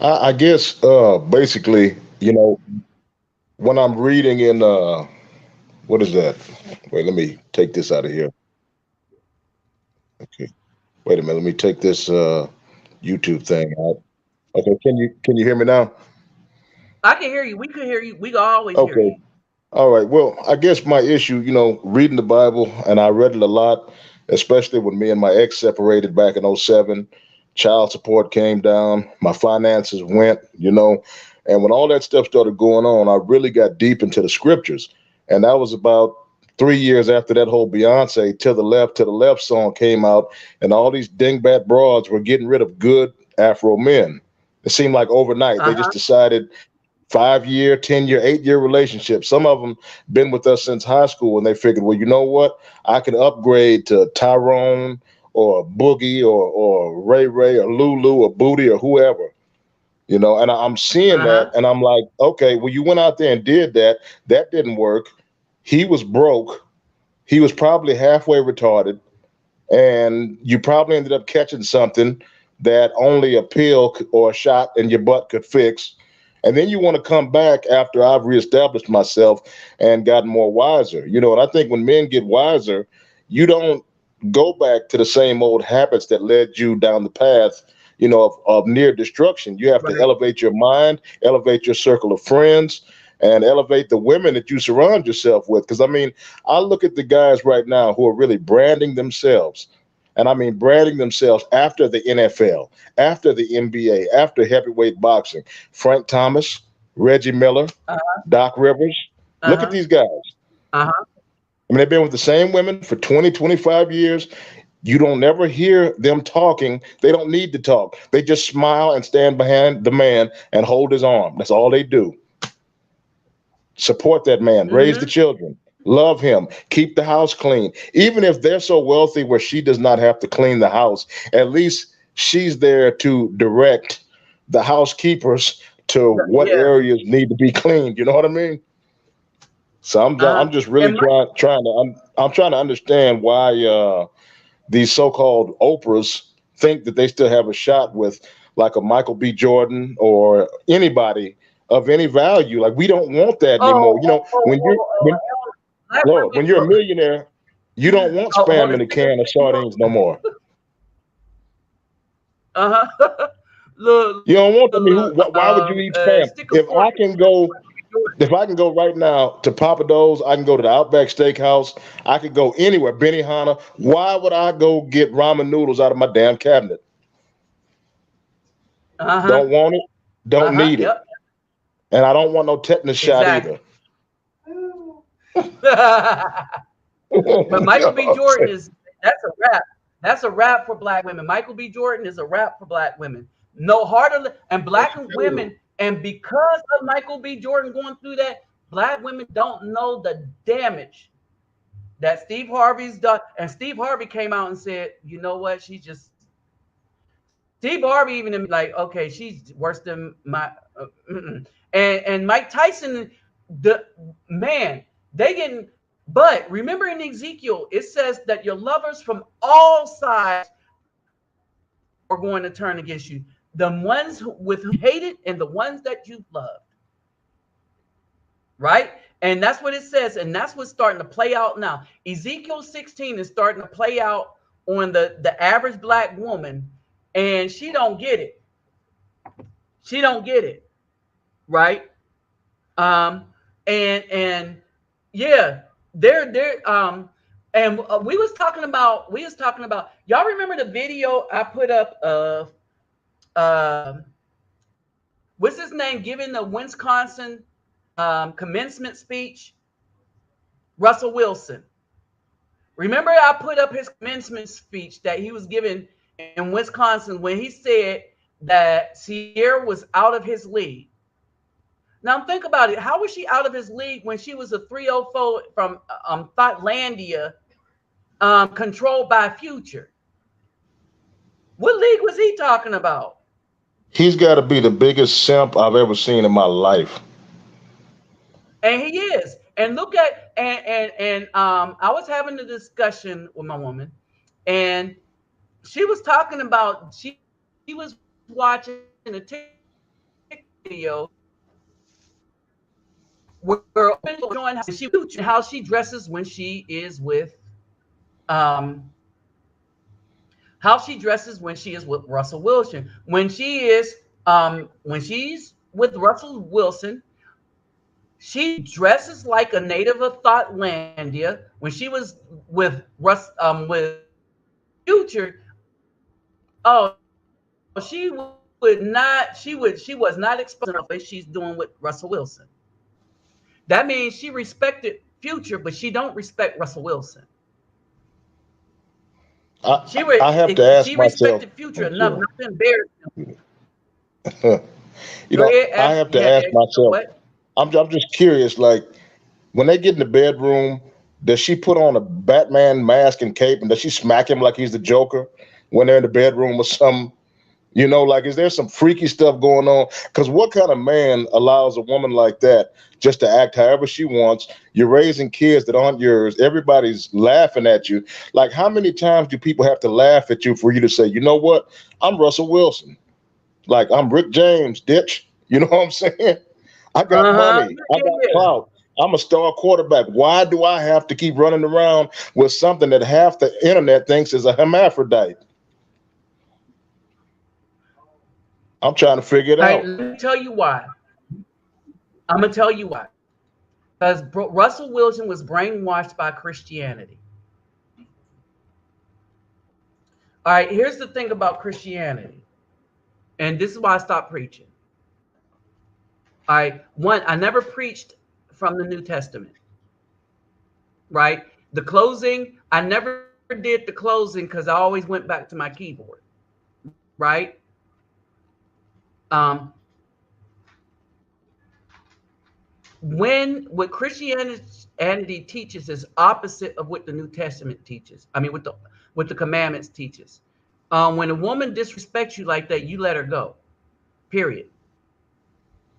I guess basically, when I'm reading in what is that? Wait, let me take this out of here. Okay. Wait a minute. Let me take this YouTube thing out. Okay. Can you hear me now? I can hear you. We could hear you. We can always hear Okay. you. All right. Well, I guess my issue, reading the Bible, and I read it a lot, especially when me and my ex separated back in '07. Child support came down, my finances went, and when all that stuff started going on, I really got deep into the scriptures. And that was about 3 years after that whole Beyonce to the left song came out, and all these dingbat broads were getting rid of good Afro men. It seemed like overnight they just Uh-huh. decided 5 year, 10 year, 8 year relationship. Some of them been with us since high school, and they figured, well, you know what? I can upgrade to Tyrone or Boogie or Ray Ray or Lulu or Booty or whoever. And I'm seeing that, Uh-huh. and I'm like, okay, well, you went out there and did that. That didn't work. He was broke. He was probably halfway retarded, and you probably ended up catching something that only a pill or a shot in your butt could fix. And then you want to come back after I've reestablished myself and gotten more wiser. And I think when men get wiser, you don't go back to the same old habits that led you down the path, of near destruction. You have to Right. elevate your mind, elevate your circle of friends, and elevate the women that you surround yourself with. Because I look at the guys right now who are really branding themselves. And I mean, branding themselves after the NFL, after the NBA, after heavyweight boxing. Frank Thomas, Reggie Miller, Uh-huh. Doc Rivers. Look at Uh-huh. these guys. Uh-huh. They've been with the same women for 20, 25 years. You don't ever hear them talking. They don't need to talk. They just smile and stand behind the man and hold his arm. That's all they do. Support that man, raise the Mm-hmm. children, love him, keep the house clean. Even if they're so wealthy where she does not have to clean the house, at least she's there to direct the housekeepers to what Yeah. areas need to be cleaned. You know what I mean? So I'm Uh-huh. just really And my I'm trying to understand why these so-called Oprahs think that they still have a shot with like a Michael B. Jordan or anybody of any value. Like we don't want that oh, anymore. oh, oh, When you're oh, oh, when oh, black Lord, women. when you're a millionaire, you don't want Oh, hold spam in it. a can of sardines no more. Uh-huh. Look, You don't want. I look, mean, why would you eat spam? stick a fork in If I can go right now to Papa Do's, I can go to the Outback Steakhouse. I could go anywhere, Benihana. Why would I go get ramen noodles out of my damn cabinet? Uh-huh. Don't want it. Don't Uh-huh. need it. Yep. And I don't want no tetanus shot Exactly. either. But Michael B. Jordan is that's a rap. That's a rap for black women. Michael B. Jordan is a rap for black women. No harder and black women, and because of Michael B. Jordan going through that, black women don't know the damage that Steve Harvey's done. And Steve Harvey came out and said, you know what? Steve Harvey even like, okay, she's worse than my and Mike Tyson, the man, they getting. But remember in Ezekiel, it says that your lovers from all sides are going to turn against you. The ones with who hated and the ones that you loved. Right? And that's what it says. And that's what's starting to play out now. Ezekiel 16 is starting to play out on the average black woman, and she don't get it. She don't get it. Right? Um, and yeah, they're and we was talking about y'all remember the video I put up of um what's his name giving the Wisconsin commencement speech? Russell Wilson. Remember I put up his commencement speech that he was giving in Wisconsin when he said that Sierra was out of his league. Now think about it. How was she out of his league when she was a 304 from Thoughtlandia, controlled by Future? What league was he talking about? He's got to be the biggest simp I've ever seen in my life. And he is. And look at I was having a discussion with my woman, and she was talking about she was watching a TikTok video where showing how she dresses when she is with um how she dresses when she is with Russell Wilson. When she's with Russell Wilson, she dresses like a native of Thoughtlandia. When she was with with Future, oh, she would not. She was not exposed enough as she's doing with Russell Wilson. That means she respected Future, but she don't respect Russell Wilson. I have to ask She myself, respected Future enough not to embarrass him. you Go know, ahead, I ask. have You to had to ask ask myself, what? I'm just curious, like when they get in the bedroom, does she put on a Batman mask and cape and does she smack him like he's the Joker when they're in the bedroom or something? You know, like, is there some freaky stuff going on? Because what kind of man allows a woman like that just to act however she wants? You're raising kids that aren't yours. Everybody's laughing at you. Like, how many times do people have to laugh at you for you to say, you know what? I'm Russell Wilson. Like, I'm Rick James, ditch. You know what I'm saying? I got Uh-huh. money. I Yeah, got yeah. clout. I'm a star quarterback. Why do I have to keep running around with something that half the internet thinks is a hermaphrodite? I'm trying to figure it All right, out. let me tell you why. I'm gonna tell you why. Because Russell Wilson was brainwashed by Christianity. All right, here's the thing about Christianity, and this is why I stopped preaching. All right, one, I never preached from the New Testament. Right, the closing, I never did the closing because I always went back to my keyboard. Right. Um, when what Christianity teaches is opposite of what the New Testament teaches. I mean, what the commandments teaches. When a woman disrespects you like that, you let her go. Period.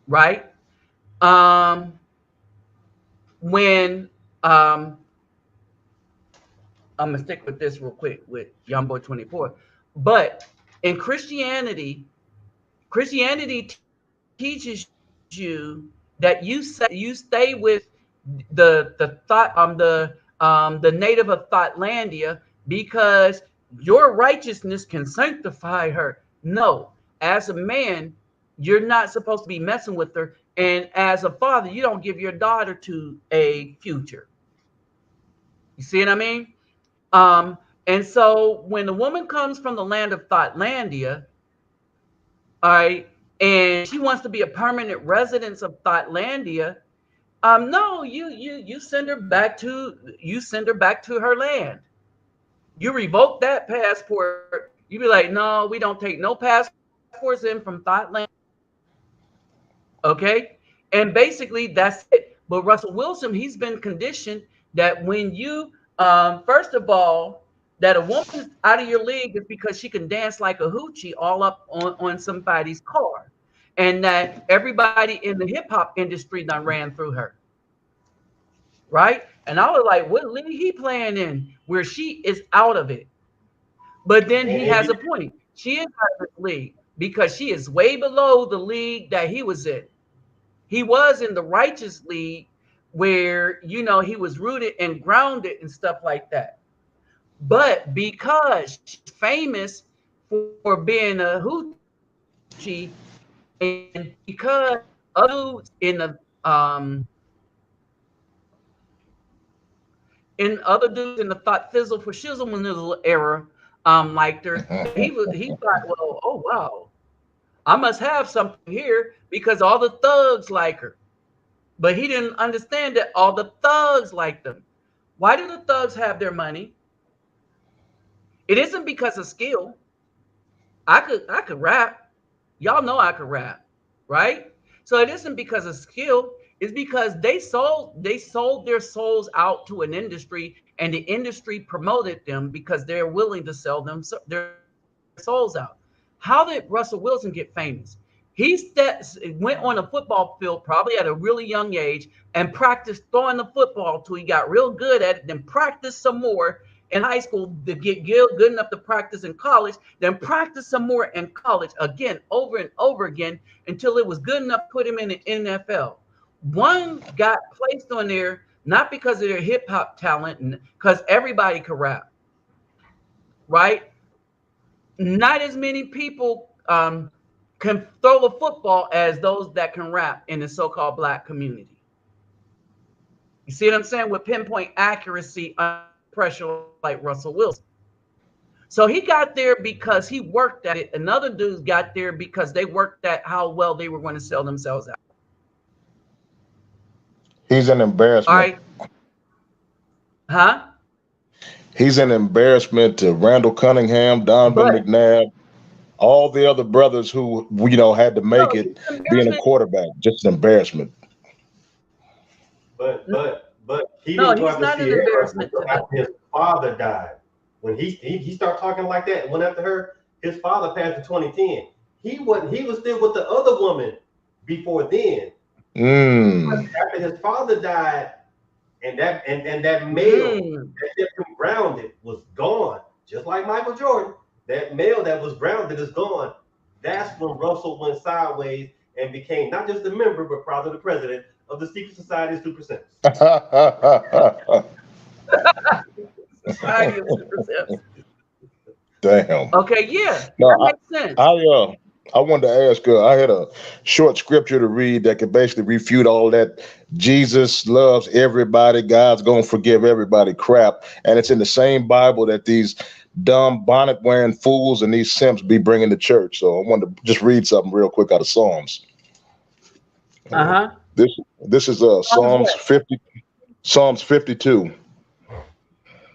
Right. Um, when I'm gonna stick with this real quick with Young Boy 24, but in Christianity teaches you that you stay with the thought the native of Thoughtlandia because your righteousness can sanctify her. No, as a man, you're not supposed to be messing with her, and as a father, you don't give your daughter to a future. You see what I mean? Um, and so when the woman comes from the land of Thoughtlandia, all right, and she wants to be a permanent resident of Thoughtlandia, no, you send her back to her land. You revoke that passport. You be like, no, we don't take no passports in from Thoughtland. Okay, and basically that's it. But Russell Wilson, he's been conditioned that when you, first of all, that a woman's out of your league is because she can dance like a hoochie all up on somebody's car, and that everybody in the hip hop industry done ran through her. Right? And I was like, what league he playing in where she is out of it? But then he And has you, a point. She is out of the league because she is way below the league that he was in. He was in the righteous league where, he was rooted and grounded and stuff like that. But because she's famous for being a hoochie, and because other dudes in the thought fizzle for shizzle little era liked her, that he thought, well, oh wow, I must have something here because all the thugs like her. But he didn't understand that all the thugs like them. Why do the thugs have their money? It isn't because of skill. I could rap. Y'all know I could rap, right? So it isn't because of skill. It's because they sold their souls out to an industry, and the industry promoted them because they're willing to sell them their souls out. How did Russell Wilson get famous? went on a football field probably at a really young age and practiced throwing the football till he got real good at it, then practiced some more in high school to get good enough to practice in college, then practice some more in college again, over and over again, until it was good enough to put him in the NFL. One got placed on there not because of their hip hop talent, and because everybody could rap, right? Not as many people can throw a football as those that can rap in the so-called black community. You see what I'm saying? With pinpoint accuracy under pressure like Russell Wilson. So he got there because he worked at it. And other dudes got there because they worked at how well they were going to sell themselves out. He's an embarrassment. All right. Huh? He's an embarrassment to Randall Cunningham, Donovan McNabb, all the other brothers who, had to make it being a quarterback. Just an embarrassment. But he didn't go after Sierra after his father died. When he started talking like that and went after her, his father passed in 2010. He was still with the other woman before then. After his father died, and that male that kept him grounded was gone, just like Michael Jordan. That male that was grounded is gone. That's when Russell went sideways and became not just a member, but probably the president of the secret society of Super Sims. Society of Super Sims. Damn. Okay, yeah, no, that makes sense. I wanted to ask, I had a short scripture to read that could basically refute all that Jesus loves everybody, God's going to forgive everybody crap. And it's in the same Bible that these dumb bonnet wearing fools and these simps be bringing to church. So I wanted to just read something real quick out of Psalms. This is Psalms 50, Psalms 52.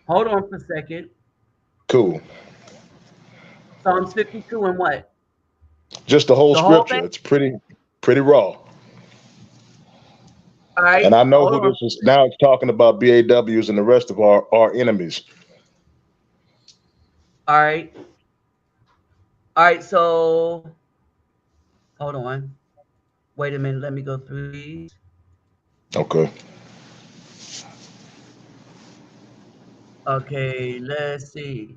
Hold on for a second. Cool. Psalms 52 and what? Just the whole scripture. It's pretty raw. All right. And I know who this is. Now it's talking about BAWs and the rest of our enemies. All right. All right. So hold on. Wait a minute. Let me go through these. Okay. Okay. Let's see.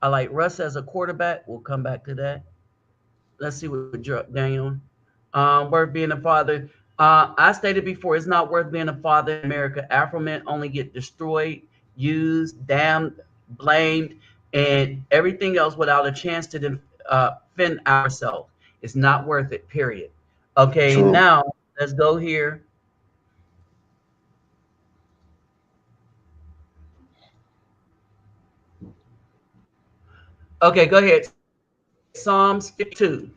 I like Russ as a quarterback. We'll come back to that. Let's see what Daniel. Worth being a father. I stated before, it's not worth being a father in America. Afro men only get destroyed, used, damned, blamed, and everything else without a chance to defend ourselves. It's not worth it, period. Okay, True. Now let's go here. Okay, go ahead. Psalms 52.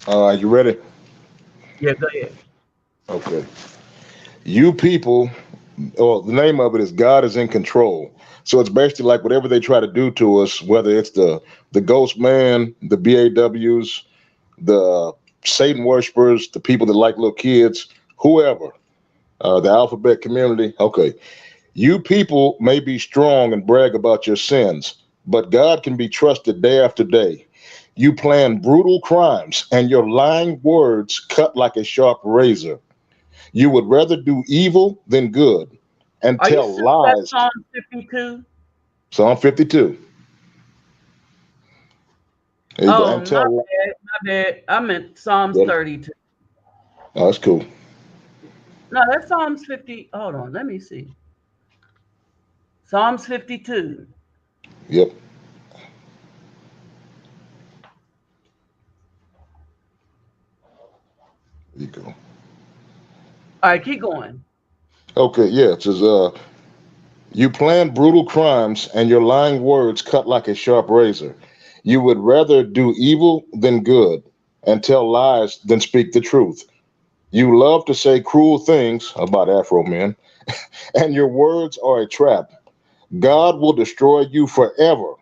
You ready? Yeah, go ahead. Okay. You people, well, the name of it is God is in control. So it's basically like whatever they try to do to us, whether it's the ghost man, the BAWs, the Satan worshipers, the people that like little kids, whoever, the alphabet community. Okay. You people may be strong and brag about your sins, but God can be trusted day after day. You plan brutal crimes and your lying words cut like a sharp razor. You would rather do evil than good and tell lies. Psalm 52? Psalm 52. Oh, my bad. I meant Psalms 32. Oh, that's cool. No, that's Psalms 50. Hold on, let me see. Psalms 52. Yep. There you go. All right, keep going. Okay, yeah, it says, you plan brutal crimes and your lying words cut like a sharp razor. You would rather do evil than good and tell lies than speak the truth. You love to say cruel things about Afro men, and your words are a trap. God will destroy you forever.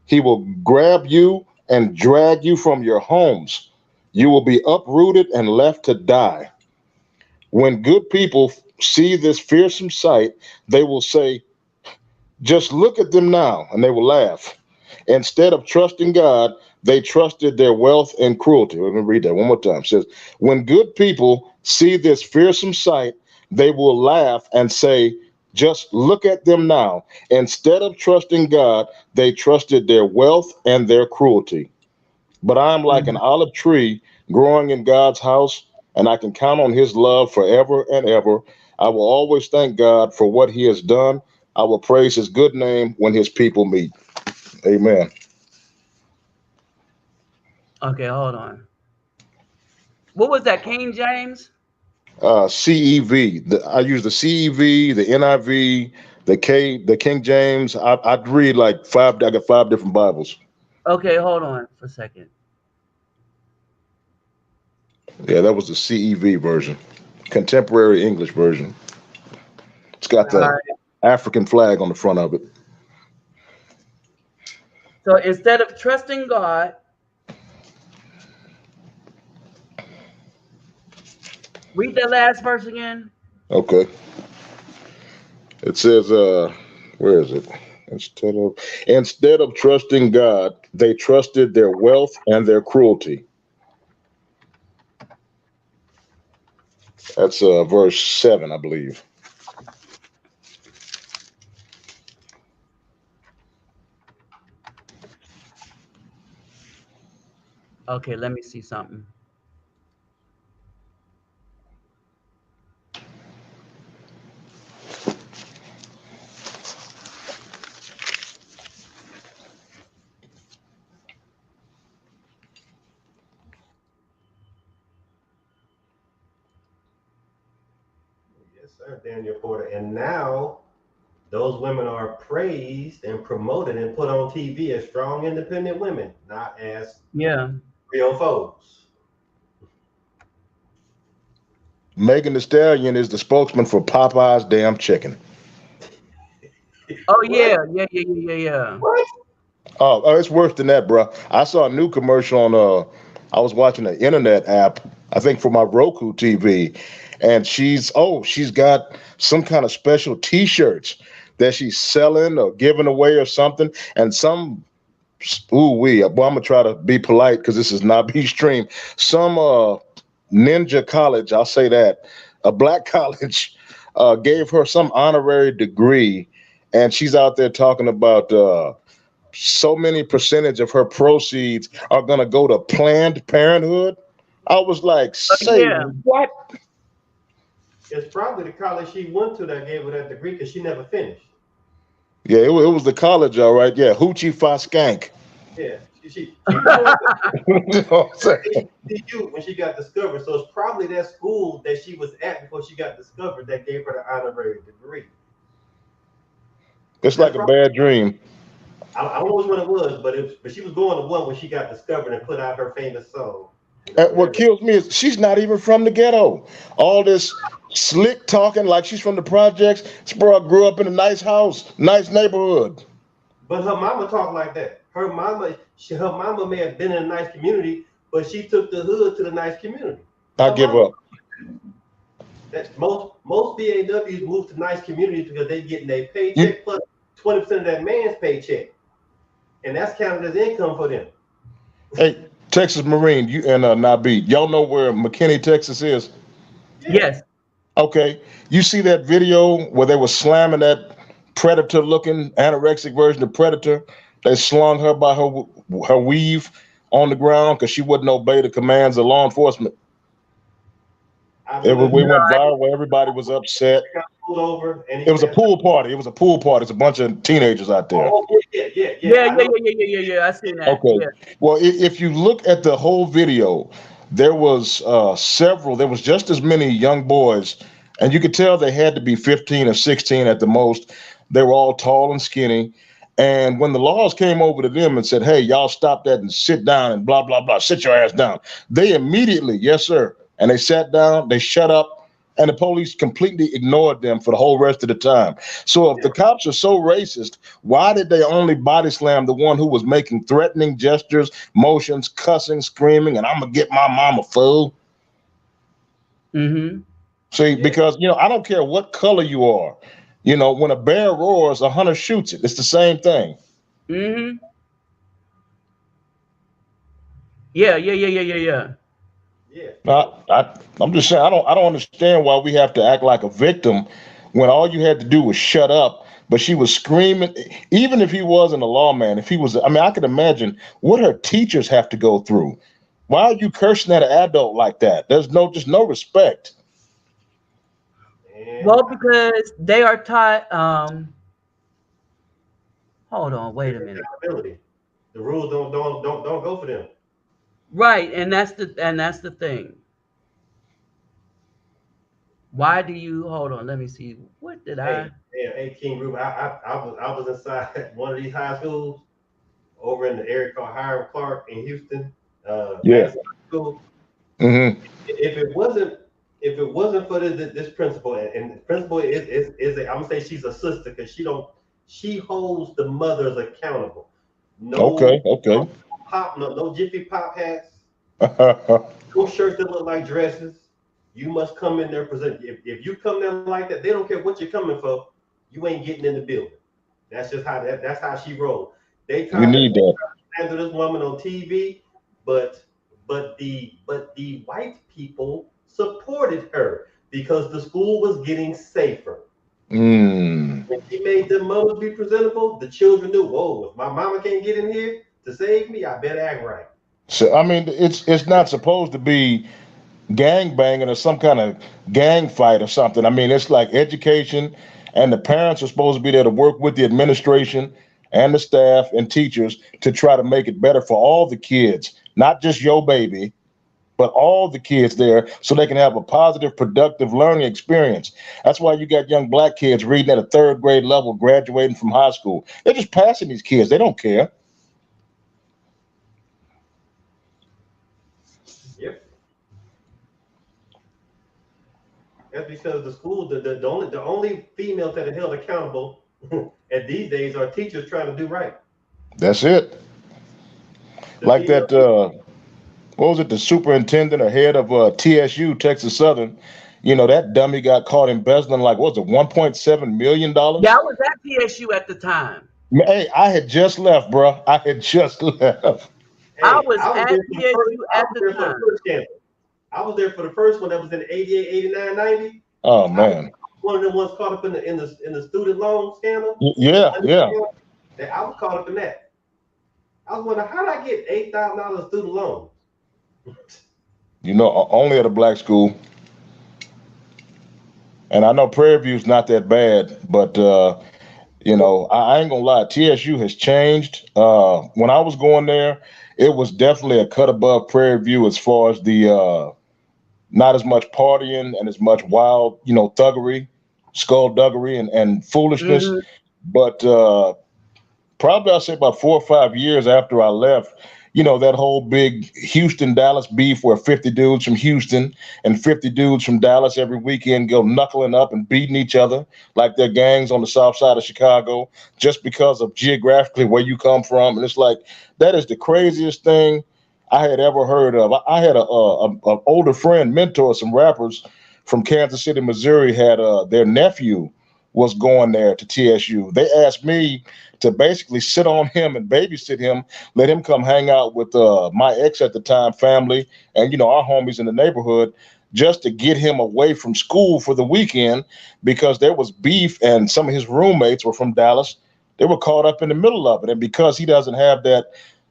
He will grab you and drag you from your homes. You will be uprooted and left to die. When good people see this fearsome sight, they will say, just look at them now, and they will laugh. Instead of trusting God, they trusted their wealth and cruelty. Let me read that one more time. It says, when good people see this fearsome sight, they will laugh and say, just look at them now. Instead of trusting God, they trusted their wealth and their cruelty. But I am like an olive tree growing in God's house, and I can count on his love forever and ever. I will always thank God for what he has done. I will praise his good name when his people meet. Amen. Okay, hold on. What was that, King James? CEV. I use the CEV, the NIV, the King James. I read like five. I got 5 different Bibles. Okay, hold on for a second. Yeah, that was the CEV version, contemporary English version. It's got All the right. African flag on the front of it. So instead of trusting God, read that last verse again. Okay. It says, where is it? Instead of trusting God, they trusted their wealth and their cruelty. That's verse 7, I believe. Okay, let me see something. Yes, sir, Daniel Porter. And now those women are praised and promoted and put on TV as strong, independent women, not as Yeah. real foes. Megan Thee Stallion is the spokesman for Popeye's damn chicken. Oh What? yeah, yeah. What? Oh, it's worse than that, bro. I saw a new commercial on I was watching an internet app, I think for my Roku TV, and she's got some kind of special T-shirts that she's selling or giving away or something, and some well, I'm gonna try to be polite because this is not be stream. Some ninja college, I'll say that, a black college, gave her some honorary degree, and she's out there talking about so many percentage of her proceeds are going to go to Planned Parenthood. I was like, say Yeah. what? It's probably the college she went to that gave her that degree because she never finished. Yeah, it was the college, all right. Yeah, Hoochie Fa Skank. Yeah, she was going You know what I'm saying? to HBCU when she got discovered. So it's probably that school that she was at before she got discovered that gave her the honorary degree. It's That's like a probably, bad dream. I don't know which one it was, but she was going to one when she got discovered and put out her famous song. And what kills me is she's not even from the ghetto. All this slick talking like she's from the projects. This bro grew up in a nice house, nice neighborhood. But her mama talked like that. Her mama may have been in a nice community, but she took the hood to the nice community. I Her give mama, up. that's most BAWs move to nice communities because they getting their You, paycheck plus 20% of that man's paycheck, and that's counted as income for them. hey, Texas Marine, you and Nabi, y'all know where McKinney, Texas is? Yeah, Yes. Okay, you see that video where they were slamming that predator-looking anorexic version of Predator? They slung her by her weave on the ground because she wouldn't obey the commands of law enforcement. I believe We No, went I didn't. viral. Everybody was upset. got pulled over, and It he was a said, pool party. It was a pool party. It's a bunch of teenagers out there. "Oh yeah, Yeah, I yeah, know." yeah, yeah, yeah, yeah. I seen that. Okay. Yeah. Well, if you look at the whole video, there was several. There was just as many young boys, and you could tell they had to be 15 or 16 at the most. They were all tall and skinny. And when the laws came over to them and said, "Hey, y'all stop that and sit down and blah blah blah, sit your ass down," they immediately, yes sir, and they sat down, they shut up, and the police completely ignored them for the whole rest of the time. So if the cops are so racist, why did they only body slam the one who was making threatening gestures, motions, cussing, screaming, and I'm gonna get my mama, fool? Mm-hmm. See, Yeah, because I don't care what color you are. When a bear roars, a hunter shoots it. It's the same thing. Mm-hmm. Yeah. Yeah. I'm just saying I don't understand why we have to act like a victim when all you had to do was shut up. But she was screaming. Even if he wasn't a lawman, if he was, I mean, I could imagine what her teachers have to go through. Why are you cursing at an adult like that? There's just no respect. And Well, because they are taught. Hold on, wait a minute. accountability. The rules don't go for them. Right, and that's the thing. Why do you hold on? Let me see. What did I? Hey, King Ruben, I was inside one of these high schools over in the area called Hiram Clark in Houston, Yeah. Madison High School. Hmm. If it wasn't for this principal, and the principal I'm gonna say she's a sister because she holds the mothers accountable. No, Okay. Okay. no Jiffy Pop hats, no shirts that look like dresses. You must come in there present. If you come there like that, they don't care what you're coming for. You ain't getting in the building. That's just that's how she rolls. They We tried to need that. handle this woman on TV, but the white people supported her because the school was getting safer. Mm. When she made them mothers be presentable, the children knew, whoa, if my mama can't get in here to save me, I better act right. So I mean, it's not supposed to be gang banging or some kind of gang fight or something. I mean, it's like education, and the parents are supposed to be there to work with the administration and the staff and teachers to try to make it better for all the kids, not just your baby, but all the kids there so they can have a positive, productive learning experience. That's why you got young black kids reading at a third grade level, graduating from high school. They're just passing these kids. They don't care. Yep. That's because the school, the only females that are held accountable at these days are teachers trying to do right. That's it. The Like female that, what was it, the superintendent or head of TSU, Texas Southern, that dummy got caught embezzling like, what was it, $1.7 million? Yeah, I was at PSU at the time. Hey, I had just left, bro. I had just left. I Hey, was at PSU I at was the there for the time. first scandal. I was there for the first one that was in 88, 89, 90. Oh I was man. one of them ones caught up in the student loan scandal. Yeah, yeah. That I was caught up in that. I was wondering how did I get $8,000 student loan? Only at a black school. And I know Prairie View's not that bad, but I ain't gonna lie, TSU has changed. When I was going there, it was definitely a cut above Prairie View as far as the not as much partying and as much wild, thuggery, skullduggery, and foolishness. Hmm. But probably I'll say about 4 or 5 years after I left, that whole big Houston Dallas beef where 50 dudes from Houston and 50 dudes from Dallas every weekend go knuckling up and beating each other like they're gangs on the south side of Chicago just because of geographically where you come from. And it's like, that is the craziest thing I had ever heard of. I had a older friend, mentor, some rappers from Kansas City, Missouri, had their nephew was going there to TSU. They asked me to basically sit on him and babysit him, let him come hang out with my ex at the time family and our homies in the neighborhood just to get him away from school for the weekend because there was beef and some of his roommates were from Dallas. They were caught up in the middle of it. And because he doesn't have that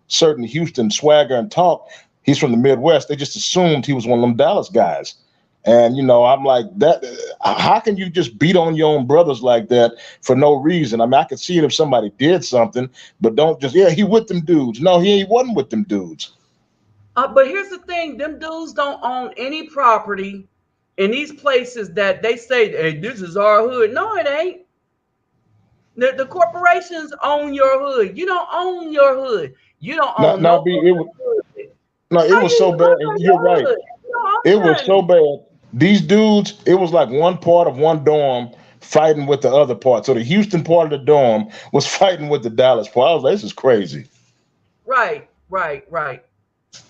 certain Houston swagger and talk, he's from the Midwest, they just assumed he was one of them Dallas guys. And I'm like, that. How can you just beat on your own brothers like that for no reason? I mean, I could see it if somebody did something, but don't just he with them dudes. No, he wasn't with them dudes. But here's the thing: them dudes don't own any property in these places that they say, "Hey, this is our hood." No, it ain't. The corporations own your hood. You don't own your hood. You don't Not own not no be it. hood. No, it How was you so bad. own You're your right. hood? You It don't was own so nothing. bad. These dudes, it was like one part of one dorm fighting with the other part. So the Houston part of the dorm was fighting with the Dallas part. I was like, this is crazy. Right.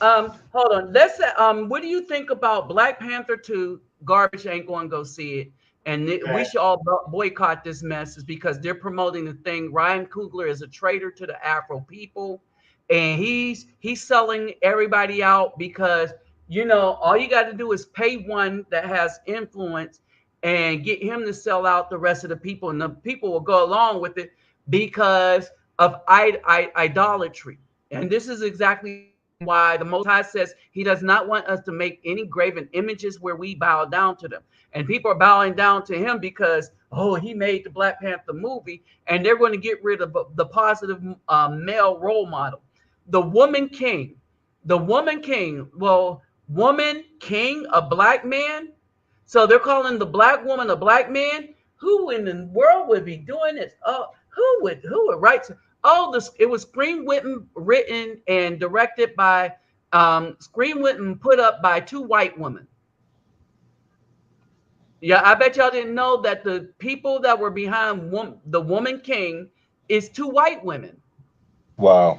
Hold on. Let's say, what do you think about Black Panther 2? Garbage ain't going to go see it. And we Fact. should all boycott this message because they're promoting the thing. Ryan Coogler is a traitor to the Afro people. and he's selling everybody out because all you got to do is pay one that has influence and get him to sell out the rest of the people, and the people will go along with it because of idolatry. And this is exactly why the Most High says he does not want us to make any graven images where we bow down to them. And people are bowing down to him because, oh, he made the Black Panther movie, and they're going to get rid of the positive male role model. The woman king. The woman king. Well, woman king, a black man. So they're calling the black woman a black man. Who in the world would be doing this? Who would write? It was written and directed by screenwritten, put up by 2 white women. Yeah, I bet y'all didn't know that the people that were behind the Woman King is 2 white women. Wow.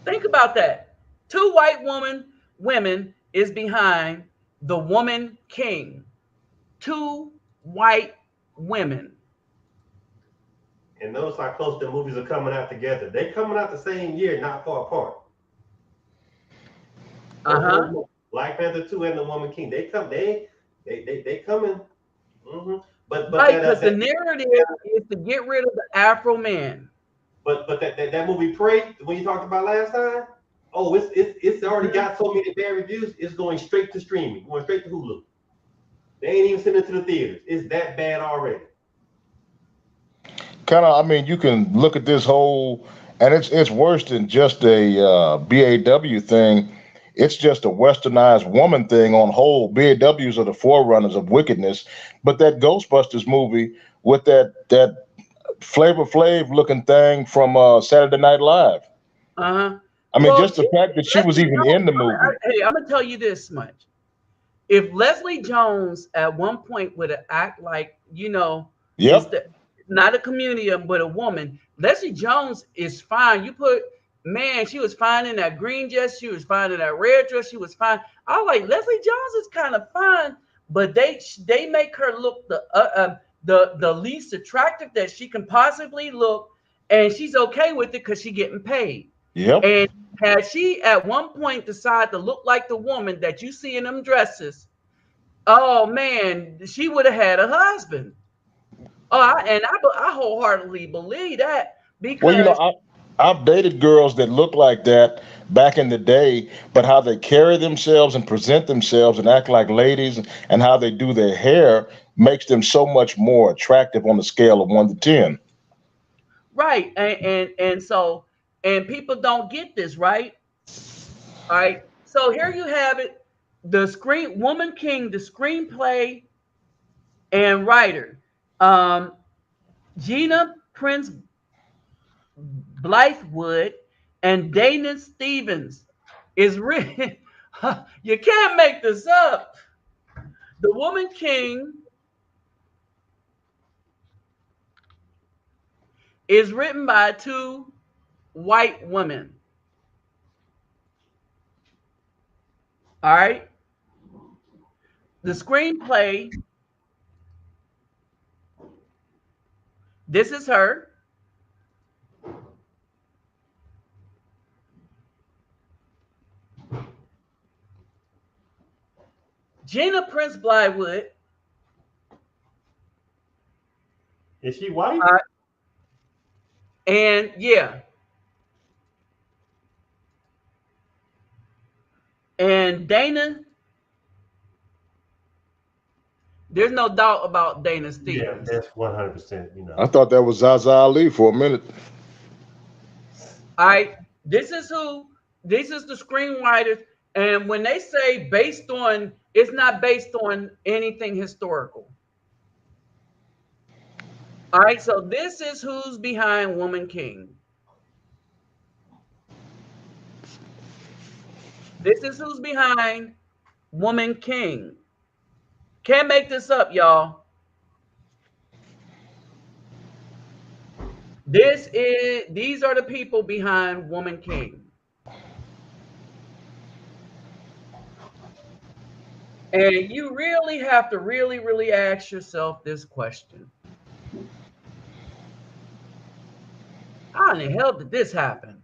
Think about that. 2 white women is behind the Woman King. 2 white women. And notice how close the movies are coming out together. They're coming out the same year, not far apart. Black Panther 2 and the Woman King. They coming. Mm-hmm. But right, because the narrative is to get rid of the Afro man. But that movie Prey, when you talked about last time, oh, it's already got so many bad reviews. It's going straight to streaming, going straight to Hulu. They ain't even sending it to the theaters. It's that bad already. Kind of, I mean, you can look at this whole, and it's worse than just a BAW thing. It's just a westernized woman thing on whole. BAWs are the forerunners of wickedness. But that Ghostbusters movie with that Flavor Flav looking thing from Saturday Night Live. I mean, just the fact that she was even in the movie. Hey, I'm gonna tell you this much. If Leslie Jones at one point would act like, not a comedian, but a woman, Leslie Jones is fine. She was fine in that green dress. She was fine in that red dress. She was fine. I was like, Leslie Jones is kind of fine, but they make her look the least attractive that she can possibly look, and she's okay with it because she's getting paid. Yep. And had she at one point decided to look like the woman that you see in them dresses, oh man, she would have had a husband. I wholeheartedly believe that because. Well, I've dated girls that look like that back in the day, but how they carry themselves and present themselves and act like ladies and how they do their hair makes them so much more attractive on the scale of 1 to 10. Right. And people don't get this, right? All right. So here you have it. The Woman King, the screenplay and writer. Gina Prince Blythewood and Dana Stevens is written. You can't make this up. The Woman King is written by 2 white women. All right. The screenplay, this is her. Gina Prince Blythewood. Is she white? And yeah. And Dana, there's no doubt about Dana Stevens. Yeah, that's 100%. I thought that was Zaza Ali for a minute. All right. This is the screenwriters. And when they say based on, it's not based on anything historical. All right. So this is who's behind Woman King. This is who's behind Woman King. Can't make this up, y'all. These are the people behind Woman King. And you really have to really ask yourself this question. How in the hell did this happen?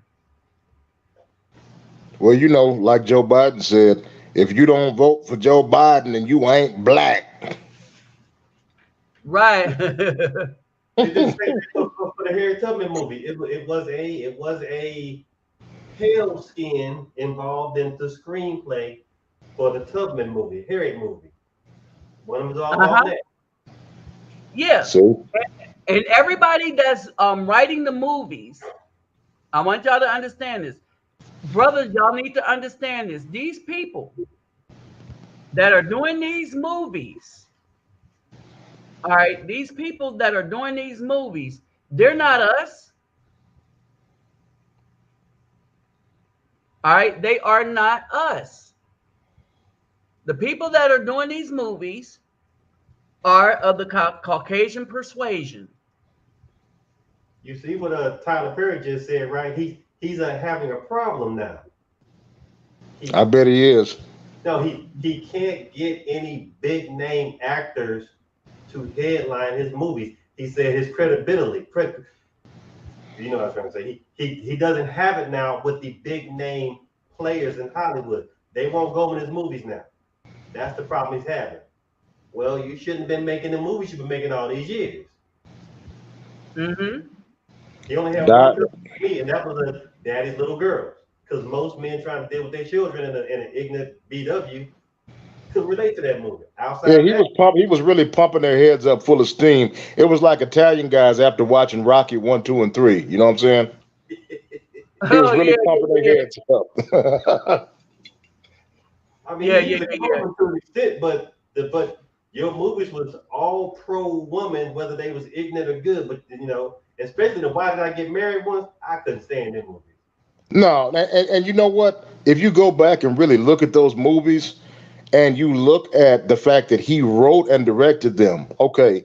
Well, you know, like Joe Biden said, if you don't vote for Joe Biden and you ain't black. Right. They did the same thing for the Harry Tubman movie. It was a pale skin involved in the screenplay for the Tubman movie, Harry movie. One of them was all Uh-huh. that. Yeah. So And everybody that's writing the movies, I want y'all to understand this. Brothers, y'all need to understand this. These people that are doing these movies, all right, these people that are doing these movies, they're not us. All right, they are not us. The people that are doing these movies are of the Caucasian persuasion. You see what Tyler Perry just said, right? He's having a problem now. I bet he is. No, he can't get any big name actors to headline his movies. He said his credibility, you know what I was trying to say. He doesn't have it now with the big name players in Hollywood. They won't go in his movies now. That's the problem he's having. Well, you shouldn't have been making the movies you've been making all these years. Mm-hmm. He only had That- one movie, and that was a Daddy's Little Girls. Because most men trying to deal with their children in an ignorant BW could relate to that movie. Outside Yeah, of that, he was really pumping their heads up full of steam. It was like Italian guys after watching Rocky 1, 2, and 3. You know what I'm saying? He was Oh really yeah, pumping their yeah, heads up. I mean, yeah, he yeah, was a yeah, yeah. to an extent, but your movies was all pro woman, whether they was ignorant or good. But you know, especially the Why Did I Get Married ones, I couldn't stand them movies. No, and you know what? If you go back and really look at those movies and you look at the fact that he wrote and directed them, okay,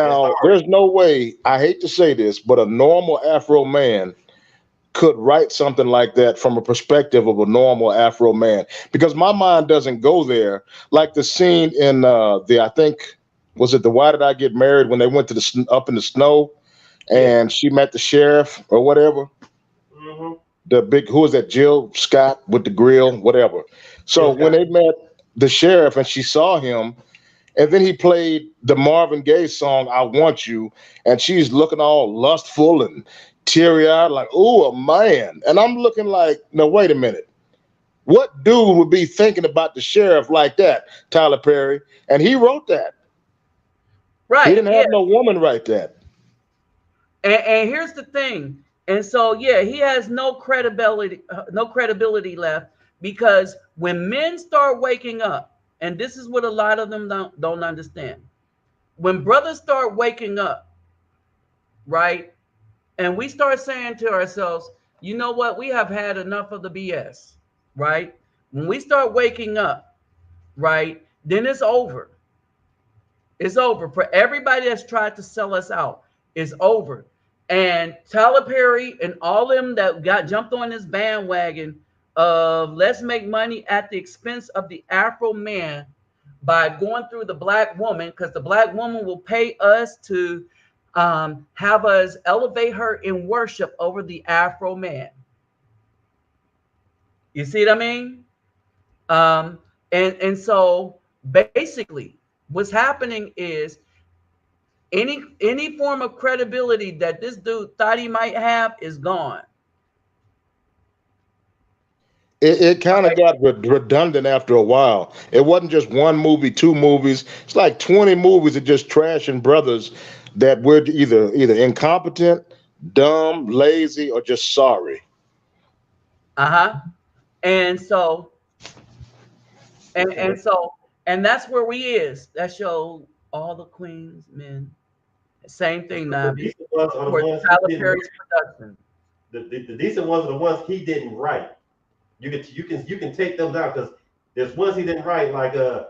That's now hard. there's no way, I hate to say this, but a normal Afro man could write something like that from a perspective of a normal Afro man, because my mind doesn't go there. Like the scene in I think, was it the Why Did I Get Married, when they went to up in the snow Yeah. and she met the sheriff or whatever, Mm-hmm. the big, who was that, Jill Scott with the grill, whatever. So Jill when Scott. they met the sheriff and she saw him, and then he played the Marvin Gaye song "I Want You," and she's looking all lustful and teary-eyed, like, "Oh, a man." And I'm looking like, no, wait a minute. What dude would be thinking about the sheriff like that, Tyler Perry? And he wrote that. He Right, didn't yeah. have no woman write that. And here's the thing. And so yeah, he has no credibility left, because when men start waking up, and this is what a lot of them don't understand. When brothers start waking up, right? And we start saying to ourselves, you know what? We have had enough of the BS, right? When we start waking up, right? Then it's over. It's over for everybody that's tried to sell us out. It's over. And Tyler Perry and all them that got jumped on this bandwagon of let's make money at the expense of the Afro man by going through the black woman, because the black woman will pay us to have us elevate her in worship over the Afro man. You see what I mean? Um, and so basically, what's happening is any form of credibility that this dude thought he might have is gone. It kind of got redundant after a while. It wasn't just one movie, two movies. It's like 20 movies of just trashing brothers that were either incompetent, dumb, lazy, or just sorry. Uh-huh. And so and that's where we is. That show all the Queens men. Same thing, The Nabi. decent ones are Of the course, ones he Tyler didn't. Perry's production. The decent ones are the ones he didn't write. You can take them down, because there's ones he didn't write, like The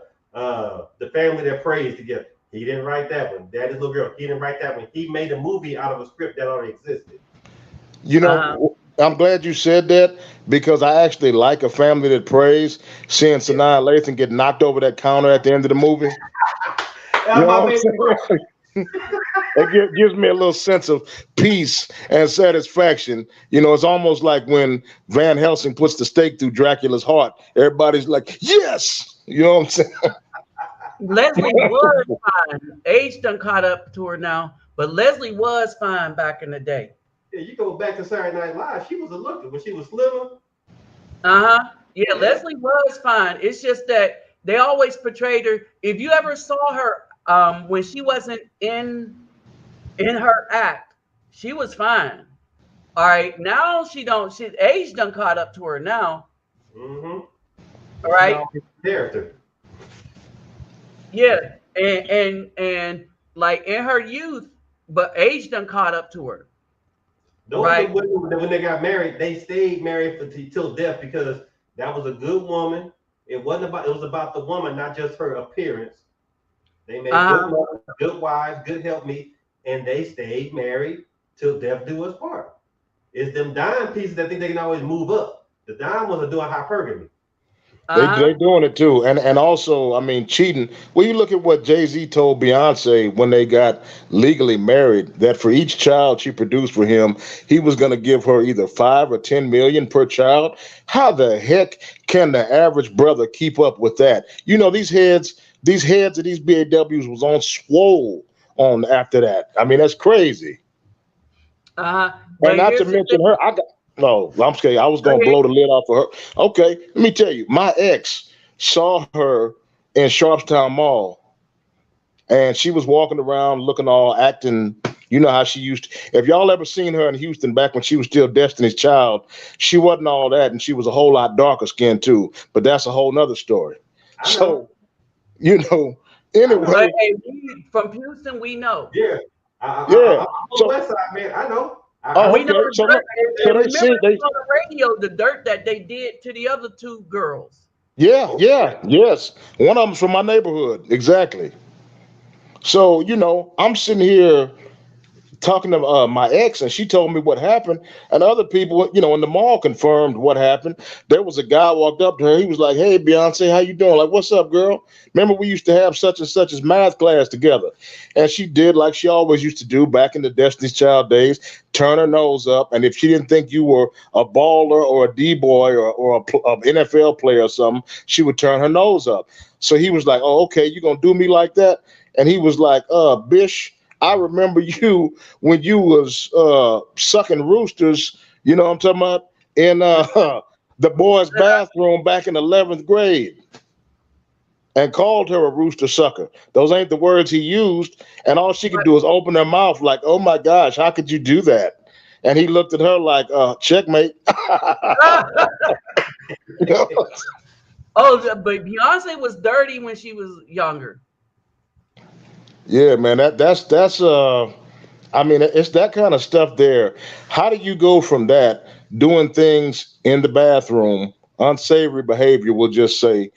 Family That Prays Together. He didn't write that one. Daddy's Little Girl. He didn't write that one. He made a movie out of a script that already existed. You know, I'm glad you said that, because I actually like A Family That Prays, seeing Sanaa Lathan get knocked over that counter at the end of the movie. That's You know my what I'm favorite saying? part. It gives me a little sense of peace and satisfaction. You know, it's almost like when Van Helsing puts the stake through Dracula's heart. Everybody's like, yes. You know what I'm saying? Leslie was fine. Age done caught up to her now, but Leslie was fine back in the day. Yeah, you go back to Saturday Night Live. She was a looker when she was slimmer. Uh-huh. Yeah, Leslie was fine. It's just that they always portrayed her. If you ever saw her when she wasn't in her act, she was fine. All right. Now she age done caught up to her now. Mm-hmm. All right. Character. Yeah. And like in her youth, but age done caught up to her. Those right. women, when they got married, they stayed married till death because that was a good woman. It was about the woman, not just her appearance. They made good mothers, good wives, good helpmeet, and they stayed married till death do us part. It's them dime pieces that think they can always move up. The dime ones are doing hypergamy. They doing it too, and also, I mean, cheating. Well, you look at what Jay-Z told Beyonce when they got legally married, that for each child she produced for him, he was going to give her either 5 or 10 million per child. How the heck can the average brother keep up with that? You know, these heads of these BAWs was on swole on after that. I mean, that's crazy. And not to mention her, no, I'm scared. I was going to blow the lid off of her. Okay, let me tell you. My ex saw her in Sharpstown Mall, and she was walking around looking all acting. You know how she used to. If y'all ever seen her in Houston back when she was still Destiny's Child, she wasn't all that, and she was a whole lot darker skinned too. But that's a whole nother story. So, you know, anyway. But hey, from Houston, we know. Yeah. Yeah. I'm on the west side, man. I know. We know so dirt. they Remember see on the radio the dirt that they did to the other two girls. Yes. One of them's from my neighborhood, exactly. So you know, I'm sitting here talking to my ex, and she told me what happened, and other people, you know, in the mall confirmed what happened. There was a guy walked up to her. He was like, "Hey, Beyonce, how you doing?" Like, "What's up, girl? Remember we used to have such and such as math class together?" And she did like she always used to do back in the Destiny's Child days, turn her nose up, and if she didn't think you were a baller or a D-boy or a NFL player or something, she would turn her nose up. So he was like, "Oh, okay, you gonna do me like that?" And he was like, Bish, I remember you when you was sucking roosters, you know what I'm talking about, in the boys' bathroom back in 11th grade, and called her a rooster sucker. Those ain't the words he used, and all she could do is open her mouth like, "Oh my gosh, how could you do that?" And he looked at her like, checkmate. You know? Oh, but Beyonce was dirty when she was younger. Yeah, man, that's I mean, it's that kind of stuff there. How do you go from that doing things in the bathroom, unsavory behavior, we'll just say,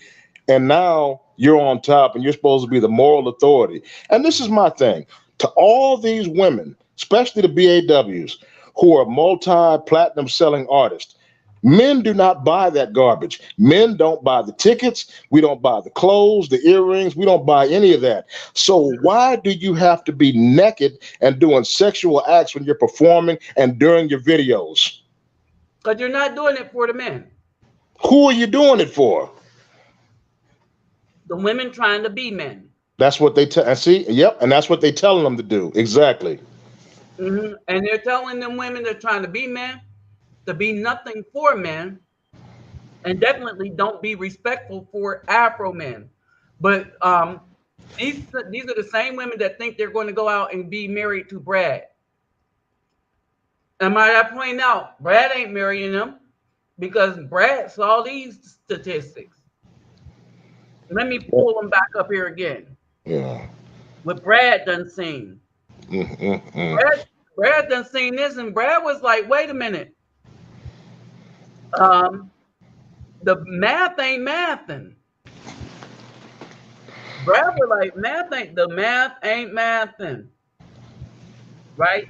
and now you're on top and you're supposed to be the moral authority? And this is my thing to all these women, especially the BAWs, who are multi-platinum selling artists. Men do not buy that garbage. Men don't buy the tickets. We don't buy the clothes, the earrings. We don't buy any of that. So why do you have to be naked and doing sexual acts when you're performing and during your videos? Because you're not doing it for the men. Who are you doing it for? The women trying to be men. That's what they tell. See, yep, and that's what they telling them to do. Exactly. Mm-hmm. And they're telling them women they're trying to be men, to be nothing for men, and definitely don't be respectful for Afro men. But these are the same women that think they're going to go out and be married to Brad. And might I point out, Brad ain't marrying them because Brad saw these statistics. Let me pull them back up here again. Yeah. What Brad done seen. Brad done seen this, and Brad was like, wait a minute. The math ain't mathing. Brad was like, the math ain't mathing. Right?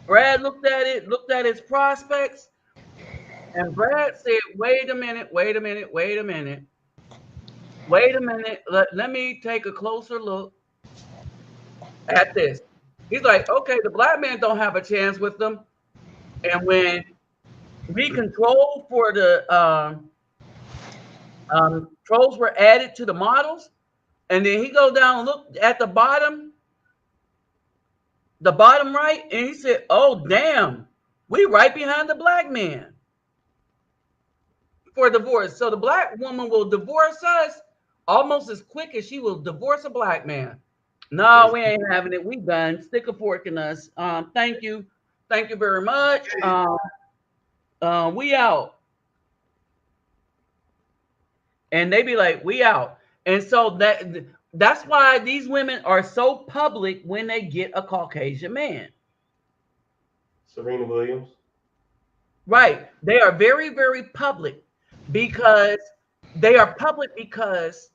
Brad looked at his prospects, and Brad said, wait a minute. Let me take a closer look at this. He's like, okay, the black man don't have a chance with them. And when we control for the controls were added to the models, and then he go down and look at the bottom right, and he said, oh damn, we right behind the black man for divorce. So the black woman will divorce us almost as quick as she will divorce a black man. No, we ain't having it. We done. Stick a fork in us. Thank you very much. We out. And they be like, we out. And so that's why these women are so public when they get a Caucasian man. Serena Williams. Right. They are very, very public because they are public because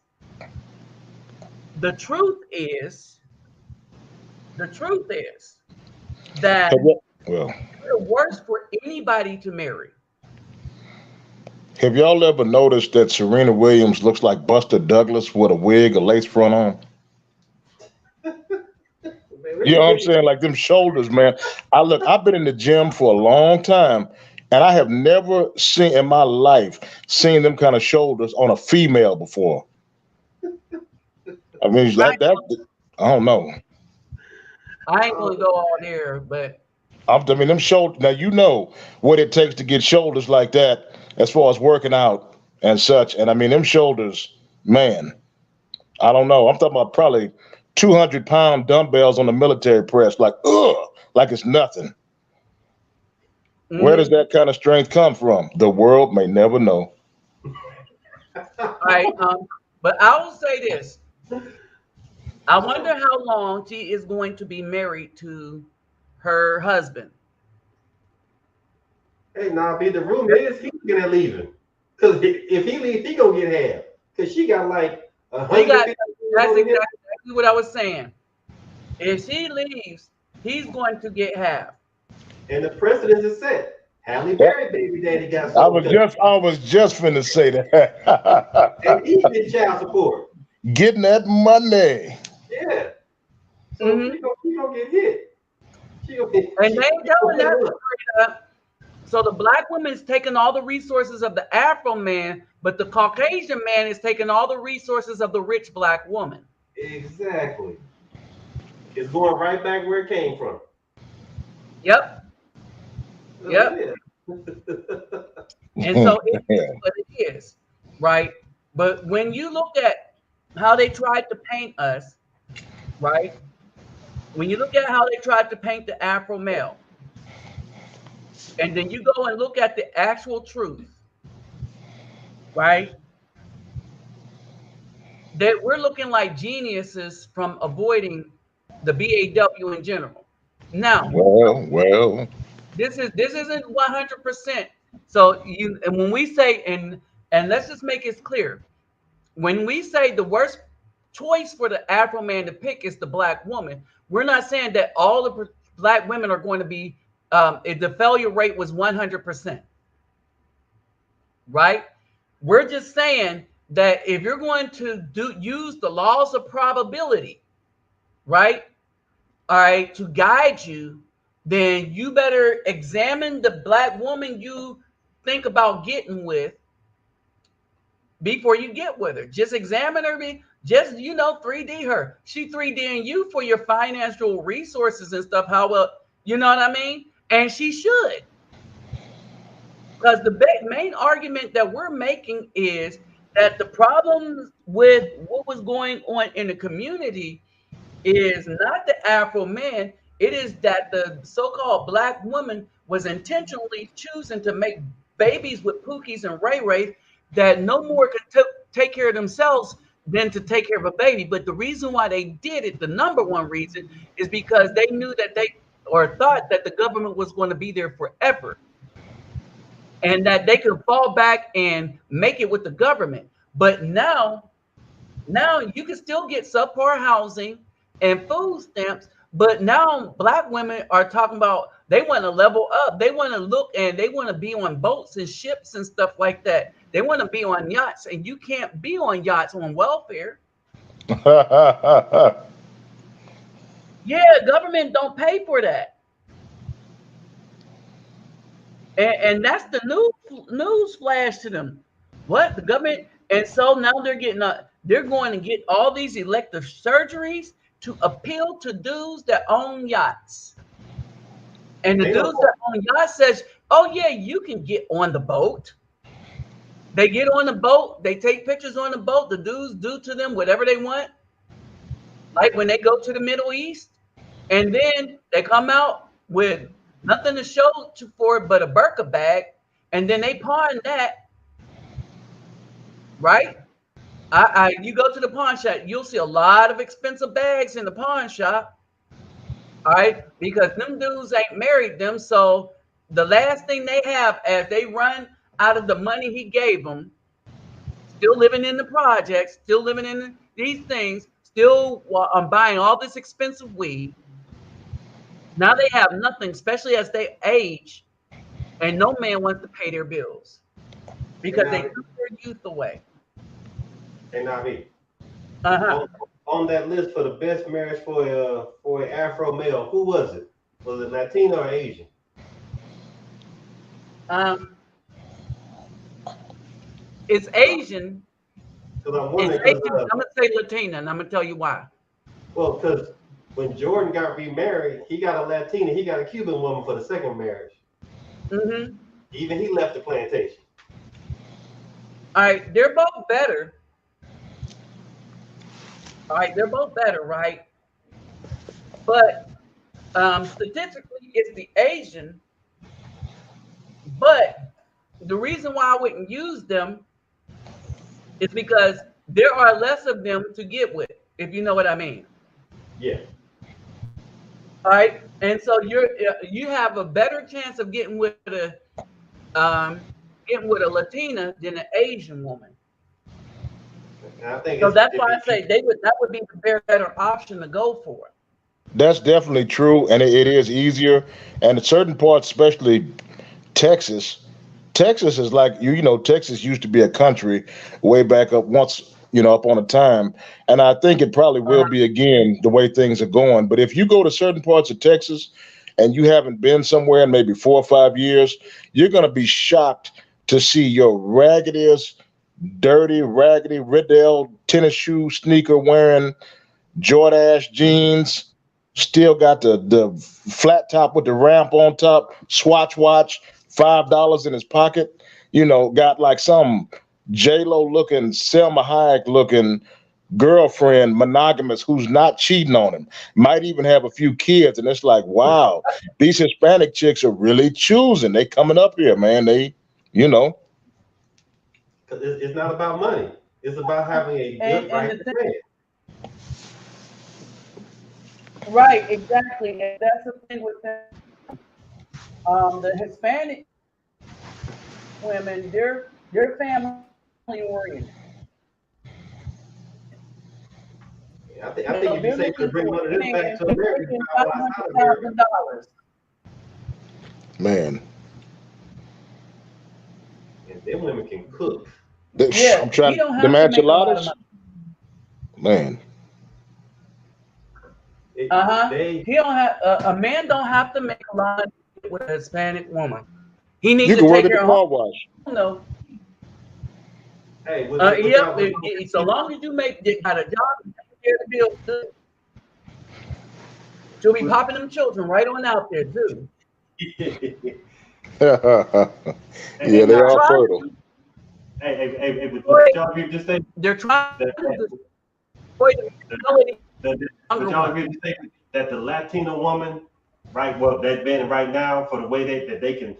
the truth is that Well, it's worse for anybody to marry. have y'all ever noticed that Serena Williams looks like Buster Douglas with a wig, a lace front on? You know what I'm saying? Like them shoulders, man. I've been in the gym for a long time, and I have never seen in my life seen them kind of shoulders on a female before. I mean, I don't know. I ain't gonna go on there, but I mean, them shoulders. Now you know what it takes to get shoulders like that, as far as working out and such. And I mean, them shoulders, man. I don't know. I'm talking about probably 200-pound dumbbells on the military press, like it's nothing. Where does that kind of strength come from? The world may never know. right. But I will say this. I wonder how long she is going to be married to her husband. Hey, Nabi, the room is he's gonna leaving. Because if he leaves, he gonna get half. Because she got like That's exactly what I was saying. If she leaves, he's going to get half. And the precedent is set. Halle Berry baby daddy got I was just finna say that. And he did child support. Getting that money. Yeah. So she gonna get hit. And they ain't telling that straight up. So the black woman's taking all the resources of the Afro man, but the Caucasian man is taking all the resources of the rich black woman. Exactly. It's going right back where it came from. Yep. Yep. And so it is what it is, right? But when you look at how they tried to paint us, right? When you look at how they tried to paint the Afro male, and then you go and look at the actual truth, right? That we're looking like geniuses from avoiding the BAW in general. Now, well, this isn't 100%. So and when we say and let's just make it clear, when we say the worst choice for the Afro man to pick is the black woman, we're not saying that all the black women are going to be. If the failure rate was 100%, right? We're just saying that if you're going to use the laws of probability, right? All right, to guide you, then you better examine the black woman you think about getting with before you get with her. Just examine her, just 3D her. She 3Ding you for your financial resources and stuff. How well, you know what I mean? And she should. Because the main argument that we're making is that the problem with what was going on in the community is not the Afro man. It is that the so-called black woman was intentionally choosing to make babies with Pookies and Ray Rays that no more could take care of themselves than to take care of a baby. But the reason why they did it, the number one reason, is because they knew that or thought that the government was going to be there forever and that they could fall back and make it with the government. But now you can still get subpar housing and food stamps, but now black women are talking about they want to level up. They want to look and they want to be on boats and ships and stuff like that. They want to be on yachts, and you can't be on yachts on welfare. Yeah, government don't pay for that. And that's the news flash to them. What the government? And so now they're going to get all these elective surgeries to appeal to dudes that own yachts. And the Ain't dudes no, that own yachts says, "Oh yeah, you can get on the boat." They get on the boat, they take pictures on the boat. The dudes do to them whatever they want, like when they go to the Middle East, and then they come out with nothing to show for it but a burqa bag, and then they pawn that, right? You go to the pawn shop, you'll see a lot of expensive bags in the pawn shop, all right, because them dudes ain't married them, so the last thing they have as they run out of the money he gave them, still living in the projects, still living in these things, still buying all this expensive weed. Now they have nothing, especially as they age, and no man wants to pay their bills because they took their youth away. and not me. Uh-huh. On that list for the best marriage for an Afro male, who was it? Was it Latino or Asian? Um, it's Asian. Because I'm It's wondering, Asian. because I'm gonna say Latina, and I'm gonna tell you why. well, because when Jordan got remarried, he got a Latina, he got a Cuban woman for the second marriage. Mm-hmm. Even he left the plantation. All right, they're both better. All right, they're both better, right? But statistically, it's the Asian. But the reason why I wouldn't use them is because there are less of them to get with, if you know what I mean. Yeah. All right, and so you have a better chance of getting with a Latina than an Asian woman. And I think So it's that's if why I you, say that would be the better option to go for. That's definitely true, and it is easier. And in certain parts, especially Texas, Texas is like Texas used to be a country way back up once, up on a time, and I think it probably will be again the way things are going. But if you go to certain parts of Texas and you haven't been somewhere in maybe 4 or 5 years, you're gonna be shocked to see your raggediest, dirty, raggedy Riddell tennis shoe sneaker wearing Jordache jeans, still got the flat top with the ramp on top, Swatch watch, $5 in his pocket. Got like some J Lo looking, Selma Hayek looking girlfriend, monogamous, who's not cheating on him. Might even have a few kids, and it's like, wow, these Hispanic chicks are really choosing. They coming up here, man. They, you know. because it's not about money. It's about having a good And right the to thing, say it. right, exactly, and that's the thing with them. The Hispanic women, they're family oriented. I think if you They're say to looking bring for one of a this back man to who's America, you making travel five outside hundred of America. thousand dollars. Man, And them women can cook. Yeah, I'm he trying don't the have to make a lot of enchiladas, money. man. They He don't have a man don't have to make a lot of money with a Hispanic woman. He needs You to can work take at the her home car wash. though. hey, Yep. So long as you got a job and take care of the bills, good. She'll be popping them children right on out there too. Yeah, hey, they They're are now, trying fertile. to hey, destroy. but y'all hear this thing? They're trying That, to destroy the ability of but younger y'all women. hear this thing? That the Latino woman, right? Well, that been right now for the way that they can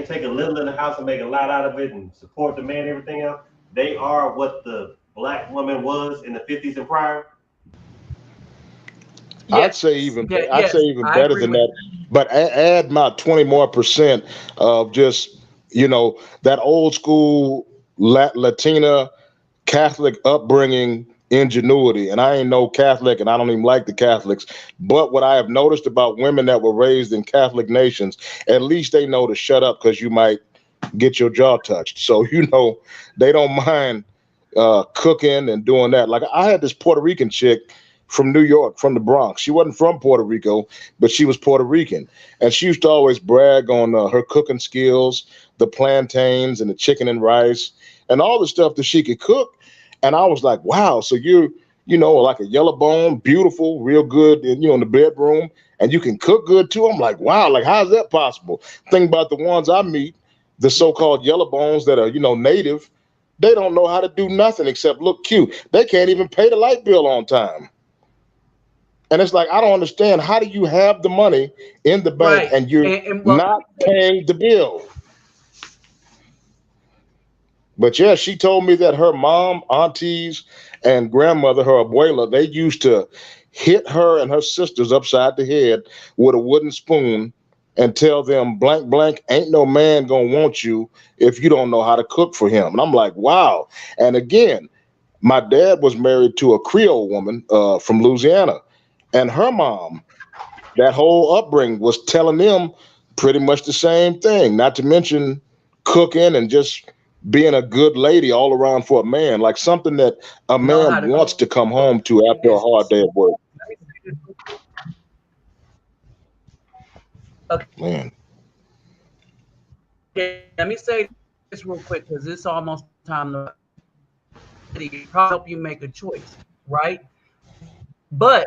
take a little in the house and make a lot out of it and support the man and everything else. They are what the black woman was in the 50s and prior. I'd Yes, say even I'd say yes, even I better agree than with that. But add my 20 more percent of just that old school Latina Catholic upbringing ingenuity. And I ain't no Catholic, and I don't even like the Catholics. But what I have noticed about women that were raised in Catholic nations, at least they know to shut up because you might get your jaw touched. So they don't mind cooking and doing that. Like I had this Puerto Rican chick from New York, from the Bronx. She wasn't from Puerto Rico, but she was Puerto Rican. And she used to always brag on her cooking skills, the plantains and the chicken and rice and all the stuff that she could cook. And I was like, wow, so you know, like a yellow bone, beautiful, real good, and, you know, in the bedroom, and you can cook good too. I'm like, wow, like, how's that possible? Think about the ones I meet, the so-called yellow bones that are, you know, native. They don't know how to do nothing except look cute. They can't even pay the light bill on time. And it's like, I don't understand. How do you have the money in the bank Right. and you're And well, not paying the bill? But yeah, she told me that her mom, aunties, and grandmother, her abuela, they used to hit her and her sisters upside the head with a wooden spoon and tell them blank blank ain't no man gonna want you if you don't know how to cook for him. And I'm like, wow. And again, my dad was married to a Creole woman from Louisiana, and her mom, that whole upbringing was telling them pretty much the same thing, not to mention cooking and just being a good lady all around for a man, like something that a know how man to wants to come cook home to after a is hard day at work. Man, okay. Let me say this real quick because it's almost time to probably help you make a choice, right? But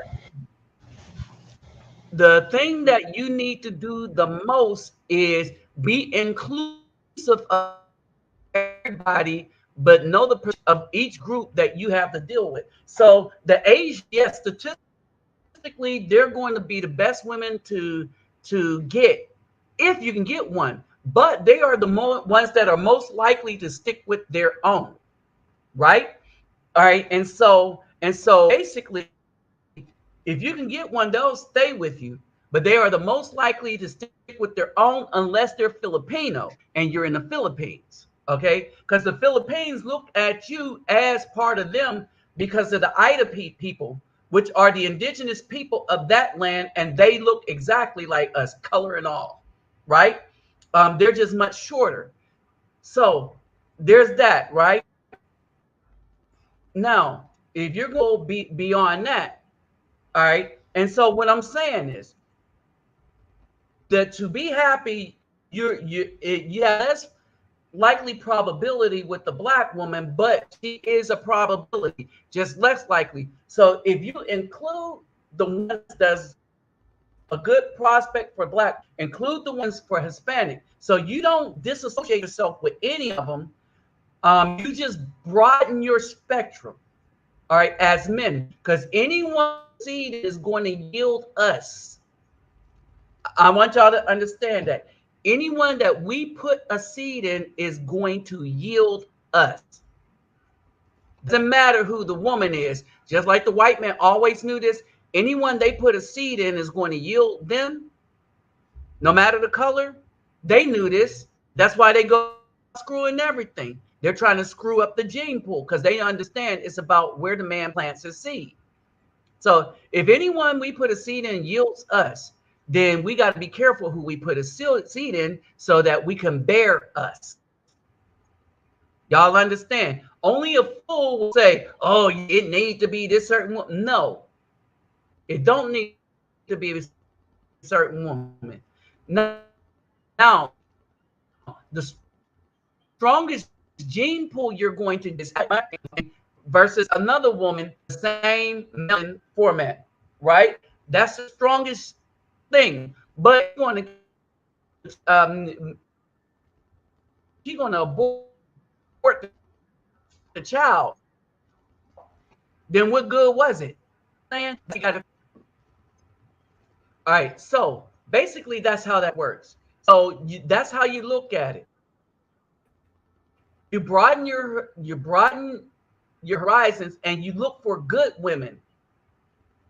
the thing that you need to do the most is be inclusive of everybody, but know the perspective of each group that you have to deal with. So the Asian, yes, statistically, they're going to be the best women to get if you can get one. But they are the ones that are most likely to stick with their own, right? All right, and so basically, if you can get one, they'll stay with you. But they are the most likely to stick with their own unless they're Filipino and you're in the Philippines. Okay? Because the Philippines look at you as part of them because of the Ida people, which are the indigenous people of that land, and they look exactly like us, color and all. Right? They're just much shorter. So there's that, right? Now, if you're going to be beyond that, all right. And so what I'm saying is that to be happy, you have less likely probability with the black woman, but she is a probability, just less likely. So if you include the ones that's a good prospect for black, include the ones for Hispanic. So you don't disassociate yourself with any of them. You just broaden your spectrum, all right, as men, because anyone seed is going to yield us. I want y'all to understand that anyone that we put a seed in is going to yield us. Doesn't matter who the woman is. Just like the white man always knew this, anyone they put a seed in is going to yield them, no matter the color. They knew this. That's why they go screwing everything. They're trying to screw up the gene pool because they understand it's about where the man plants his seed. So if anyone we put a seed in yields us, then we got to be careful who we put a seed in so that we can bear us. Y'all understand? Only a fool will say, "Oh, it needs to be this certain woman." No, it don't need to be a certain woman. Now, the strongest gene pool you're going to decide versus another woman, the same format, right? That's the strongest thing. But she's going to abort the child. Then what good was it? Saying you got to. All right. So basically, that's how that works. So that's how you look at it. You broaden your horizons, and you look for good women.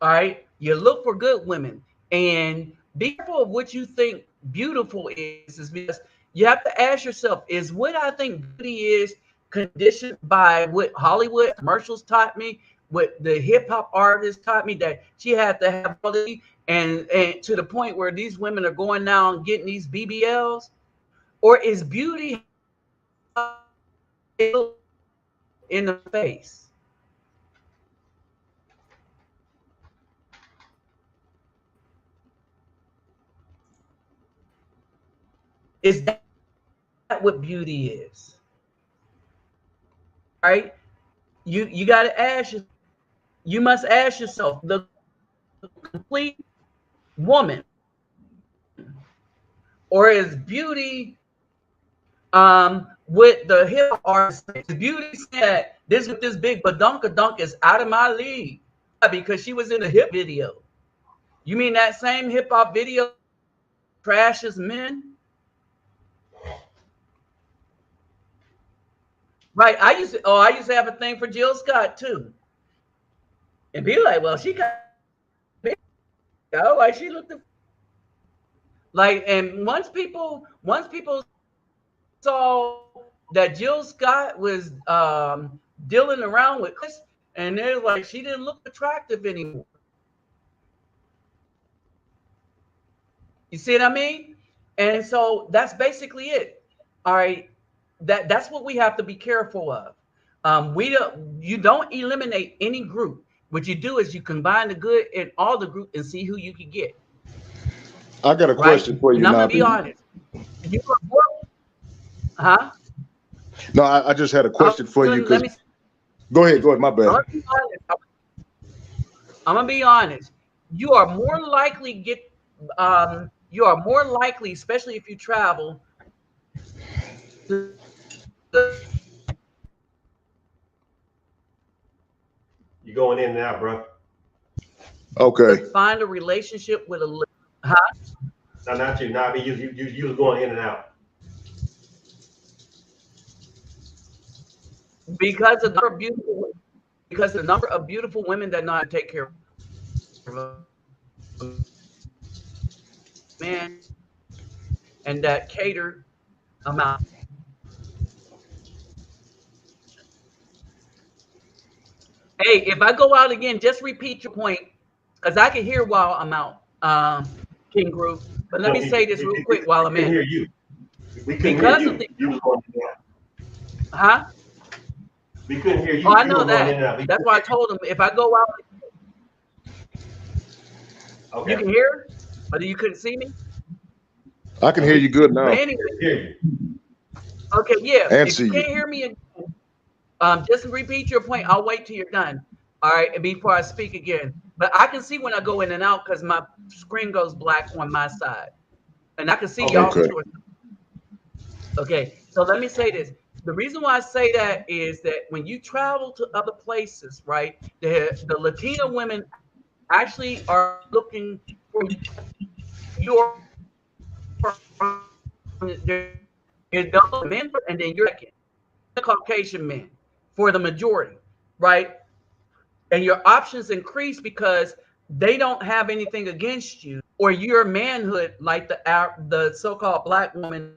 All right. You look for good women, and be careful of what you think beautiful is because you have to ask yourself: is what I think beauty is conditioned by what Hollywood commercials taught me, what the hip hop artists taught me that she had to have quality, and to the point where these women are going now and getting these BBLs, or is beauty in the face? Is that what beauty is? Right? You got to ask. You must ask yourself, the complete woman, or is beauty with the hip artist? Beauty said this with this big badunkadunk is out of my league because she was in a hip video. You mean that same hip hop video trashes men? Right. I used to have a thing for Jill Scott too. And be like, well, she got like she looked like, and once people saw that Jill Scott was dealing around with Chris, and they're like, she didn't look attractive anymore. You see what I mean? And so that's basically it. All right. That's what we have to be careful of. You don't eliminate any group. What you do is you combine the good in all the group and see who you can get. I got a question for you. And I'm gonna be honest. Huh? No, I just had a question for you. Go ahead. My bad. I'm gonna be honest. You are more likely, especially if you travel, You're going in and out, bro. Okay. Find a relationship with a. Huh? No, not you. Nabi, you was going in and out. Because of the number of beautiful women that know how to take care of men and that cater amount. Hey, if I go out again, just repeat your point, because I can hear while I'm out, King Groove. But let me say this real quick while I'm in. Hear you. We couldn't hear you. You was going in and out. Huh? We couldn't hear you. Oh, I know that. That's why I told him if I go out, okay. You can hear, but you couldn't see me. I can hear you good now. But anyway, okay, yeah. And if you can't hear me again, just repeat your point. I'll wait till you're done. All right, and before I speak again. But I can see when I go in and out because my screen goes black on my side, and I can see y'all. Okay, so let me say this. The reason why I say that is that when you travel to other places, right, the Latina women actually are looking for your men, and then you're the Caucasian men for the majority, right? And your options increase because they don't have anything against you or your manhood, like the so-called black woman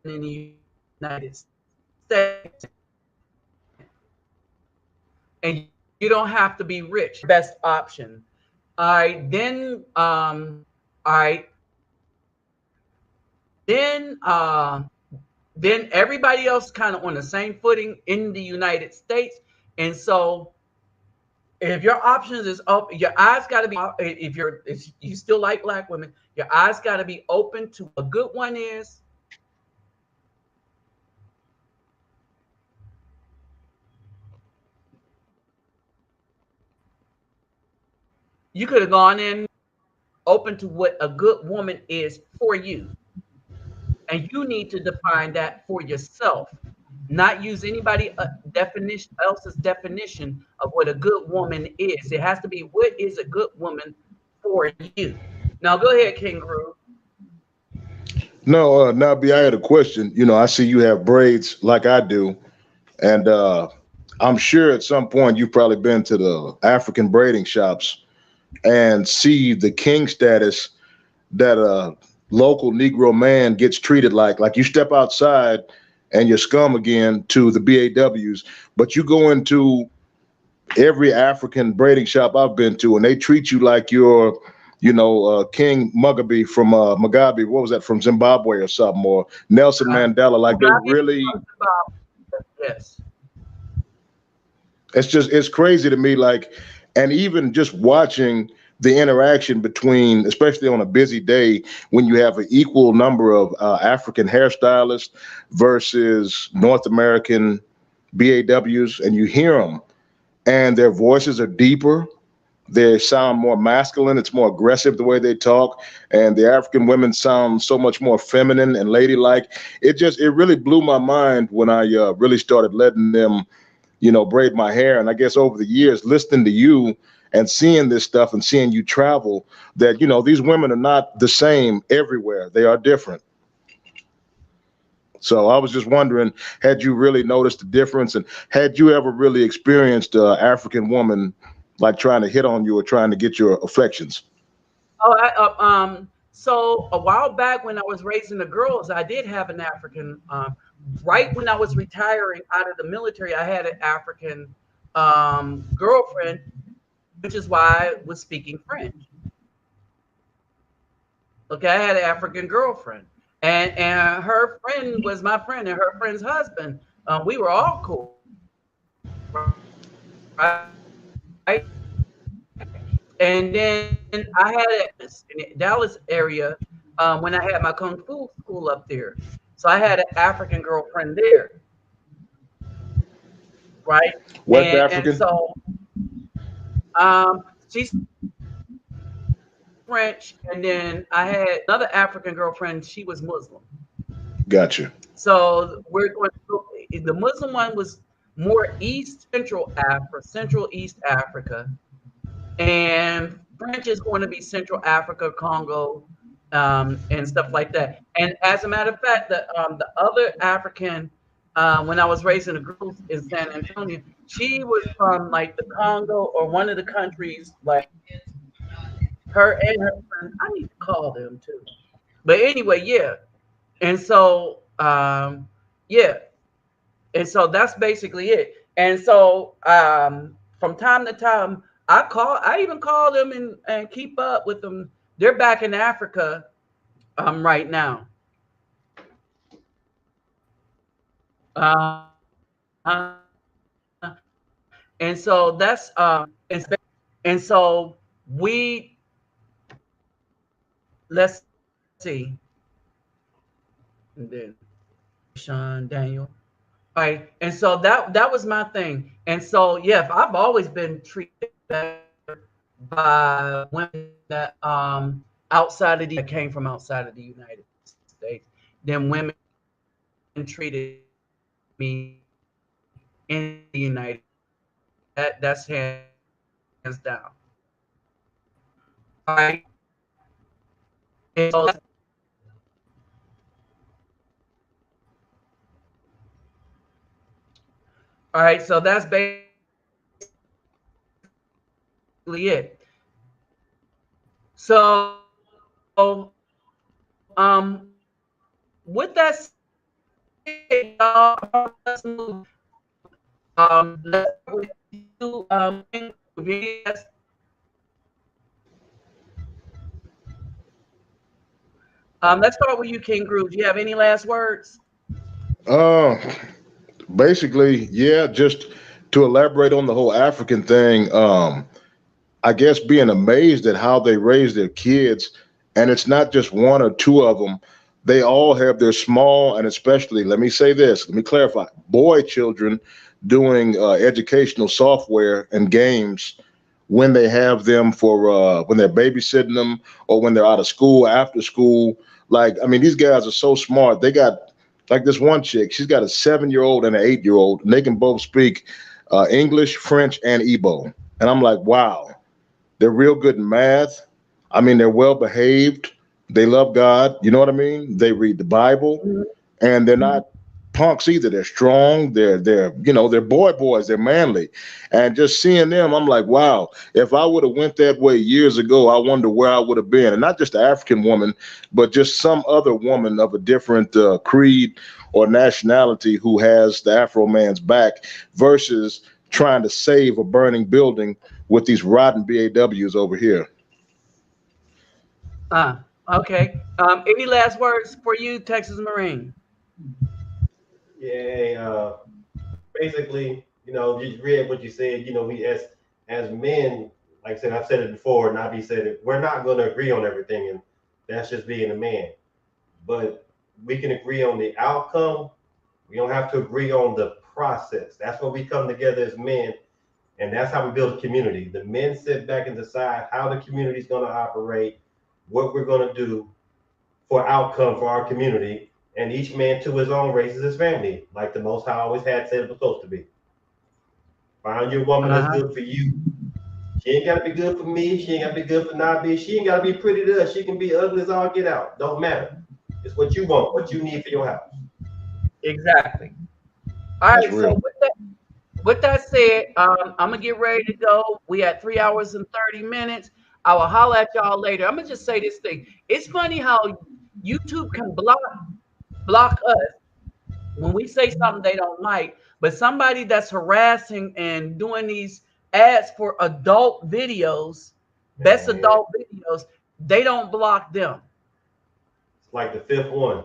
in the United States. And you don't have to be rich. Best option. All right, then then everybody else kind of on the same footing in the United States. And so if your options is open, your eyes got to be, if you still like black women, your eyes got to be open to a good one is. You could have gone in open to what a good woman is for you. And you need to define that for yourself, not use anybody else's definition of what a good woman is. It has to be what is a good woman for you. Now go ahead, King Groove. No, Nabi, I had a question. You know, I see you have braids like I do, and I'm sure at some point you've probably been to the African braiding shops and see the king status that a local Negro man gets treated like you step outside and you're scum again to the BAWs, but you go into every African braiding shop I've been to and they treat you like you're, King Mugabe from Mugabe, what was that, from Zimbabwe or something, or Nelson Mandela, like they really, yes. It's crazy to me, like, and even just watching the interaction between, especially on a busy day when you have an equal number of African hairstylists versus North American BAWs, and you hear them and their voices are deeper. They sound more masculine. It's more aggressive the way they talk. And the African women sound so much more feminine and ladylike. It really blew my mind when I really started letting them, braid my hair. And I guess over the years, listening to you and seeing this stuff and seeing you travel, that, these women are not the same everywhere. They are different. So I was just wondering, had you really noticed the difference, and had you ever really experienced an African woman like trying to hit on you or trying to get your affections? So a while back when I was raising the girls, I did have an African. Right when I was retiring out of the military, I had an African girlfriend, which is why I was speaking French. Okay, I had an African girlfriend, and her friend was my friend, and her friend's husband. We were all cool, right? And then I had it in the Dallas area when I had my kung fu school up there. So I had an African girlfriend there, right? West And African? so she's French, and then I had another African girlfriend. She was Muslim. Gotcha. So we're going. The Muslim one was more Central East Africa, and French is going to be Central Africa, Congo, and stuff like that. And as a matter of fact, the other African, when I was raising the girls in San Antonio, she was from like the Congo or one of the countries. Like her and her friend, I need to call them too. But anyway, yeah. And so, yeah, and so that's basically it. And so, from time to time, I even call them and keep up with them. They're back in Africa, right now. Uh, and so that's and so we let's see, and then Sean Daniel. Right. And so that was my thing. And so yeah, I've always been treated better by women that that came from outside of the United States than women treated me in the United States. That's hands down. All right. And so all right, so that's basically it. So with that said, y'all, let's with you, yes. Let's start with you, King Groove. Do you have any last words? Uh, Basically, yeah, just to elaborate on the whole African thing, I guess being amazed at how they raise their kids, and it's not just one or two of them. They all have their small, and especially, let me say this, let me clarify, boy children doing educational software and games when they have them for when they're babysitting them or when they're out of school, after school. Like, I mean, these guys are so smart. They got, like, this one chick, she's got a 7-year old and an 8-year old, and they can both speak English, French, and Igbo. And I'm like, wow, they're real good in math. I mean, they're well behaved. They love God. You know what I mean? They read the Bible, and they're not punks either. They're strong. They're boys. They're manly. And just seeing them, I'm like, wow, if I would have went that way years ago, I wonder where I would have been. And not just an African woman, but just some other woman of a different creed or nationality who has the Afro man's back versus trying to save a burning building with these rotten BAWs over here. Okay. Any last words for you, Texas Marine? Yeah, basically, you just read what you said. We as men, like I said, I've said it before, Nabi said it, we're not going to agree on everything, and that's just being a man. But we can agree on the outcome. We don't have to agree on the process. That's where we come together as men, and that's how we build a community. The men sit back and decide how the community is going to operate, what we're going to do for outcome for our community, and each man to his own raises his family, like the Most High always had said it was supposed to be. Find your woman that's good for you. She ain't got to be good for me. She ain't got to be good for Nabi. She ain't got to be pretty to us. She can be ugly as all get out. Don't matter. It's what you want, what you need for your house. Exactly. All right. So with that said, I'm gonna get ready to go. We at 3 hours and 30 minutes. I will holler at y'all later. I'm gonna just say this thing. It's funny how YouTube can block us when we say something they don't like, but somebody that's harassing and doing these ads for adult videos, best adult videos, they don't block them. It's like the fifth one.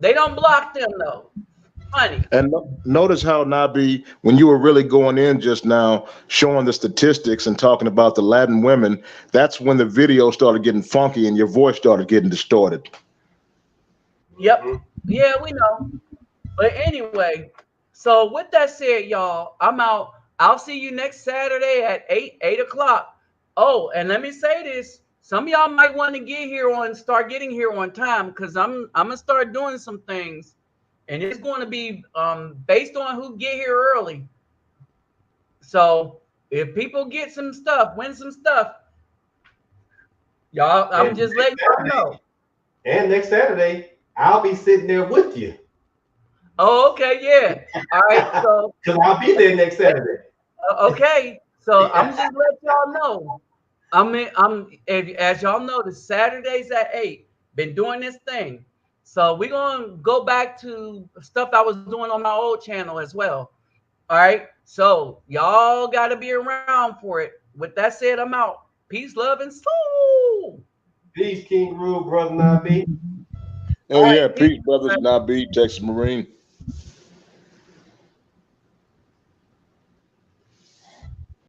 They don't block them though. Funny. And notice how, Nabi, when you were really going in just now, showing the statistics and talking about the Latin women, that's when the video started getting funky and your voice started getting distorted. Yep. Yeah, we know. But anyway, so with that said, y'all, I'm out. I'll see you next Saturday at 8 o'clock. Oh, and let me say this. Some of y'all might want to start getting here on time, because I'm gonna start doing some things. And it's going to be based on who get here early. So if people get some stuff, win some stuff, y'all, I'm just letting y'all know. And next Saturday, I'll be sitting there with you. Oh, okay, yeah. All right, so because I'll be there next Saturday. Okay, so I'm just letting y'all know. As y'all know, the Saturdays at 8. Been doing this thing. So we're going to go back to stuff I was doing on my old channel as well. All right. So y'all got to be around for it. With that said, I'm out. Peace, love, and soul. Peace, King Rule, brother Nabi. Oh, yeah. Peace, brothers Nabi, Texas Marine.